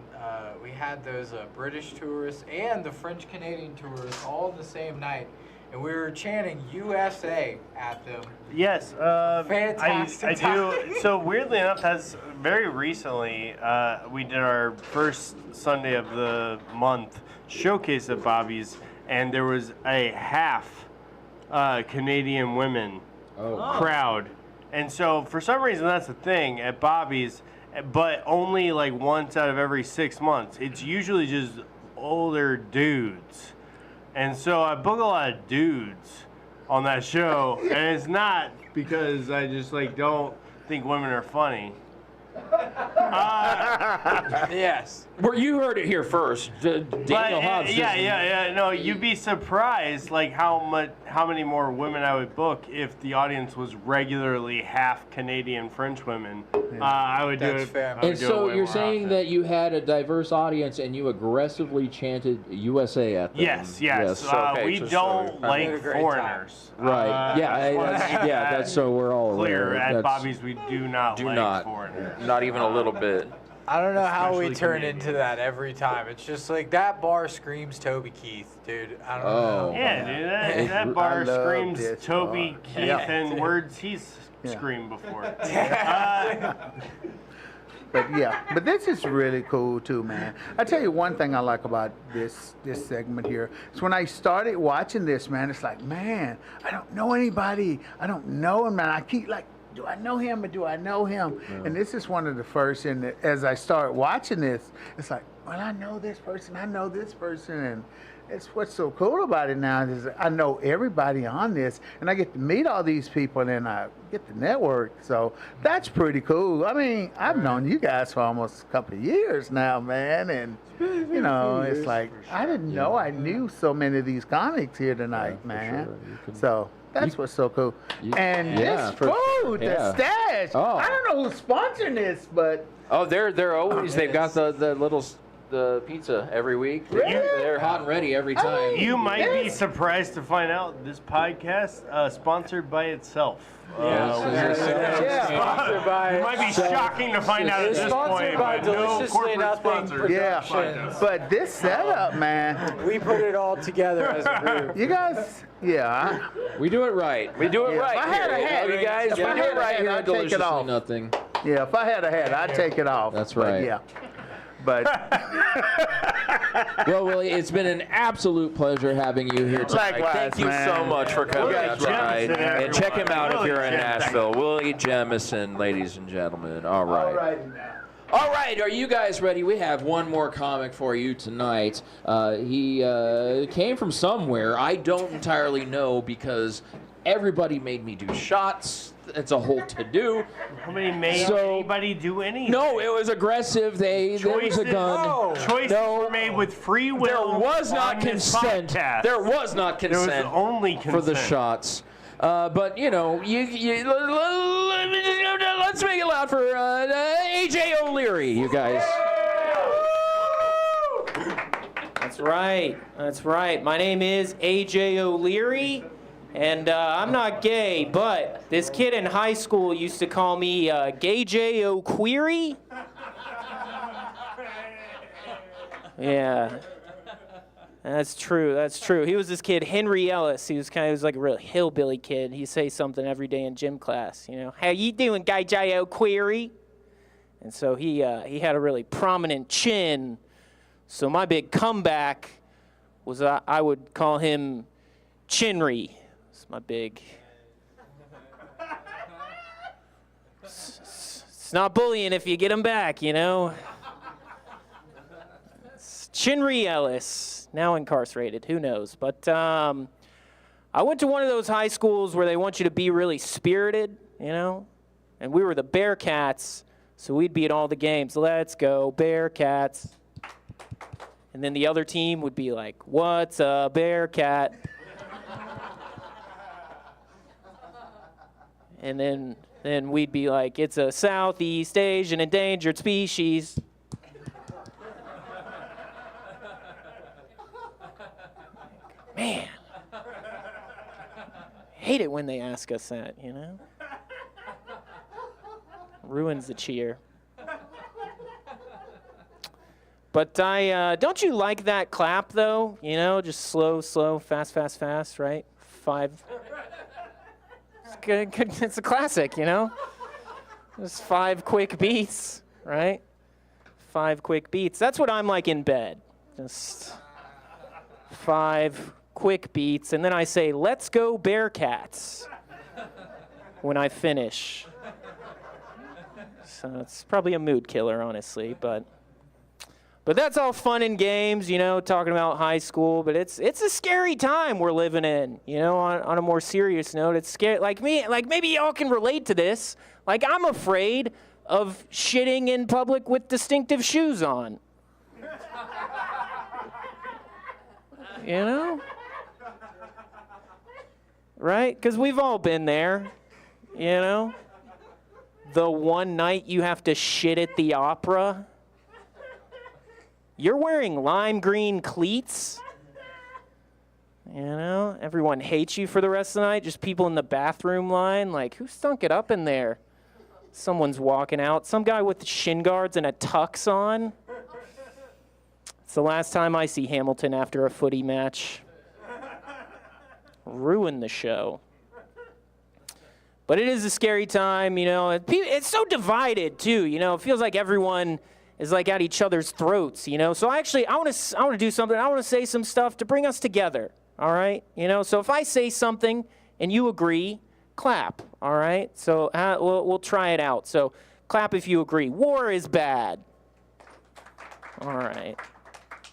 we had those British tourists and the French Canadian tourists all in the same night, and we were chanting USA at them. Yes, Fantastic I time. do. So weirdly enough, that's very recently. We did our first Sunday of the month showcase at Bobby's, and there was a half Canadian women crowd, and so for some reason that's a thing at Bobby's, but only like once out of every 6 months. It's usually just older dudes. And so I book a lot of dudes on that show, and it's not because I just like don't think women are funny. Yes. Well, you heard it here first. Daniel Hobbs. Yeah. No, you'd be surprised like how many more women I would book if the audience was regularly half Canadian French women. I would do it. And so you're saying that you had a diverse audience and you aggressively chanted USA at them. Yes. Okay, We don't like foreigners. Right. That's so we're all clear. aware. At Bobby's, we do not like foreigners. Not even a little bit. I don't know how we Especially turn Canadian. into that every time. It's just like that bar screams Toby Keith, dude. I don't know. Yeah, dude, that bar screams Toby Keith Yeah. and words he's screamed before. But this is really cool too, man. I tell you one thing I like about this segment here. Is when I started watching this, man, it's like, man, I don't know anybody. I don't know him, man. I keep like, do I know him or do I know him? Yeah. And this is one of the first, and as I start watching this, it's like, well, I know this person, and it's what's so cool about it now is I know everybody on this, and I get to meet all these people, and I get to network. So that's pretty cool. I mean, I've known you guys for almost a couple of years now, man, and you know, it's like I didn't know I knew so many of these comics here tonight, man. So that's what's so cool. And this food, the stash. I don't know who's sponsoring this, but They're always they've got the pizza every week. They're hot and ready every time. You might be surprised to find out this podcast sponsored by itself. Sponsored by. It might be shocking to find out at this point, by but no Deliciously corporate Nothing sponsor. yeah. But this setup, man. We put it all together as a group. You guys, we do it right. We do it right. If I had a here. hat, You guys, if we I do had it a right hat, here I'd at take it Deliciously off. Nothing. Yeah, if I had a hat, I'd take it off. That's But right. yeah. But well, Willie, it's been an absolute pleasure having you here tonight. Likewise, Thank you man. so much for coming out tonight. Jemison, And check him out if Willie you're in Jemison. Nashville. Willie Jemison, ladies and gentlemen. All right. now. All right, are you guys ready? We have one more comic for you tonight. He came from somewhere. I don't entirely know because everybody made me do shots. It's a whole to-do. Nobody made anybody do anything. No, it was aggressive. There was a gun. Choices were made with free will. There was not on this consent. podcast. There was not consent. There was only consent. For the shots. But, you know, let's make it loud for A.J. O'Leary, you guys. That's right. That's right. My name is A.J. O'Leary, and I'm not gay, but this kid in high school used to call me Gay J. O'Query. Yeah. That's true. That's true. He was this kid, Henry Ellis. He was like a real hillbilly kid. He'd say something every day in gym class. You know, how you doing, Guy J.O. Query? And so he had a really prominent chin. So my big comeback was I would call him Chinry. It's my big. It's not bullying if you get him back, you know. It's Chinry Ellis. Now incarcerated, who knows? But I went to one of those high schools where they want you to be really spirited, you know? And we were the Bearcats, so we'd be at all the games. Let's go, Bearcats. And then the other team would be like, what's a Bearcat? And then we'd be like, it's a Southeast Asian endangered species. Man, hate it when they ask us that, you know? Ruins the cheer. But don't you like that clap though? You know, just slow, slow, fast, fast, fast, right? 5. It's good. It's a classic, you know. Just 5 quick beats, right? 5 quick beats. That's what I'm like in bed. Just 5 quick beats, and then I say, "Let's go Bearcats," when I finish. So it's probably a mood killer, honestly, but that's all fun and games, you know, talking about high school. But it's a scary time we're living in, you know. On a more serious note, it's scary. Like maybe y'all can relate to this. Like, I'm afraid of shitting in public with distinctive shoes on. You know? Right? Because we've all been there, you know? The one night you have to shit at the opera. You're wearing lime green cleats. You know? Everyone hates you for the rest of the night. Just people in the bathroom line, like, who stunk it up in there? Someone's walking out. Some guy with shin guards and a tux on. It's the last time I see Hamilton after a footy match. Ruin the show. But it is a scary time, you know. It's so divided too, you know. It feels like everyone is like at each other's throats, you know. So I want to do something. I want to say some stuff to bring us together. All right, you know. So if I say something and you agree, clap. All right. So we'll try it out. So clap if you agree. War is bad. All right.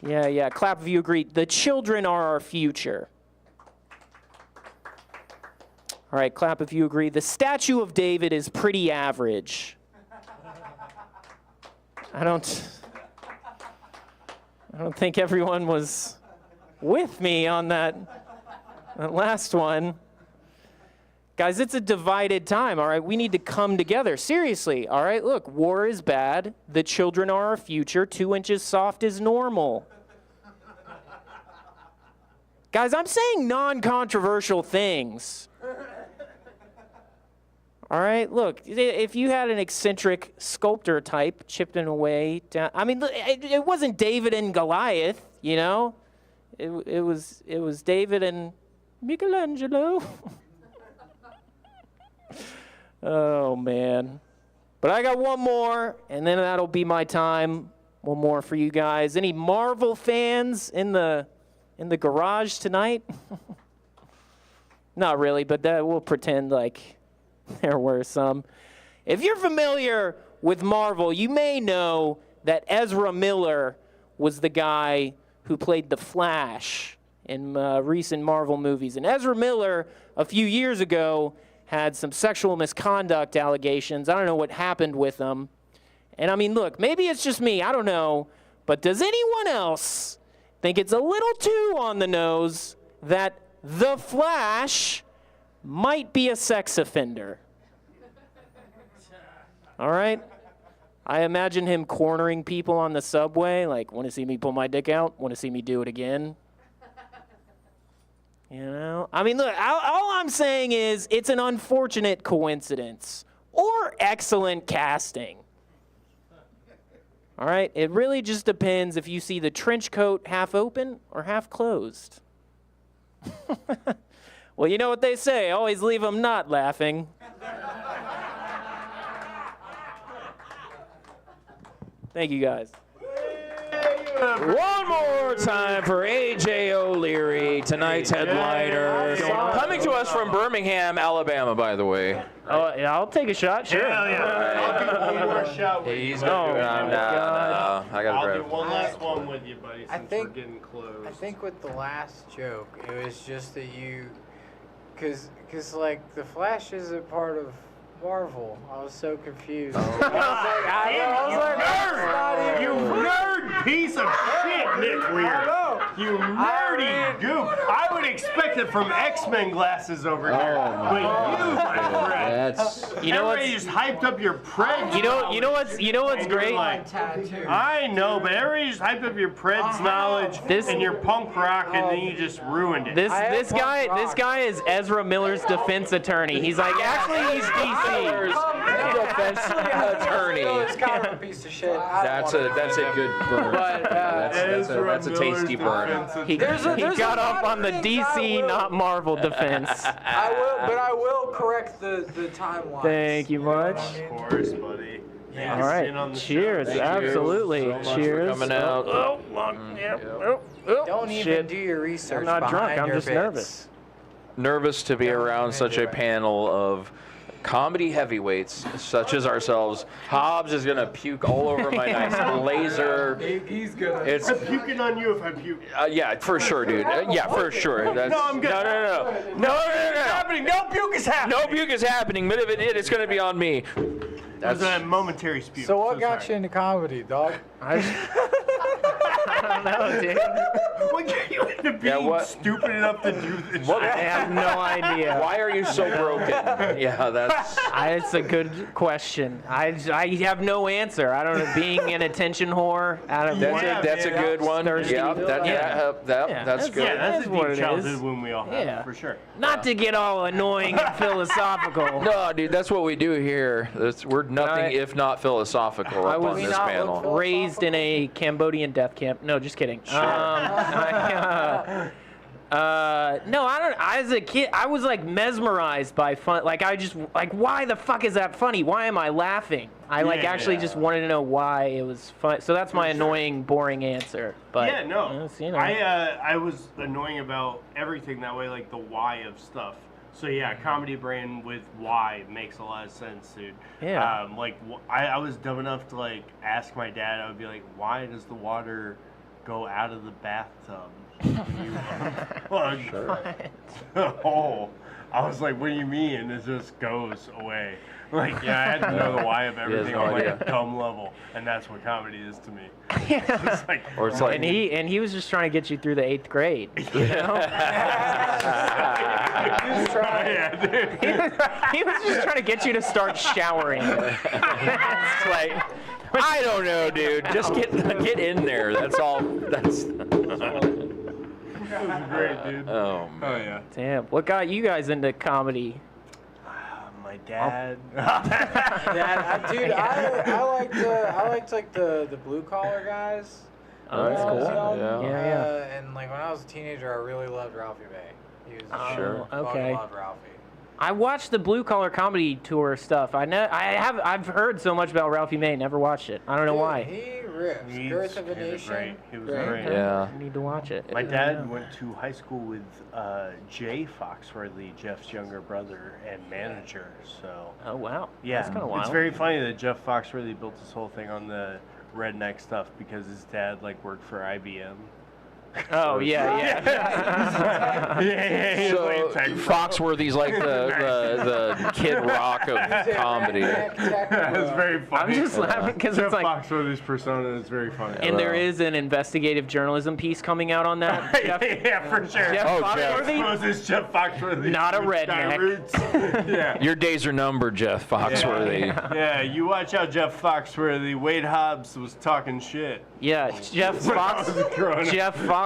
Yeah. Clap if you agree. The children are our future. All right, clap if you agree. The statue of David is pretty average. I don't think everyone was with me on that last one. Guys, it's a divided time, all right? We need to come together. Seriously, all right? Look, war is bad. The children are our future. 2 inches soft is normal. Guys, I'm saying non-controversial things. All right, look, if you had an eccentric sculptor type chipping away down, I mean, it wasn't David and Goliath, you know? It was David and Michelangelo. Oh, man. But I got one more, and then that'll be my time. One more for you guys. Any Marvel fans in the garage tonight? Not really, but we'll pretend like there were some. If you're familiar with Marvel, you may know that Ezra Miller was the guy who played the Flash in recent Marvel movies. And Ezra Miller, a few years ago, had some sexual misconduct allegations. I don't know what happened with him. And I mean, look, maybe it's just me, I don't know, but does anyone else think it's a little too on the nose that the Flash might be a sex offender? All right? I imagine him cornering people on the subway, like, want to see me pull my dick out? Want to see me do it again? You know? I mean, look, all I'm saying is it's an unfortunate coincidence or excellent casting. All right? It really just depends if you see the trench coat half open or half closed. Well, you know what they say, always leave them not laughing. Thank you, guys. One more time for A.J. O'Leary, tonight's headliner. Coming to us from Birmingham, Alabama, by the way. Oh, yeah, I'll take a shot, sure. Hell yeah. I'll do one more shot with you. He's gonna do it. I gotta I'll grab do one last one with you, buddy, since we're getting close. I think with the last joke, it was just that you, cause like the Flash isn't part of Marvel. I was so confused. You nerd piece of shit, Nick Weir. You nerdy goof. I would expect it from X-Men glasses over here. But you, my friend. That's Everybody just hyped up your Preds. You know what's great? I know, but everybody just hyped up your Preds knowledge and your punk rock, and then you just ruined it. This guy is Ezra Miller's defense attorney. He's like, actually, he's DC. defense attorney. It's kind of a piece of shit. That's a good burn. But, that's a tasty burn. He got up on the DC, not Marvel defense. I will correct the timeline. Thank you much. Of course, buddy. All right. Cheers. Absolutely. Cheers. Coming out. Don't even do your research. I'm not drunk. I'm just bits. nervous. Nervous to be around such a panel of comedy heavyweights such as ourselves. Hobbs is gonna puke all over my nice blazer. He's gonna. I'm puking on you if I puke. Yeah, for sure, dude. Yeah, for sure. No, I'm good. No. Happening. No puke is happening. No puke is happening, but if it is, it's gonna be on me. That's a momentary spew. So what got you into comedy, dog? I don't know, dude. What got you into being stupid enough to do this? I have no idea. Why are you so broken? Yeah, that's. It's a good question. I have no answer. I don't know. Being an attention whore out of That's a good one. Thirsty. Yeah, that's good. Yeah, that's a what deep it childhood is. wound we all have, for sure. Not to get all annoying and philosophical. No, dude, that's what we do here. We're nothing if not philosophical I up on was this panel. raised in a Cambodian death camp. No, just kidding. Sure. No, I don't. As a kid, I was like mesmerized by fun. Like why the fuck is that funny? Why am I laughing? I actually just wanted to know why it was fun. So that's my annoying, boring answer. But yeah, no. you know. I was annoying about everything that way, like the why of stuff. So yeah, comedy brain with why makes a lot of sense, dude. Yeah. I was dumb enough to like ask my dad. I would be like, why does the water go out of the bathtub? Oh, I was like, what do you mean? It just goes away. Like, yeah, I had to know the why of everything on like a dumb level, and that's what comedy is to me. It's like, or it's like, and he was just trying to get you through the 8th grade. You know? He was just trying to get you to start showering. It's like, I don't know, dude. Just get in there. That's all. That's. That was great, dude. Oh, man. Oh yeah. Damn. What got you guys into comedy? My dad. Dude, I liked like the blue collar guys. Oh, that's cool. Yeah. And like when I was a teenager, I really loved Ralphie May. He was Sure. Okay. I loved Ralphie. I watched the Blue Collar Comedy Tour stuff. I've heard so much about Ralphie May, never watched it. I don't know why. He rips. Girth of a Nation. He was great. Yeah. I need to watch it. My dad went to high school with Jay Foxworthy, Jeff's younger brother and manager. So. Oh wow. Yeah, That's kind of wild. it's very funny that Jeff Foxworthy built this whole thing on the redneck stuff because his dad worked for IBM. Oh yeah. So Foxworthy's like the Kid Rock of comedy. It's very funny. I'm just laughing because Jeff it's like Foxworthy's persona is very funny. And there is an investigative journalism piece coming out on that. Yeah, for sure. Jeff Foxworthy? Jeff Foxworthy. Not a redneck. Yeah. Your days are numbered, Jeff Foxworthy. Yeah, you watch out, Jeff Foxworthy. Wade Hobbs was talking shit. Yeah, Jeff Foxworthy,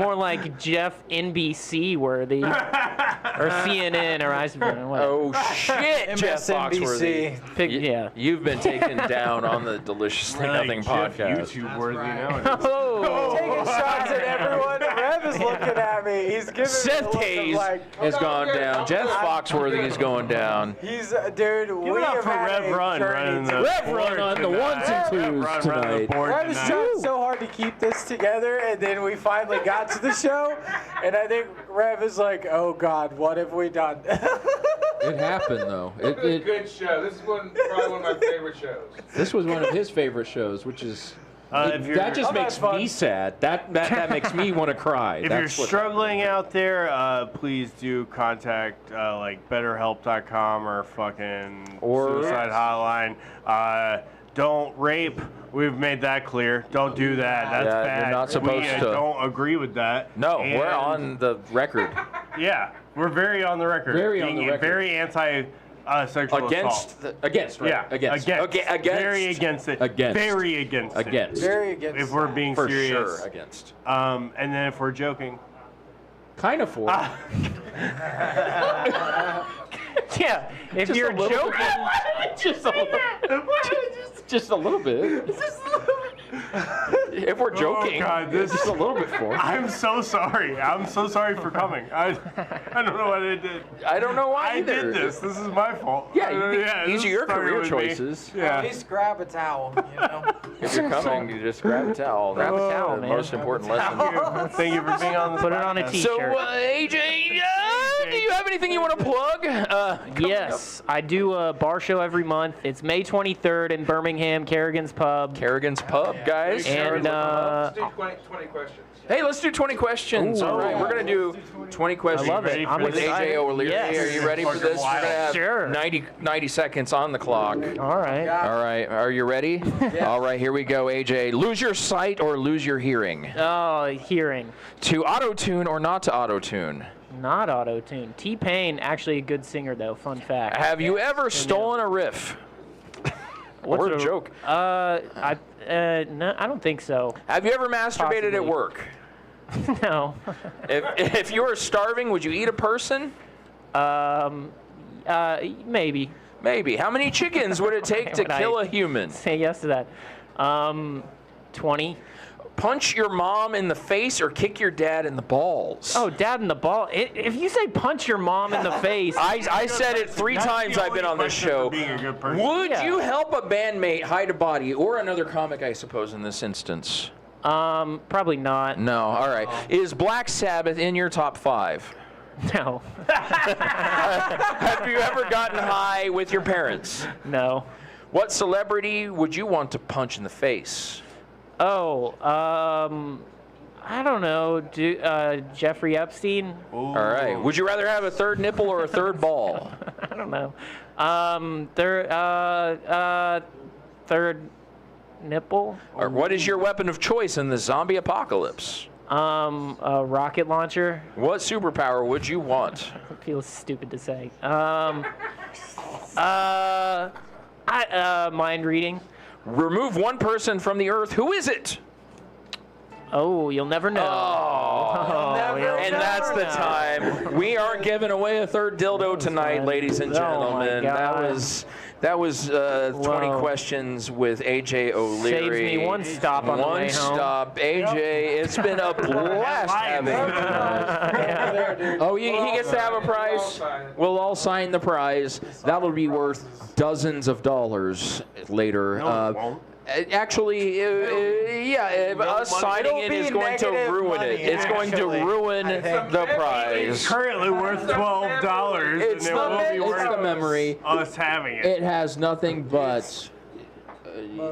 more like Jeff NBC worthy, or CNN, or ISBN. Oh shit, Jeff Foxworthy. Yeah. You've been taken down on the Deliciously Nothing podcast. YouTube worthy nowadays. Oh. Taking shots at everyone. Rev is looking at me. He's giving Seth me Hayes like, has gone down. Jeff Foxworthy is going down. He's dude. Give We it up have for had Rev a Run journey running to- the Rev Run on the ones and twos tonight. Rev is trying so hard to keep this together, and then we finally got to the show, and I think Rev is like, "Oh God, what have we done?" It happened though. It's been a good show. This is probably one of my favorite shows. This was one of his favorite shows, which is that just Oh, makes that's fun. me sad. That makes me want to cry. If you're struggling out there, please do contact BetterHelp.com or fucking Suicide Hotline. Don't rape. We've made that clear. Don't do that. That's bad. You're not supposed we to. Don't agree with that. No, And we're on the record. Yeah, we're very on the record. Very on the record. Very anti Sexual Against assault. against, right? Yeah, Against. against. Okay, against. Very against it. Against. Very against it. Against. Very against. If we're being For serious. sure against. And then if we're joking. Kind of for. Yeah, if Just you're a little joking. Just a little. Just a little bit. If we're joking, Oh God, just a little bit for. I'm so sorry. I'm so sorry for coming. I don't know what I did. I don't know why I either. did this. This is my fault. Yeah, these are your started career with me. choices. Yeah. At least grab a towel, you know. If you're coming, you just grab a towel. Grab a That's towel, the man. most important lesson. Thank you for being on this Put it on a podcast. t-shirt. So, AJ, do you have anything you want to plug? Yes, I do a bar show every month. It's May 23rd in Birmingham, Kerrigan's Pub. Kerrigan's Pub, guys. And Let's do 20 questions. Hey, let's do 20 questions. Ooh. All right, we're going to do 20 questions I love it. I'm with excited. AJ O'Leary. Yes. Are you ready for this? We're going to have Sure. 90 seconds on the clock. All right. All right, are you ready? All right, here we go, AJ. Lose your sight or lose your hearing? Oh, hearing. To auto-tune or not to auto-tune? Not auto-tune. T-Pain, actually a good singer, though. Fun fact. Have you ever stolen a riff? What's or a joke? No, I don't think so. Have you ever masturbated at Possibly. work? No. If you were starving, would you eat a person? Maybe. Maybe. How many chickens would it take to Would I kill a human? Say yes to that. 20. Punch your mom in the face or kick your dad in the balls? Oh, dad in the ball. If you say punch your mom in the face. I said it 3 times I've been on this show. Would you help a bandmate hide a body or another comic, I suppose, in this instance? Probably not. No. All right. Is Black Sabbath in your top 5? No. Have you ever gotten high with your parents? No. What celebrity would you want to punch in the face? Oh, I don't know. Jeffrey Epstein? All right. Would you rather have a third nipple or a third ball? I don't know. Third nipple? Or what is your weapon of choice in the zombie apocalypse? A rocket launcher. What superpower would you want? It feels stupid to say. Mind reading. Remove one person from the earth. Who is it? Oh, you'll never know. And that's the time. We are giving away a third dildo tonight, ladies and gentlemen. That was 20 questions with AJ O'Leary. Saves me one stop on the way home. One stop. AJ, it's been a blast having you. Oh, he gets to have a prize? We'll all sign the prize. That'll be worth dozens of dollars later. No, it won't. Actually, us signing it is going to ruin it. It's going to ruin the prize. It's currently worth $12, It's and it will be worth the memory. us having it. It has nothing but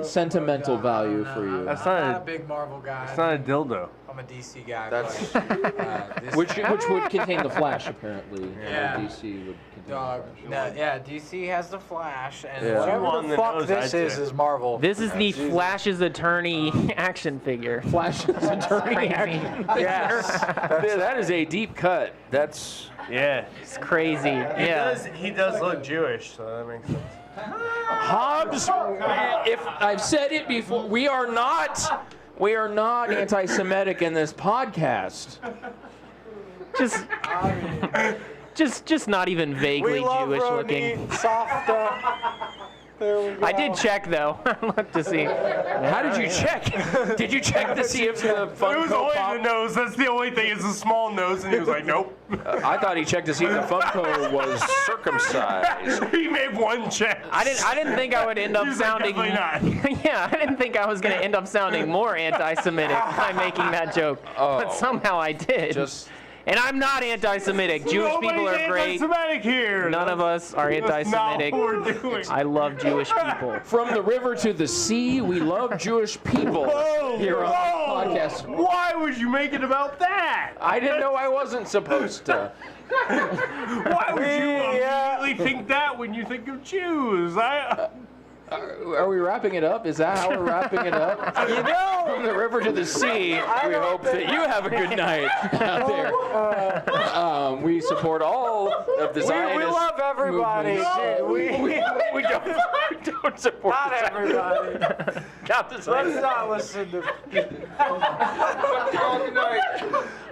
sentimental value for you. That's I'm not not a big Marvel guy. It's not a dildo. I'm a DC guy. That's but, which would contain the Flash apparently. Yeah. DC would contain Dog. the Flash. No, yeah, DC has the Flash, and Yeah. whatever On the the fuck nose, this I'd is say. is Marvel. This is the Flash's attorney action figure. Flash's attorney action. Yes. That is a deep cut. That's It's crazy. He does look Jewish, so that makes sense. Hobbs. If I've said it before, we are not anti-Semitic in this podcast. Just not even vaguely Jewish looking. Soft. There we go. I did check though. Look to see. How did you check? Did you check to see if the It was Funko only Pop? the nose. That's the only thing. It's a small nose, and he was like, "Nope." I thought he checked to see if the Funko was circumcised. He made one check. I didn't think I would end up He was like, sounding. "Definitely not." Yeah, I didn't think I was going to end up sounding more anti-Semitic by making that joke, but somehow I did. And I'm not anti-Semitic. Jewish people are great. Anti-Semitic here. None of us are That's not anti-Semitic. what we're doing. I love Jewish people. From the river to the sea, we love Jewish people. Whoa, Here on the podcast. Why would you make it about that? I didn't know I wasn't supposed to. Why would you immediately think that when you think of Jews? Are we wrapping it up? Is that how we're wrapping it up? You know, From the river to the sea, we hope that you have a good night out there. We support all of the Zionists. we love everyone. everybody, movements. dude. We don't support Not this. everybody. Not this. Let's not listen to. Fuck you all, good night.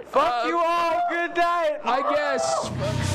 Fuck you all. Good night. I guess.